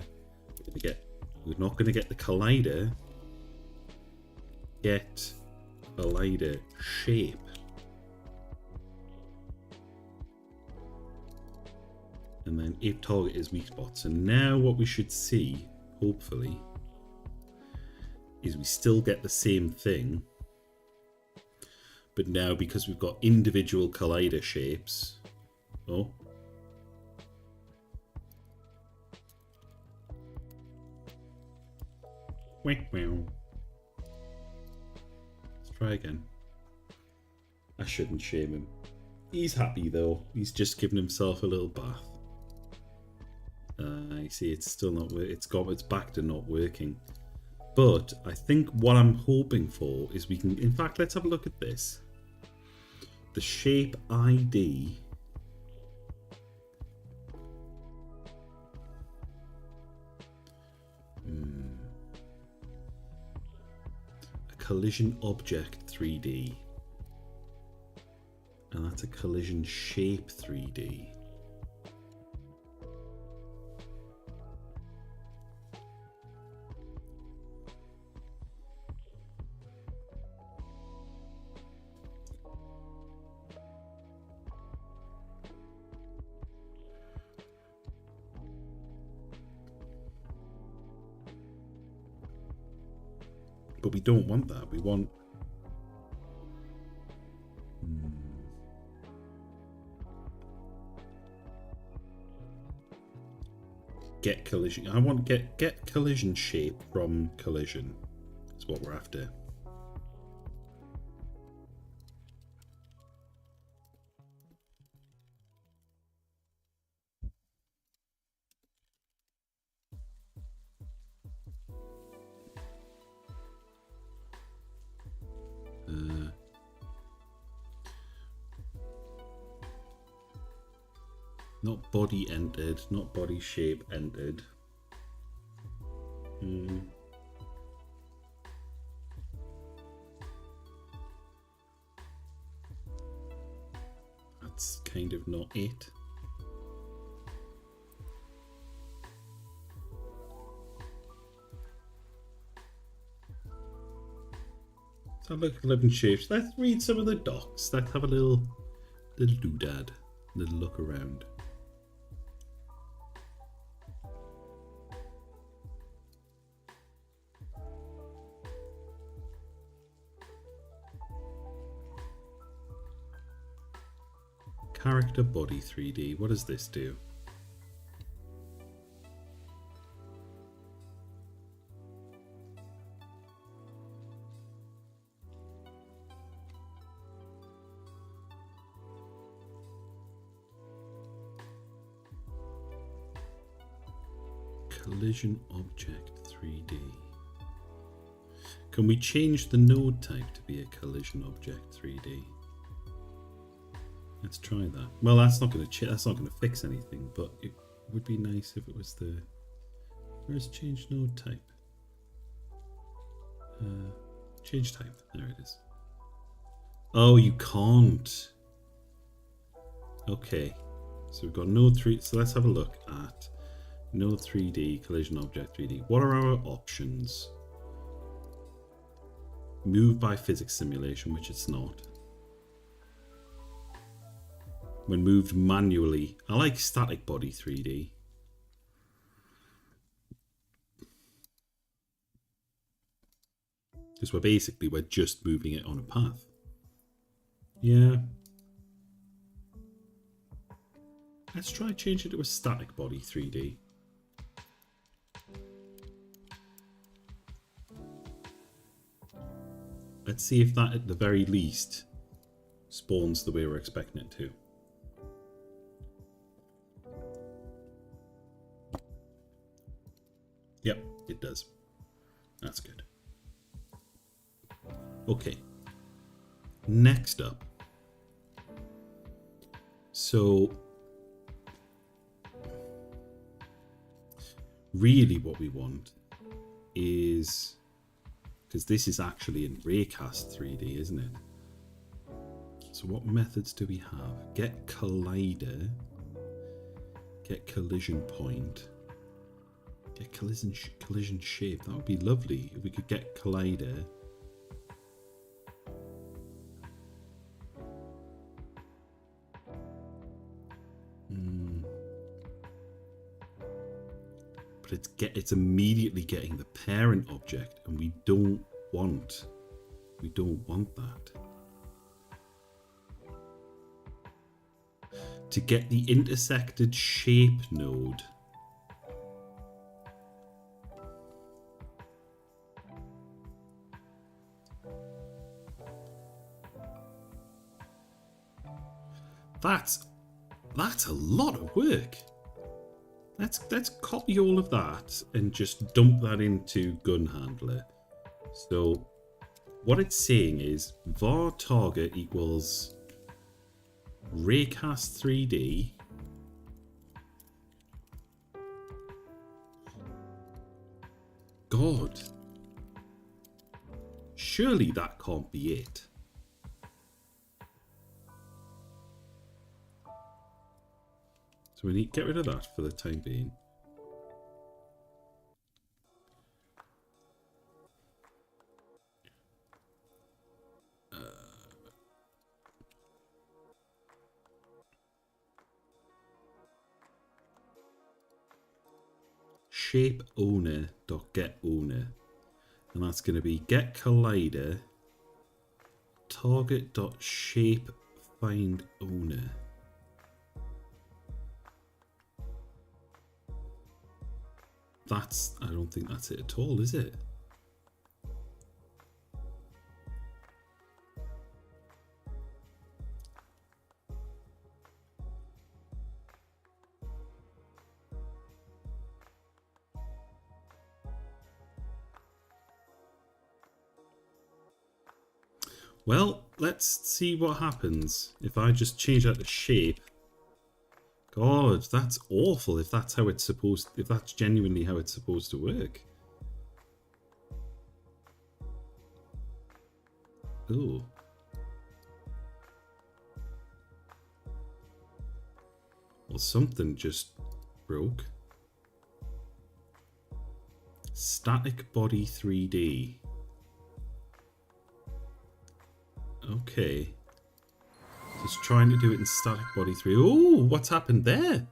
we're not going to get the collider. Get collider shape. And then if target is weak spot. So now what we should see, hopefully, is we still get the same thing. But now because we've got individual collider shapes. Oh. Let's try again. I shouldn't shame him. He's happy though. He's just given himself a little bath. I see it's still not working. It's back to not working. But I think what I'm hoping for is we can... In fact, let's have a look at this. The shape ID. A collision object 3D. And that's a collision shape 3D. But we don't want that. We want... Get collision. I want get collision shape from collision. That's what we're after. Not body entered, not body shape entered. That's kind of not it. Let's have a look at living shapes. Let's read some of the docs. Let's have a little doodad, little look around. Character body 3D. What does this do? Collision object 3D. Can we change the node type to be a collision object 3D? Let's try that. Well, that's not going to fix anything, but it would be nice if it was the... Where's change node type? Change type. There it is. Oh, you can't. Okay. So we've got node 3. So let's have a look at node 3D, collision object 3D. What are our options? Move by physics simulation, which it's not. When moved manually. I like static body 3D. Because we're just moving it on a path. Yeah. Let's try change it to a static body 3D. Let's see if that at the very least spawns the way we're expecting it to. Yep, it does. That's good. Okay. Next up. So, really what we want is, because this is actually in Raycast 3D, isn't it? So what methods do we have? Get collider, get collision point, get collision shape. That would be lovely if we could get collider. But it's immediately getting the parent object, and we don't want that. To get the intersected shape node, that's a lot of work. Let's copy all of that and just dump that into gun handler. So what it's saying is var target equals Raycast 3D God, surely that can't be it. So we need to get rid of that for the time being. Shape owner dot get owner, and that's going to be get collider target dot shape find owner. I don't think that's it at all, is it? Well, let's see what happens if I just change that to shape. God, that's awful if that's how it's supposed, if that's genuinely how it's supposed to work. Ooh. Well, something just broke. Static body 3D. Okay. Just trying to do it in static body 3. Oh, what's happened there?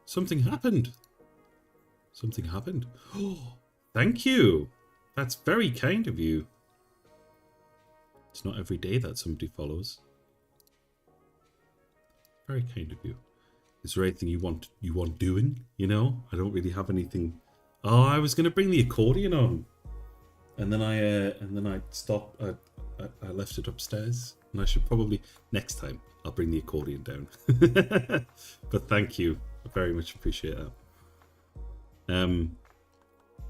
Something happened. Something happened. Oh, thank you. That's very kind of you. It's not every day that somebody follows. Very kind of you. Is there anything you want doing? You know, I don't really have anything. Oh, I was going to bring the accordion on, and then I stopped. I left it upstairs, and I should probably next time I'll bring the accordion down. But thank you, I very much appreciate that.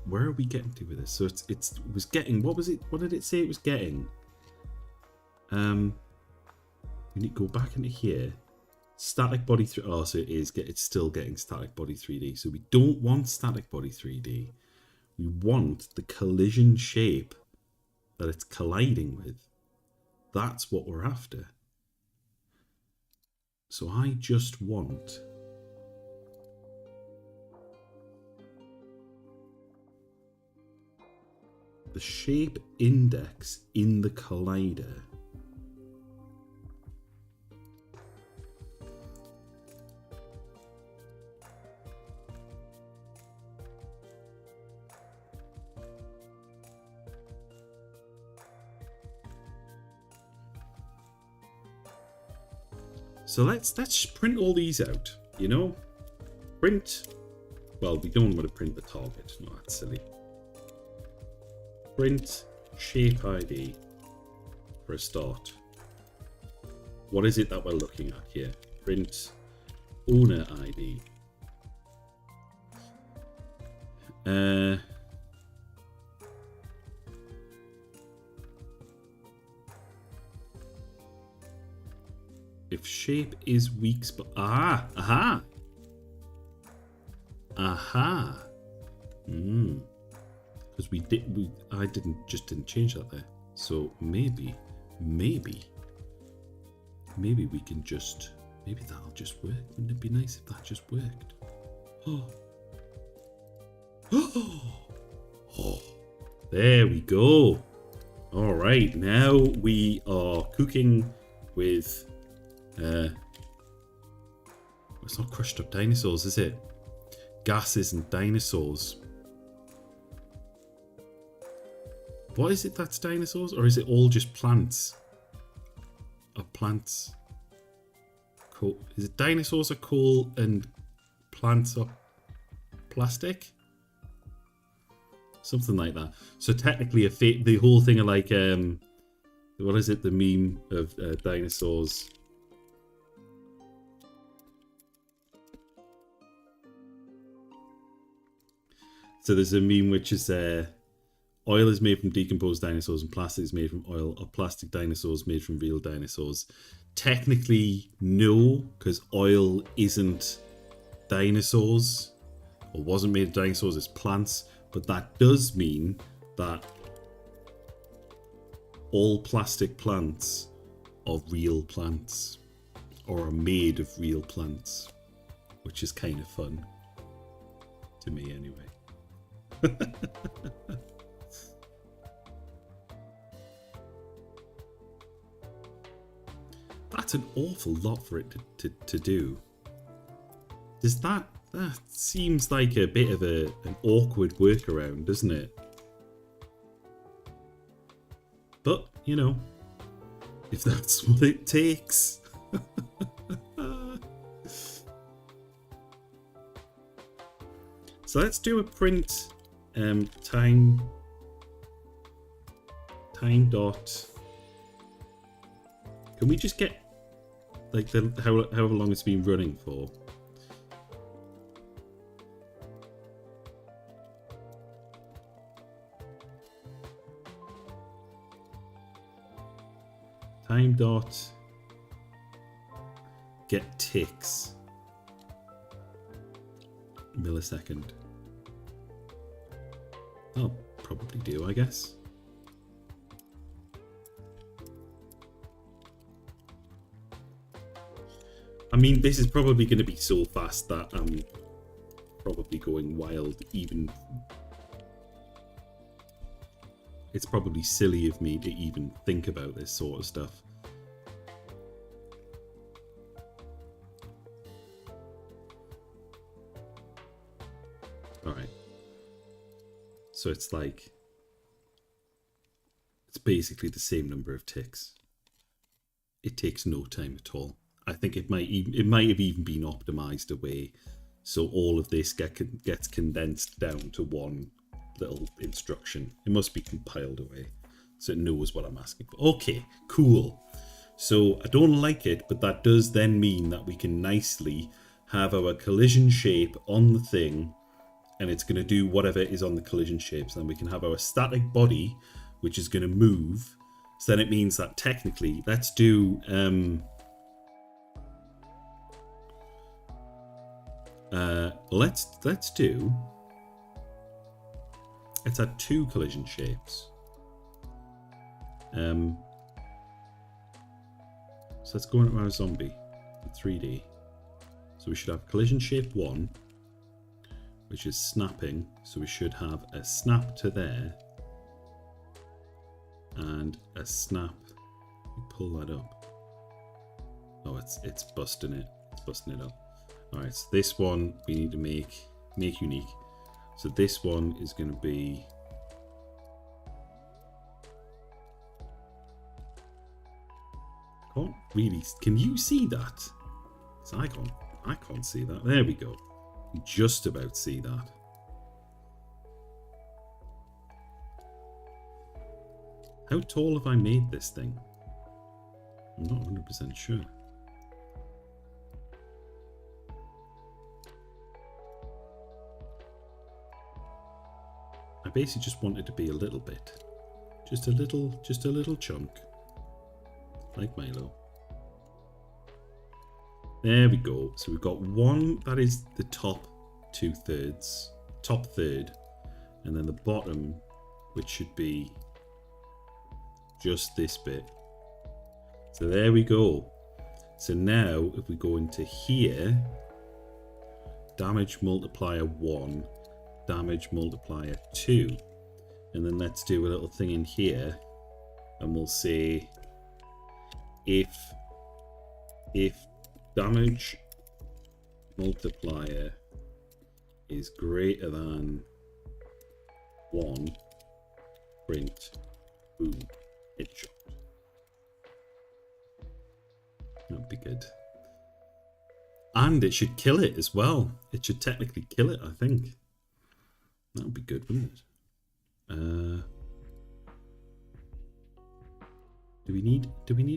Where are we getting to with this? So it was getting. What was it? What did it say it was getting? We need to go back into here. Static body 3. Oh, so it's still getting static body 3D. So we don't want static body 3D. We want the collision shape that it's colliding with. That's what we're after. So I just want the shape index in the collider. So let's print all these out you know, print. Well, we don't want to print the target. No, that's silly. Print shape ID for a start. What is it that we're looking at here? Print owner ID. If shape is weak spot. Aha. Because I didn't change that there. So maybe we can just, maybe that'll just work. Wouldn't it be nice if that just worked? Oh, there we go. All right, now we are cooking with it's not crushed up dinosaurs, is it? Gases and dinosaurs. What is it that's dinosaurs, or is it all just plants? Or plants? Cool. Is it dinosaurs are coal and plants are plastic? Something like that. So technically, the whole thing of like what is it? The meme of dinosaurs. So there's a meme which is oil is made from decomposed dinosaurs and plastic is made from oil, or plastic dinosaurs made from real dinosaurs. Technically, no, because oil isn't dinosaurs, or wasn't made of dinosaurs, it's plants. But that does mean that all plastic plants are real plants, or are made of real plants, which is kind of fun to me anyway. That's an awful lot for it to do. Does that seems like a bit of an awkward workaround, doesn't it? But, you know, if that's what it takes. So let's do a print time dot. Can we just get like however long it's been running for? Time dot get ticks millisecond. I'll probably do, I guess. I mean, this is probably going to be so fast that I'm probably going wild even. It's probably silly of me to even think about this sort of stuff. Alright. So it's like, it's basically the same number of ticks. It takes no time at all. I think it might have even been optimized away, so all of this gets condensed down to one little instruction. It must be compiled away, so it knows what I'm asking for. Okay, cool. So I don't like it, but that does then mean that we can nicely have our collision shape on the thing, and it's going to do whatever is on the collision shapes. Then we can have our static body, which is going to move. So then it means that technically, let's do let's add two collision shapes. So let's go into our zombie in 3D. So we should have collision shape 1, which is snapping. So we should have a snap to there and a snap. We pull that up. Oh, it's busting it. It's busting it up. All right, so this one we need to make unique. So this one is going to be can't really. Can you see that? So I I can't see that. There we go. Just about see that. How tall have I made this thing? I'm not 100% sure. I basically just want it to be a little bit. Just a little chunk. Like Milo. There we go. So we've got one that is the top 2/3, top third, and then the bottom, which should be just this bit. So there we go. So now if we go into here, damage multiplier 1, damage multiplier 2, and then let's do a little thing in here, and we'll say if damage multiplier is greater than 1, print boom headshot. That'd be good. And it should kill it as well. It should technically kill it, I think. That would be good, wouldn't it? Do we need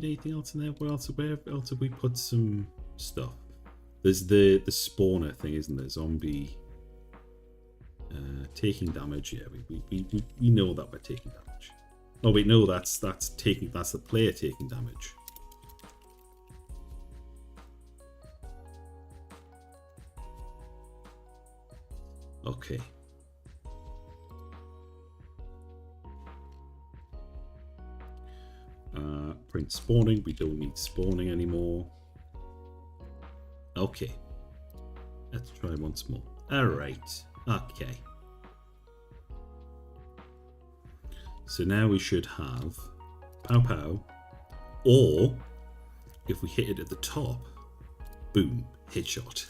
anything else in there? Where else have we put some stuff? There's the spawner thing, isn't there? Zombie taking damage. Yeah, we know that we're taking damage. Oh wait, no, that's the player taking damage. Okay. Print spawning. We don't need spawning anymore. Okay. Let's try once more. Alright. Okay. So now we should have pow pow. Or if we hit it at the top, boom, headshot.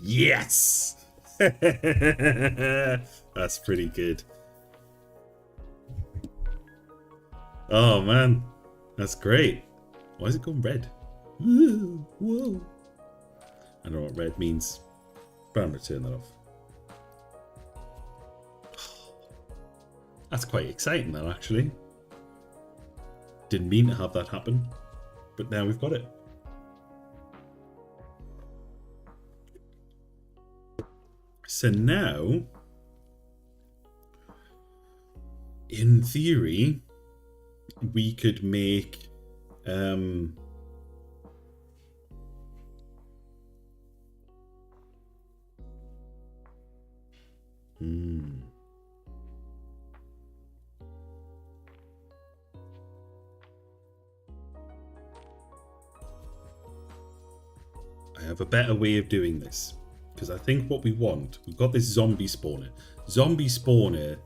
Yes! That's pretty good. Oh man, that's great. Why is it going red? Whoa. I don't know what red means, but I'm going to turn that off. That's quite exciting though, actually. Didn't mean to have that happen, but now we've got it. So now, in theory, we could make I have a better way of doing this, because I think what we want, we've got this zombie spawner. Zombie spawner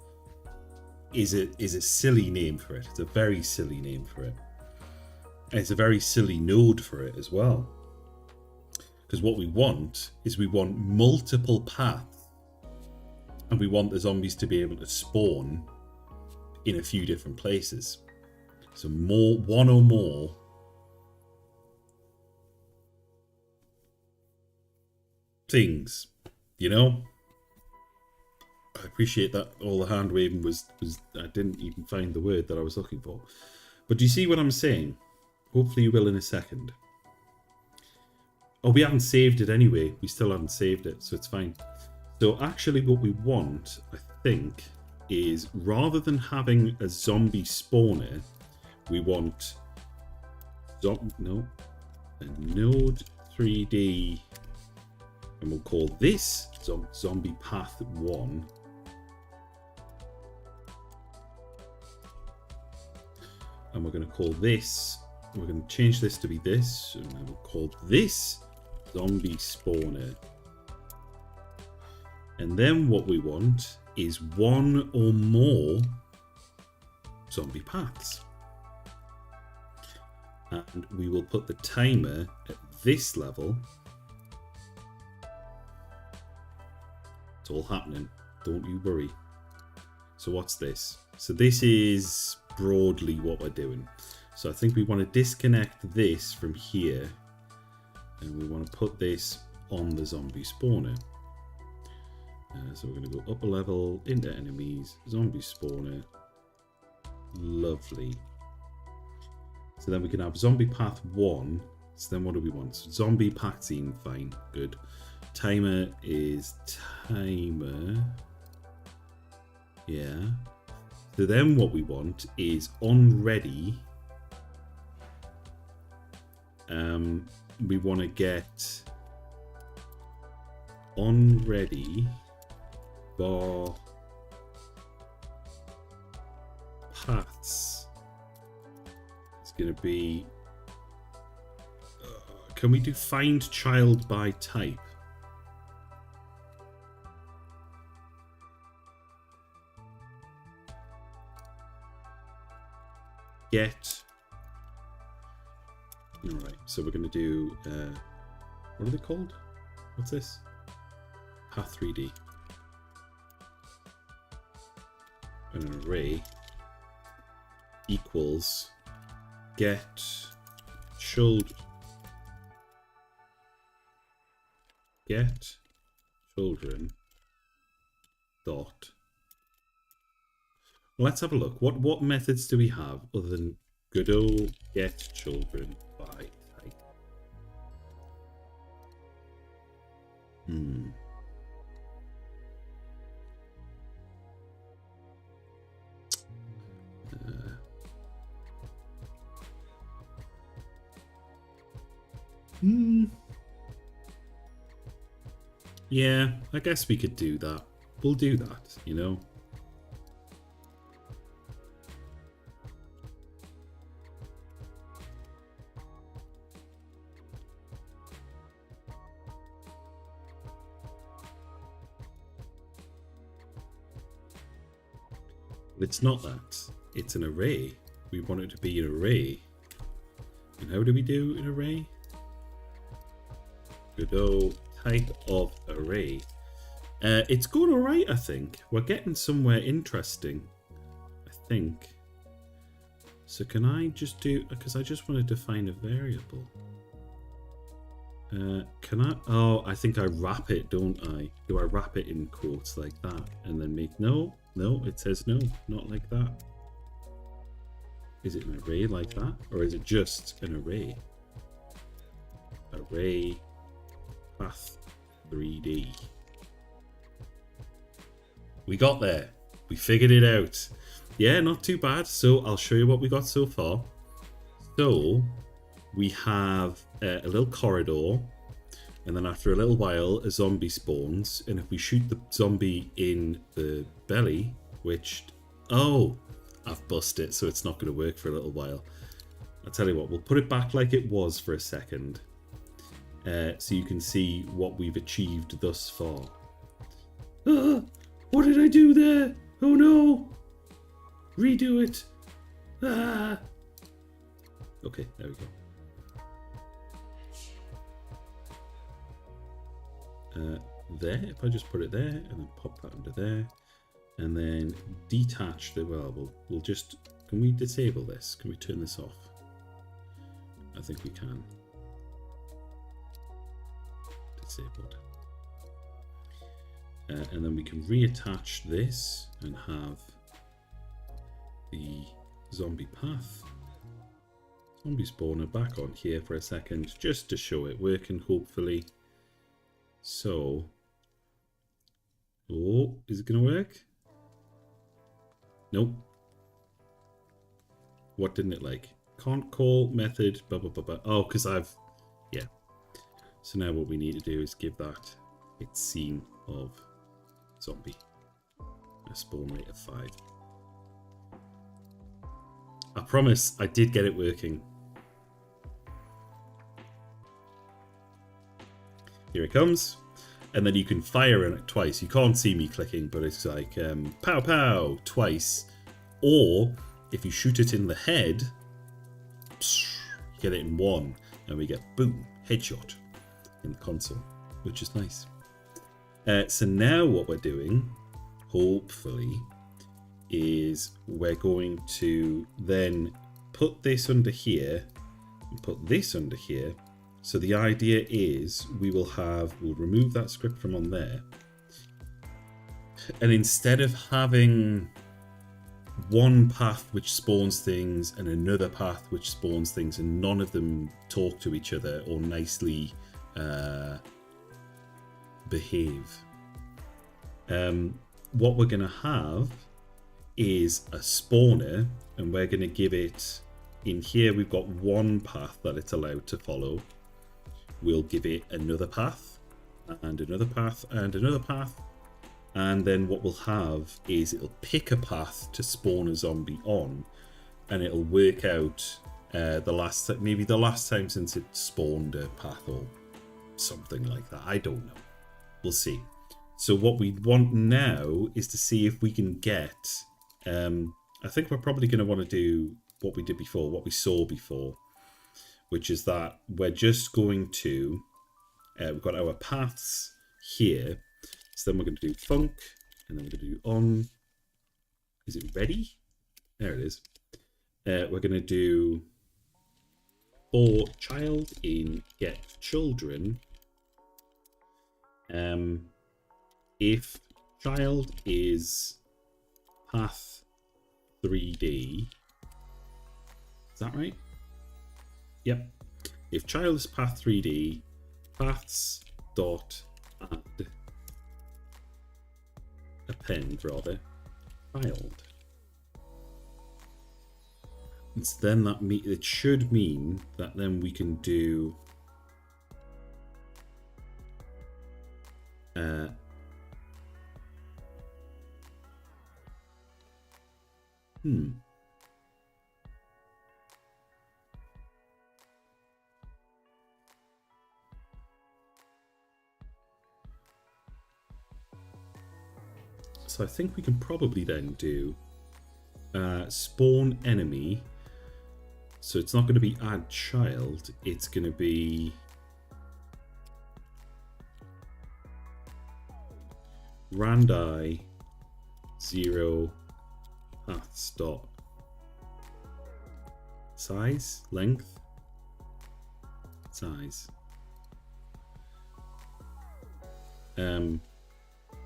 is a silly name for it. It's a very silly name for it. And it's a very silly node for it as well. Because what we want is we want multiple paths. And we want the zombies to be able to spawn in a few different places. So one or more things, you know? I appreciate that all the hand waving was I didn't even find the word that I was looking for. But do you see what I'm saying? Hopefully you will in a second. Oh, we haven't saved it anyway. We still haven't saved it, so it's fine. So actually what we want, I think, is rather than having a zombie spawner, we want a node 3D, and we'll call this zombie path 1. And we're going to call this, we're going to change this to be this, and we'll call this zombie spawner. And then what we want is one or more zombie paths. And we will put the timer at this level. It's all happening, don't you worry. So what's this? So this is broadly what we're doing. So I think we want to disconnect this from here And we want to put this on the zombie spawner. So we're going to go up a level, into enemies, zombie spawner. Lovely. So then we can have zombie path 1. So then what do we want? So zombie path scene, fine, good. Timer is timer. Yeah. So then what we want is on ready. We want to get on ready bar paths. It's going to be can we do find child by type? Get. Alright, so we're going to do what are they called? What's this? Path 3D. An array equals get children dot. Let's have a look. What methods do we have other than good old get children by type? Yeah, I guess we could do that. We'll do that, you know. But it's not that. It's an array. We want it to be an array. And how do we do an array? Good old type of array. It's going alright, I think. We're getting somewhere interesting, I think. So can I just do, because I just want to define a variable. Can I, oh, I think I wrap it, don't I? Do I wrap it in quotes like that and then make, no, it says no, not like that. Is it an array like that? Or is it just an array? Array path 3D. We got there. We figured it out. Yeah, not too bad. So I'll show you what we got so far. So we have a little corridor, and then after a little while a zombie spawns, and if we shoot the zombie in the belly, which, oh, I've busted it, so it's not going to work for a little while. I'll tell you what, we'll put it back like it was for a second, so you can see what we've achieved thus far. What did I do there? Oh no! Redo it! Ah! Okay, there we go. There, if I just put it there and then pop that under there, and then detach the, well, we'll just, can we disable this? Can we turn this off? I think we can. Disabled. And then we can reattach this and have the zombie path, zombie spawner back on here for a second, just to show it working, hopefully. So, oh, is it gonna work? Nope. What didn't it like? Can't call method, blah, blah, blah, blah. Oh, because I've, yeah. So now what we need to do is give that its scene of zombie. A spawn rate of 5. I promise I did get it working. Here it comes. And then you can fire in it twice. You can't see me clicking, but it's like pow pow twice. Or if you shoot it in the head, you get it in one. And we get boom, headshot in the console, which is nice. So now what we're doing, hopefully, is we're going to then put this under here and put this under here. So the idea is we'll remove that script from on there. And instead of having one path which spawns things and another path which spawns things and none of them talk to each other or nicely behave, what we're going to have is a spawner, and we're going to give it, in here we've got one path that it's allowed to follow. We'll give it another path and another path and another path, and then what we'll have is it'll pick a path to spawn a zombie on, and it'll work out maybe the last time since it spawned a path or something like that. I don't know. We'll see. So what we want now is to see if we can get I think we're probably going to want to do what we did before, what we saw before, which is that we're just going to we've got our paths here. So then we're going to do func, and then we're going to do on. Is it ready? There it is. We're going to do for child in get children. If child is path 3D, is that right? Yep. If child is path 3D, paths dot add append rather child. And so then it should mean that then we can do So I think we can probably then do spawn enemy. So it's not going to be add child, it's going to be randi 0 paths dot size length size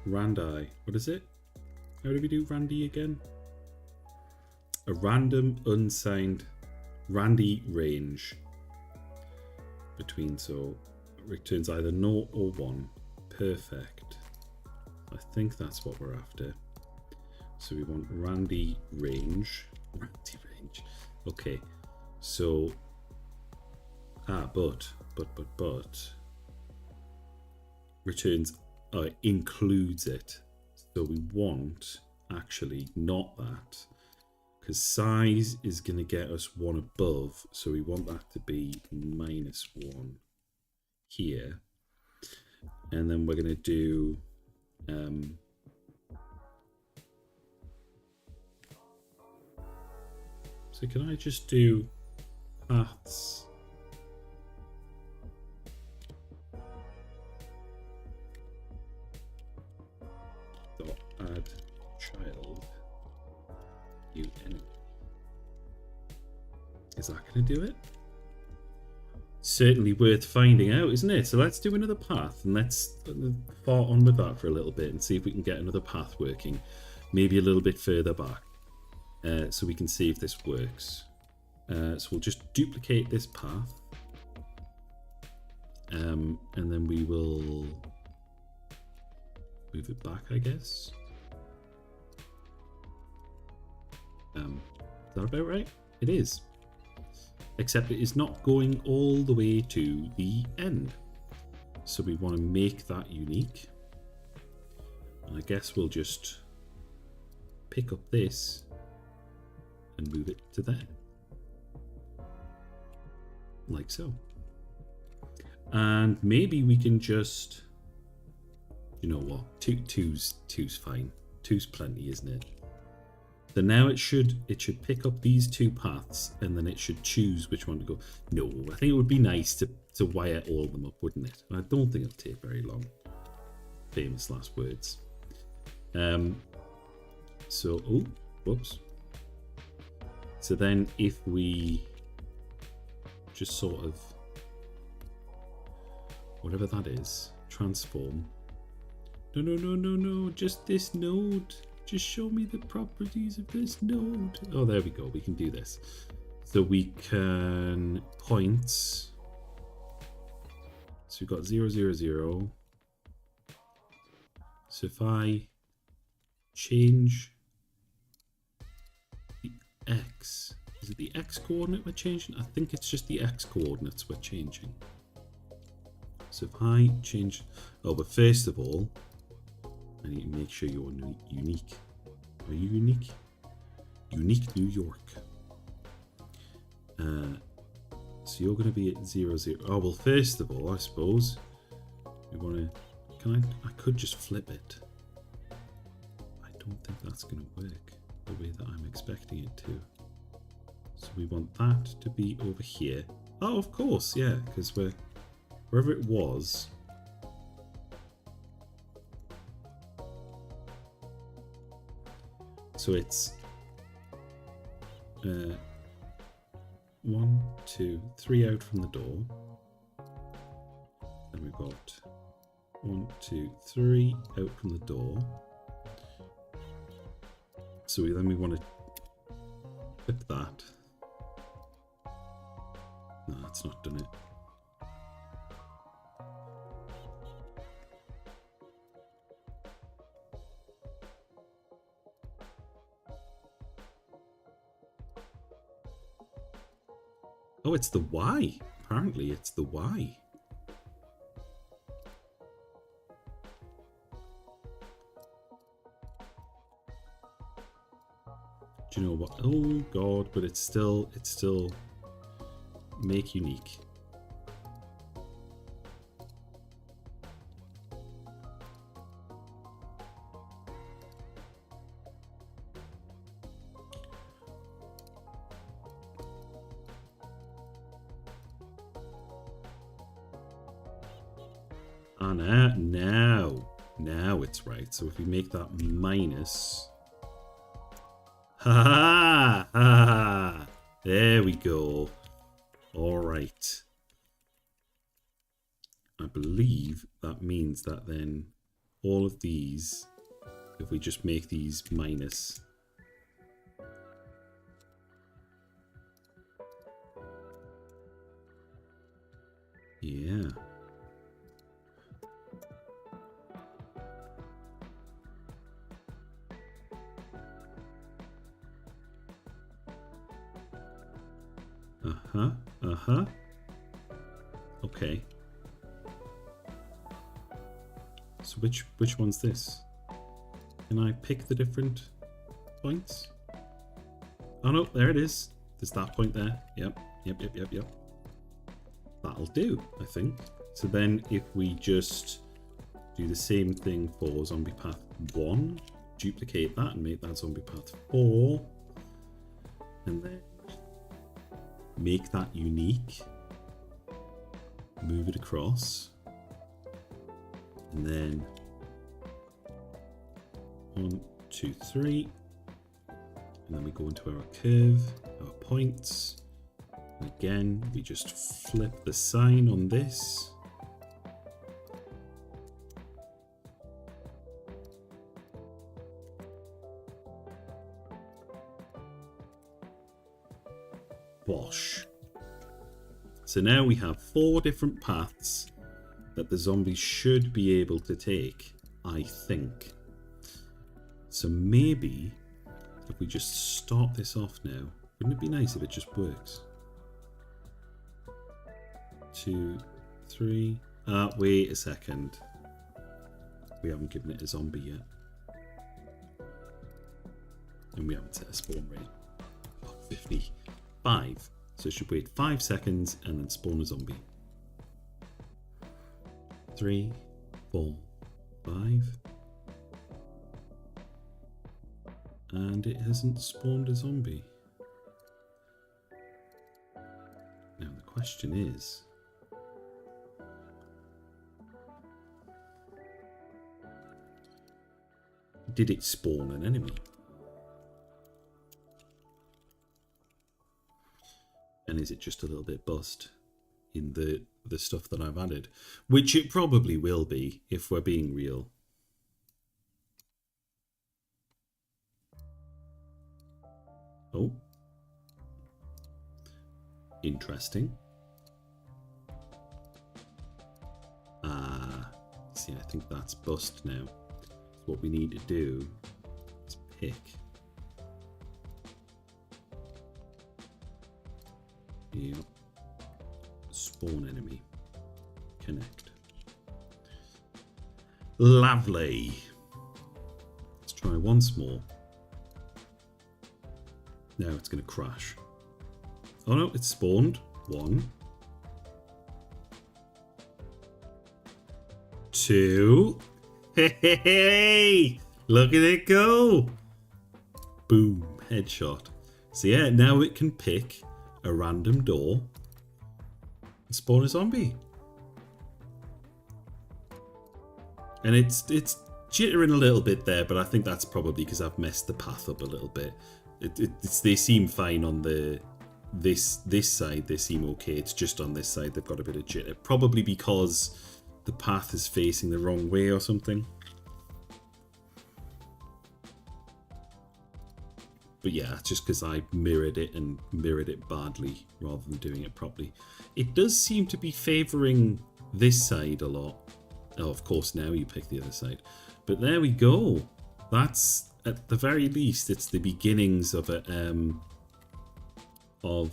randi, what is it? How do we do randy again? A random unsigned randy range between, so it returns either 0 or 1. Perfect. I think that's what we're after. So we want randy range. Okay, so but returns includes it. So we want actually not that, because size is going to get us 1 above, so we want that to be -1 here, and then we're going to do so can I just do paths dot add child new enemy? Is that going to do it? Certainly worth finding out, isn't it? So let's do another path, and let's fart on with that for a little bit and see if we can get another path working, maybe a little bit further back, so we can see if this works. So we'll just duplicate this path, and then we will move it back, I guess. Is that about right? It is. Except it is not going all the way to the end. So we want to make that unique. And I guess we'll just pick up this and move it to there. Like so. And maybe we can just, you know what, two's fine. 2's plenty, isn't it? So now it should pick up these 2 paths, and then it should choose which one to go. No, I think it would be nice to wire all of them up, wouldn't it? I don't think it'll take very long. Famous last words. So, oh, whoops. So then if we just sort of whatever that is, transform. No, no, no, no, no, just this node. Just show me the properties of this node. Oh, there we go. We can do this. So we can points. So we've got 0, 0, 0. So if I change the X, is it the X coordinate we're changing? I think it's just the X coordinates we're changing. So if I change, oh, but first of all, I need to make sure you're unique. Are you unique? Unique New York. So you're going to be at 0, 0. Oh, well, first of all, I suppose we want to. Can I could just flip it. I don't think that's going to work the way that I'm expecting it to. So we want that to be over here. Oh, of course, yeah, because we're wherever it was. So it's 1, 2, 3 out from the door. Then we've got 1, 2, 3 out from the door. So then we want to flip that. No, that's not done it. Oh, it's the Y. Apparently, it's the Y. Do you know what? Oh God! But it's still make unique. And now it's right. So if we make that minus, ha ha ha, there we go. All right. I believe that means that then all of these, if we just make these minus, yeah. Okay. So which one's this? Can I pick the different points? Oh no, there it is. There's that point there. Yep. That'll do, I think. So then if we just do the same thing for zombie path 1, duplicate that and make that zombie path 4, and then make that unique, move it across, and then 1, 2, 3, and then we go into our curve, our points, and again we just flip the sign on this, bosh. So now we have 4 different paths that the zombies should be able to take, I think. So maybe if we just start this off now, wouldn't it be nice if it just works? 2, 3. Wait a second. We haven't given it a zombie yet. And we haven't set a spawn rate. Oh, 55. So it should wait 5 seconds and then spawn a zombie. 3, 4, 5. And it hasn't spawned a zombie. Now the question is, did it spawn an enemy? And is it just a little bit buzzed in the the stuff that I've added, which it probably will be if we're being real. Oh. Interesting. See, I think that's bust now. So what we need to do is pick. Yep. Spawn enemy. Connect. Lovely. Let's try once more. Now it's going to crash. Oh no, it's spawned. 1, 2. Hey, look at it go. Boom, headshot. So yeah, now it can pick a random door and spawn a zombie. And it's jittering a little bit there, but I think that's probably because I've messed the path up a little bit. They seem fine on this side. They seem okay. It's just on this side they've got a bit of jitter, probably because the path is facing the wrong way or something. But yeah, it's just because I mirrored it badly rather than doing it properly. It does seem to be favouring this side a lot. Oh, of course, now you pick the other side. But there we go. That's, at the very least, it's the beginnings of a little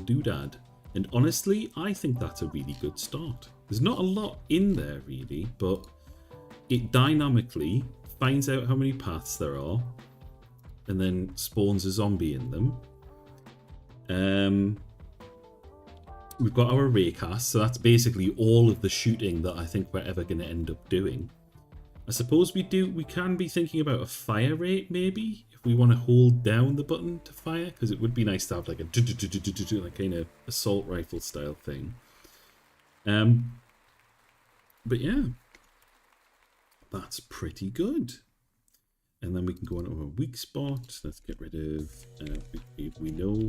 doodad. And honestly, I think that's a really good start. There's not a lot in there, really, but it dynamically finds out how many paths there are and then spawns a zombie in them. We've got our raycast, so that's basically all of the shooting that I think we're ever going to end up doing. I suppose we can be thinking about a fire rate, maybe, if we want to hold down the button to fire, because it would be nice to have like a like kind of assault rifle style thing. But yeah, that's pretty good. And then we can go into our weak spot. Let's get rid of we know.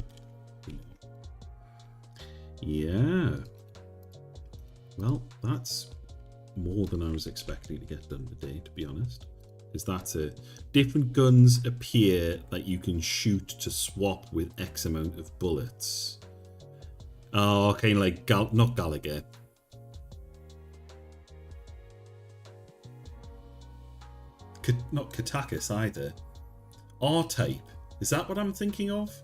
Yeah. Well, that's more than I was expecting to get done today, to be honest. Because that's different guns appear that you can shoot to swap with X amount of bullets. Oh, kind of like not Gallagher. Not Katakis either. R-Type. Is that what I'm thinking of?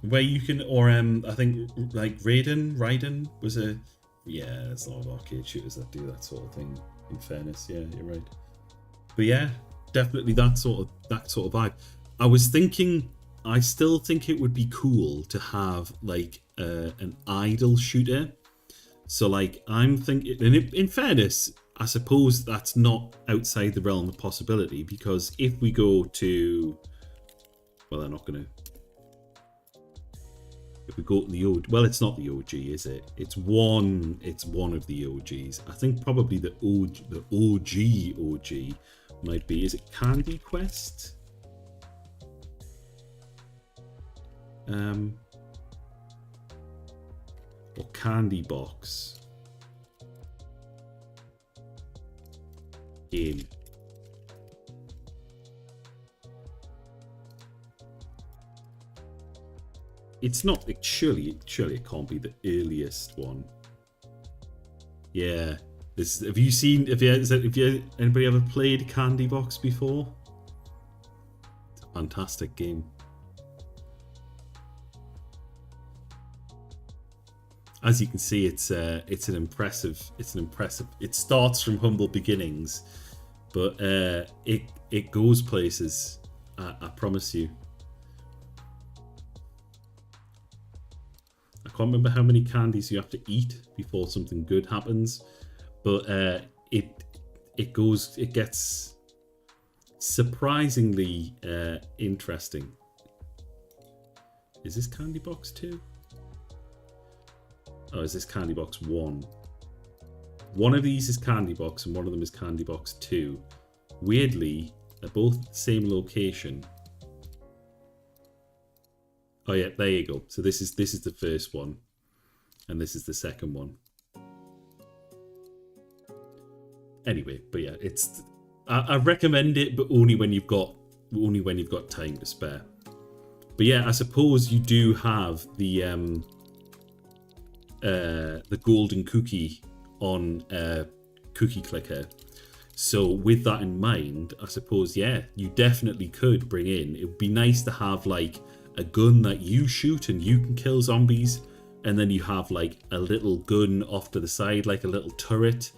Where you can, or I think like Raiden was a, yeah, there's a lot of arcade shooters that do that sort of thing. In fairness, yeah, you're right. But yeah, definitely that sort of vibe. I was thinking, I still think it would be cool to have like an idle shooter. So like I'm thinking, and in fairness, I suppose that's not outside the realm of possibility, because if we go to, well, they're not going to. If we go to the OG, well, it's not the OG, is it? It's one of the OGs. I think probably the OG might be. Is it Candy Quest? Or Candy Box game. It's not, surely it can't be the earliest one. Yeah. Has anybody ever played Candy Box before? It's a fantastic game. As you can see, it's an impressive. It starts from humble beginnings, but it goes places. I promise you. I can't remember how many candies you have to eat before something good happens, but it gets surprisingly interesting. Is this Candy Box 2? Oh, is this Candy Box 1? One of these is Candy Box and one of them is Candy Box 2. Weirdly, they're both the same location. Oh yeah, there you go. So this is the first one. and this is the second one. Anyway, but yeah, it's I recommend it, but only when you've got time to spare. But yeah, I suppose you do have the golden cookie on Cookie Clicker. So with that in mind, I suppose, yeah, you definitely could bring in. It would be nice to have like a gun that you shoot and you can kill zombies, and then you have like a little gun off to the side, like a little turret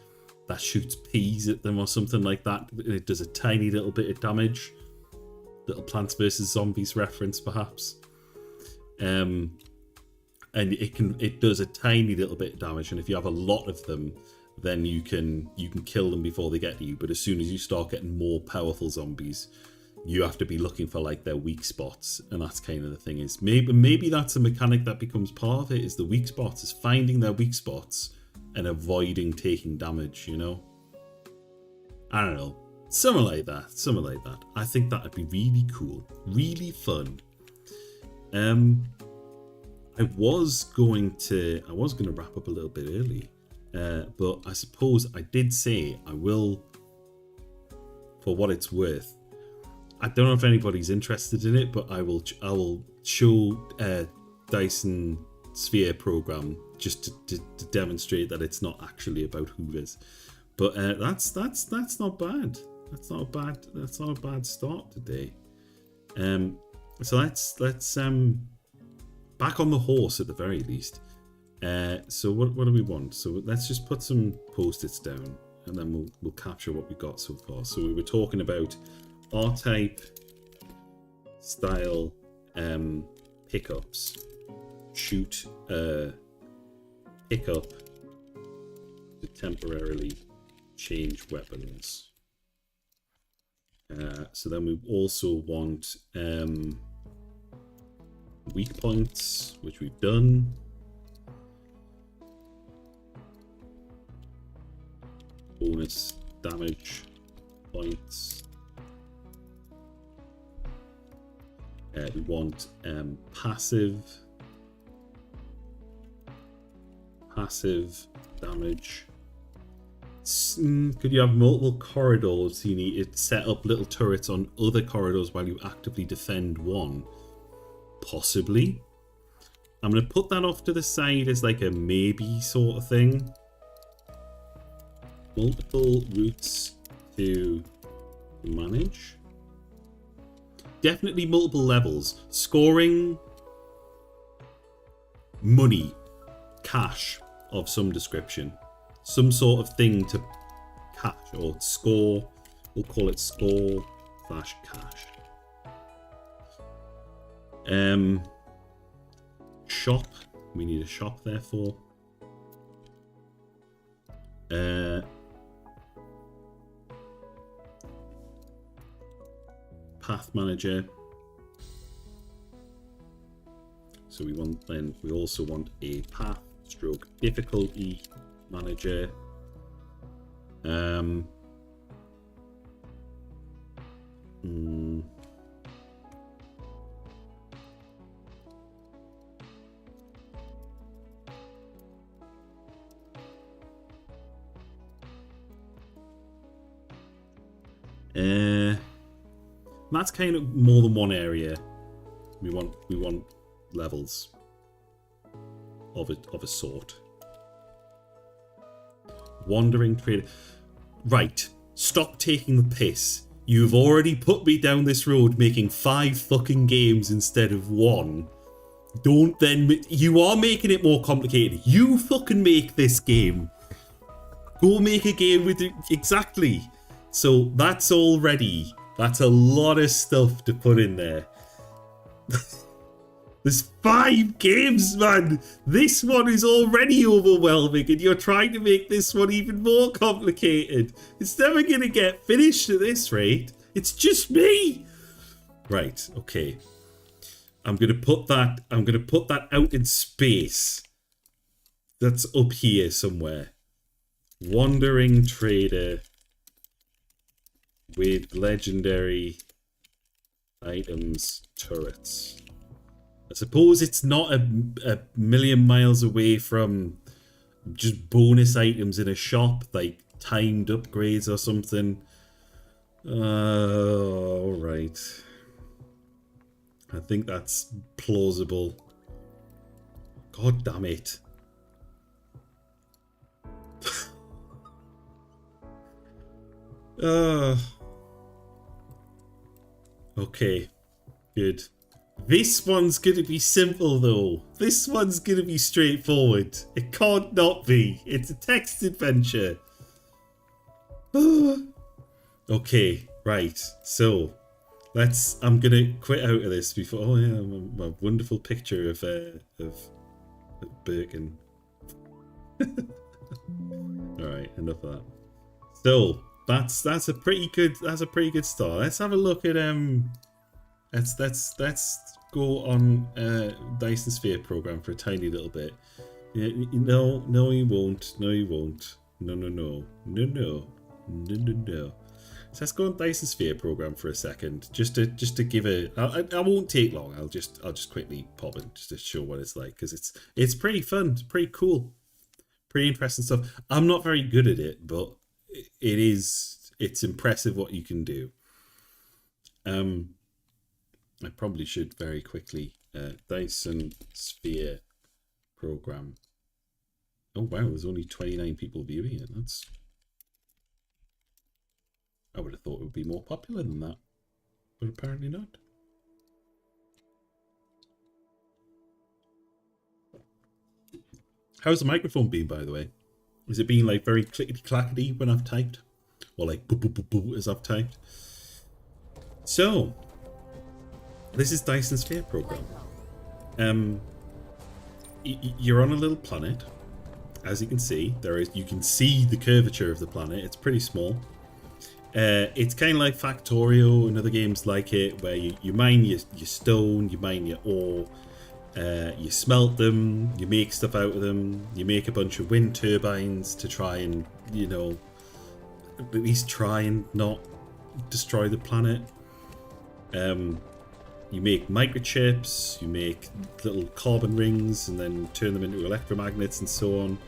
that shoots peas at them or something like that. It does a tiny little bit of damage. Little Plants vs. Zombies reference, perhaps. And it does a tiny little bit of damage, and if you have a lot of them, then you can kill them before they get to you. But as soon as you start getting more powerful zombies, you have to be looking for like their weak spots, and that's kind of the thing. Is maybe that's a mechanic that becomes part of it, is the weak spots, is finding their weak spots and avoiding taking damage, you know? I don't know. Something like that. I think that'd be really cool. Really fun. I was going to wrap up a little bit early. But I suppose I did say I will, for what it's worth. I don't know if anybody's interested in it, but I will show Dyson Sphere program just to demonstrate that it's not actually about Hoovers. But that's not bad. That's not a bad start today. So let's back on the horse at the very least. So what do we want? So let's just put some post-its down, and then we'll capture what we got so far. So we were talking about R-Type style pickups. Shoot pick up to temporarily change weapons. So then we also want weak points, which we've done. Bonus damage points. We want passive damage. Could you have multiple corridors? You need to set up little turrets on other corridors while you actively defend one. Possibly. I'm going to put that off to the side as like a maybe sort of thing. Multiple routes to manage. Definitely multiple levels. Scoring money, cash of some description. Some sort of thing to cash or score. We'll call it score/cash. Shop. We need a shop, therefore. Path manager. So we also want a path stroke difficulty manager. That's kind of more than one area. We want levels of a sort. Wandering trader. Right. Stop taking the piss. You've already put me down this road making 5 fucking games instead of 1. Don't then... You are making it more complicated. You fucking make this game. Go make a game with it. Exactly. So that's already... That's a lot of stuff to put in there. There's 5 games, man. This one is already overwhelming, and you're trying to make this one even more complicated. It's never going to get finished at this rate. It's just me. Right, okay. I'm going to put that out in space. That's up here somewhere. Wandering trader with legendary items turrets. I suppose it's not a million miles away from just bonus items in a shop, like timed upgrades or something. Alright. I think that's plausible. God damn it. Okay. Good. This one's gonna be simple though. This one's gonna be straightforward. It can't not be. It's a text adventure. Okay, right. So I'm gonna quit out of this before. Oh yeah, my wonderful picture of Birkin. All right, enough of that. So that's a pretty good start. Let's have a look at Let's go on Dyson Sphere program for a tiny little bit. No, you won't. No, you won't. No. So let's go on Dyson Sphere program for a second, just to give it. I won't take long. I'll just quickly pop in just to show what it's like, because it's pretty fun, it's pretty cool, pretty interesting stuff. I'm not very good at it, but it's impressive what you can do. I probably should very quickly Dyson Sphere program. Oh wow, there's only 29 people viewing it. I would have thought it would be more popular than that, but apparently not. How's the microphone been, by the way? Is it being like very clickety clackety when I've typed, or like boo boo boo boo as I've typed? So this is Dyson Sphere program. You're on a little planet, as you can see. You can see the curvature of the planet. It's pretty small. It's kind of like Factorio and other games like it, where you mine your stone, you mine your ore, you smelt them, you make stuff out of them, you make a bunch of wind turbines to try and, at least try and not destroy the planet. You make microchips, you make little carbon rings and then turn them into electromagnets and so on.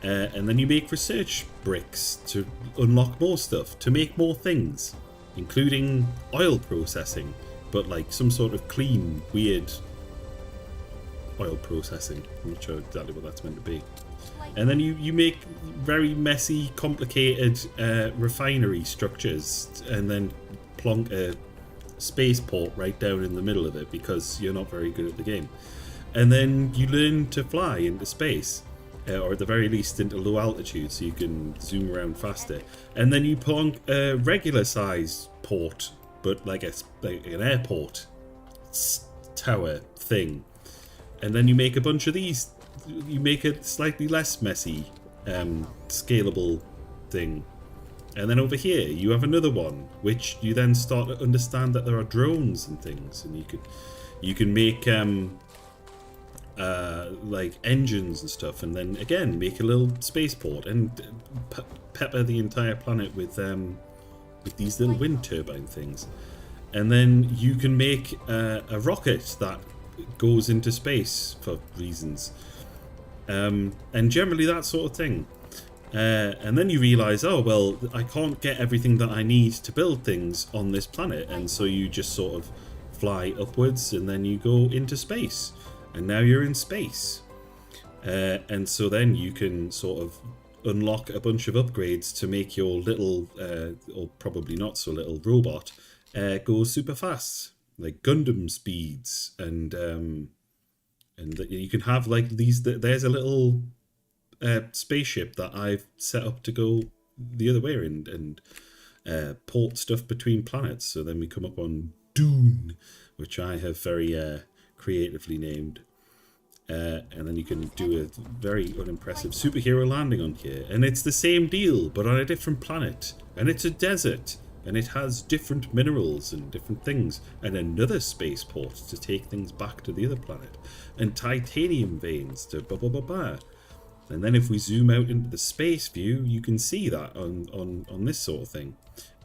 And then you make research bricks to unlock more stuff, to make more things, including oil processing, but like some sort of clean, weird oil processing. I'm not sure exactly what that's meant to be. And then you make very messy, complicated refinery structures, and then plonk a spaceport right down in the middle of it because you're not very good at the game. And then you learn to fly into space. Or at the very least into low altitude, so you can zoom around faster. And then you plonk a regular size port, but like an airport tower thing. And then you make a bunch of these. You make a slightly less messy, scalable thing. And then over here you have another one, which you then start to understand that there are drones and things, and you can make like engines and stuff, and then again make a little spaceport and pepper the entire planet with these little wind turbine things. And then you can make a rocket that goes into space for reasons, and generally that sort of thing. And then you realize, oh well, I can't get everything that I need to build things on this planet, and so you just sort of fly upwards and then you go into space. And now you're in space. And so then you can sort of unlock a bunch of upgrades to make your little, or probably not so little, robot go super fast. Like Gundam speeds. And you can have like these. There's a little spaceship that I've set up to go the other way and port stuff between planets. So then we come up on Dune, which I have very... creatively named, and then you can do a very unimpressive superhero landing on here, and it's the same deal but on a different planet, and it's a desert, and it has different minerals and different things, and another spaceport to take things back to the other planet, and titanium veins to blah blah blah blah. And then if we zoom out into the space view, you can see that on this sort of thing.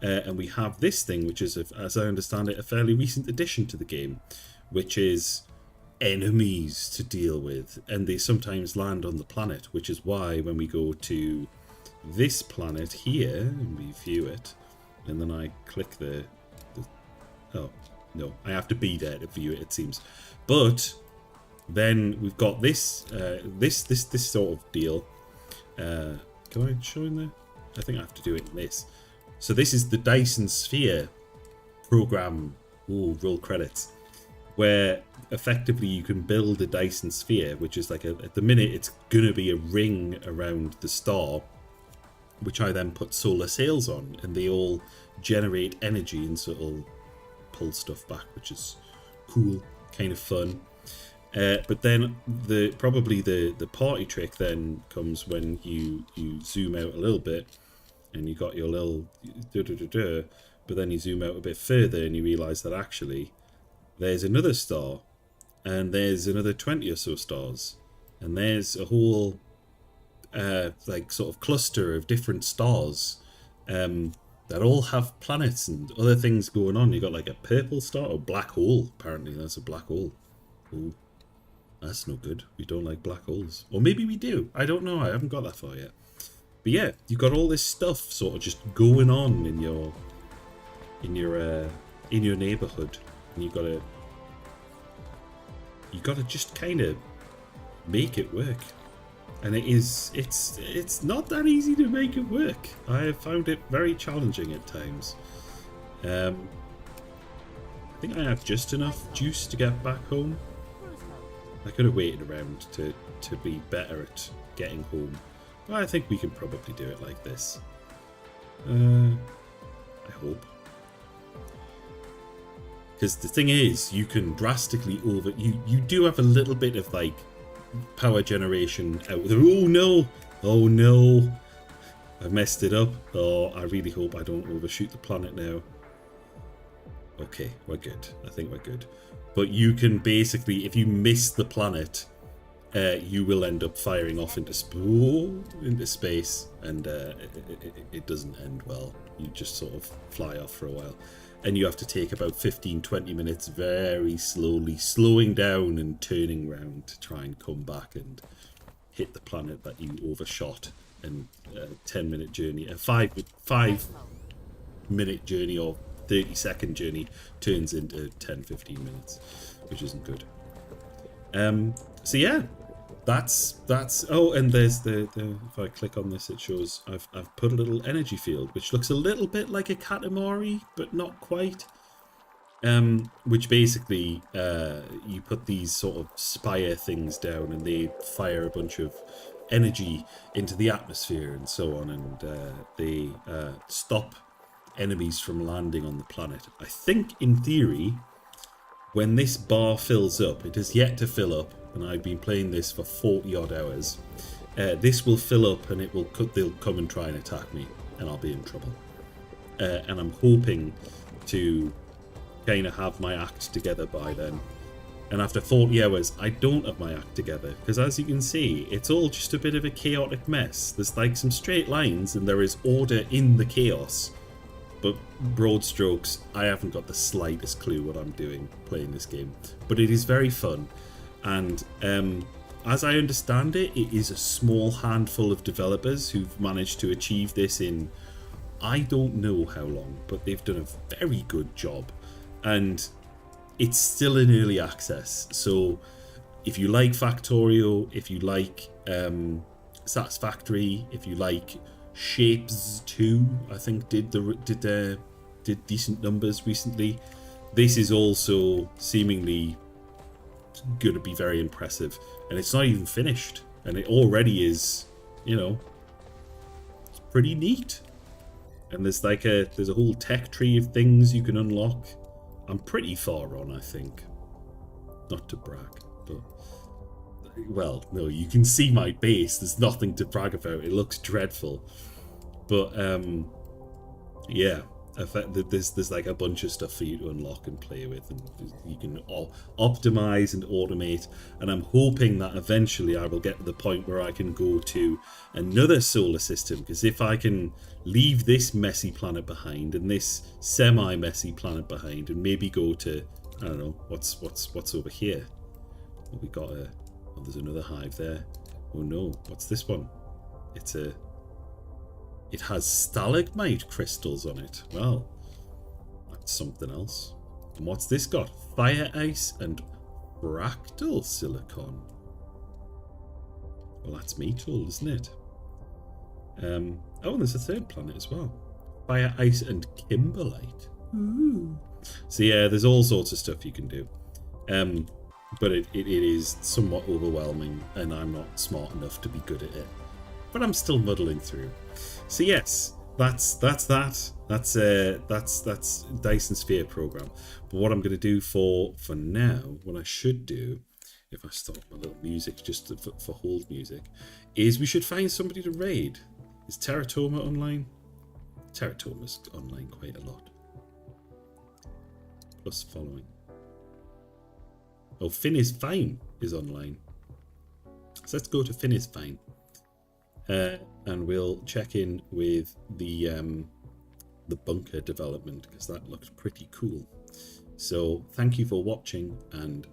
And we have this thing, which is, as I understand it, a fairly recent addition to the game, which is enemies to deal with, and they sometimes land on the planet, which is why when we go to this planet here and we view it, and then I click the oh no, I have to be there to view it, it seems. But then we've got this this sort of deal. Can I show in there? I think I have to do it in this. So this is the Dyson Sphere program. Ooh, roll credits. Where effectively you can build a Dyson Sphere, which is like at the minute it's gonna be a ring around the star, which I then put solar sails on, and they all generate energy, and so it'll pull stuff back, which is cool, kind of fun. But then probably the party trick then comes when you zoom out a little bit, and you got your little but then you zoom out a bit further and you realize that actually there's another star, and there's another 20 or so stars, and there's a whole like sort of cluster of different stars that all have planets and other things going on. You got like a purple star, or black hole. Apparently that's a black hole. Ooh, that's no good. We don't like black holes, or maybe we do. I don't know. I haven't got that far yet. But yeah, you got all this stuff sort of just going on in your neighborhood, and you gotta just kind of make it work. And it's not that easy to make it work. I have found it very challenging at times. I think I have just enough juice to get back home. I could have waited around to be better at getting home, but I think we can probably do it like this. I hope. Because the thing is, you can drastically you do have a little bit of like power generation out there. Oh no, I've messed it up. Oh, I really hope I don't overshoot the planet now. Okay, we're good. I think we're good. But you can basically, if you miss the planet, you will end up firing off into space, and it doesn't end well. You just sort of fly off for a while, and you have to take about 15-20 minutes very slowly, slowing down and turning around to try and come back and hit the planet that you overshot. And a 10-minute journey, a 5-minute journey or 30-second journey turns into 10-15 minutes, which isn't good. So yeah, that's oh, and there's the if I click on this, it shows I've put a little energy field which looks a little bit like a Katamari but not quite, which basically you put these sort of spire things down and they fire a bunch of energy into the atmosphere and so on, and they stop enemies from landing on the planet. I think in theory, when this bar fills up, it has yet to fill up, and I've been playing this for 40 odd hours, this will fill up and they'll come and try and attack me, and I'll be in trouble. And I'm hoping to kind of have my act together by then. And after 40 hours, I don't have my act together, because as you can see, it's all just a bit of a chaotic mess. There's like some straight lines and there is order in the chaos. But broad strokes, I haven't got the slightest clue what I'm doing playing this game. But it is very fun. And as I understand it, it is a small handful of developers who've managed to achieve this in, I don't know how long, but they've done a very good job. And it's still in early access. So if you like Factorio, if you like Satisfactory, if you like Shapes 2, I think did decent numbers recently. This is also seemingly going to be very impressive, and it's not even finished, and it already is, it's pretty neat. And there's a whole tech tree of things you can unlock. I'm pretty far on, I think. Not to brag, but well, no, you can see my base. There's nothing to brag about. It looks dreadful. But yeah, there's like a bunch of stuff for you to unlock and play with, and you can all optimize and automate. And I'm hoping that eventually I will get to the point where I can go to another solar system, because if I can leave this messy planet behind and this semi-messy planet behind, and maybe go to, I don't know, what's over here. Oh, we got a... Oh, there's another hive there. Oh no, what's this one? It's a... It has stalagmite crystals on it. Well, that's something else. And what's this got? Fire ice and fractal silicon. Well, that's metal, isn't it? Oh, and there's a third planet as well. Fire ice and kimberlite. Ooh. So yeah, there's all sorts of stuff you can do. But it is somewhat overwhelming, and I'm not smart enough to be good at it. But I'm still muddling through. So yes, that's that. That's Dyson Sphere program. But what I'm going to do for now, what I should do, if I stop my little music just for hold music, is we should find somebody to raid. Is Teratoma online? Teratoma's online quite a lot. Plus following. Oh, Finn is Fine is online. So let's go to Finn is Fine. And we'll check in with the bunker development, because that looks pretty cool. So thank you for watching, and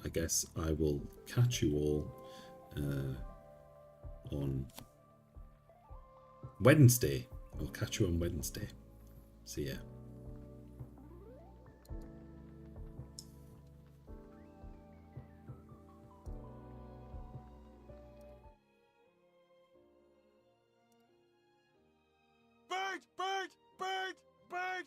I guess I will catch you all on Wednesday. I'll catch you on Wednesday. See ya. Bird! Bird! Bird! Bird!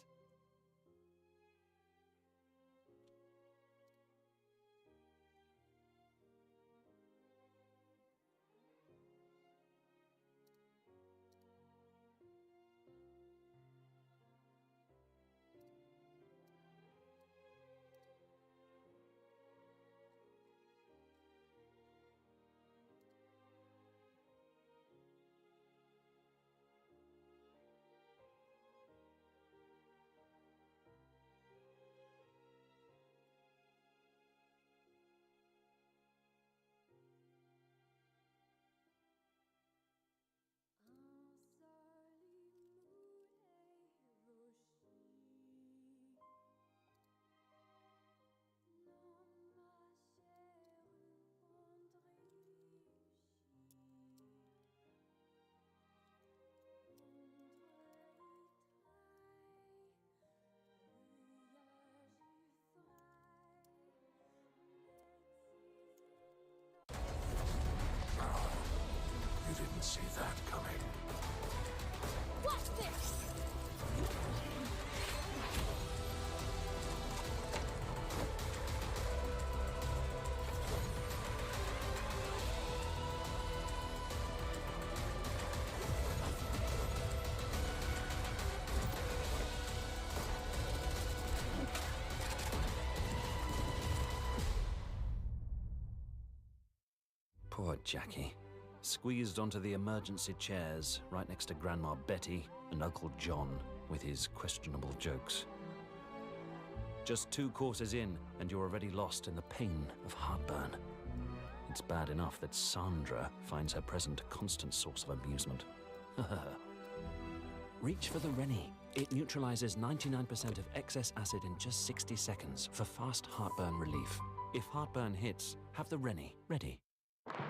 You didn't see that coming. What's this? Poor Jackie. Squeezed onto the emergency chairs right next to Grandma Betty and Uncle John with his questionable jokes. Just 2 courses in, and you're already lost in the pain of heartburn. It's bad enough that Sandra finds her present a constant source of amusement. Reach for the Rennie. It neutralizes 99% of excess acid in just 60 seconds for fast heartburn relief. If heartburn hits, have the Rennie ready.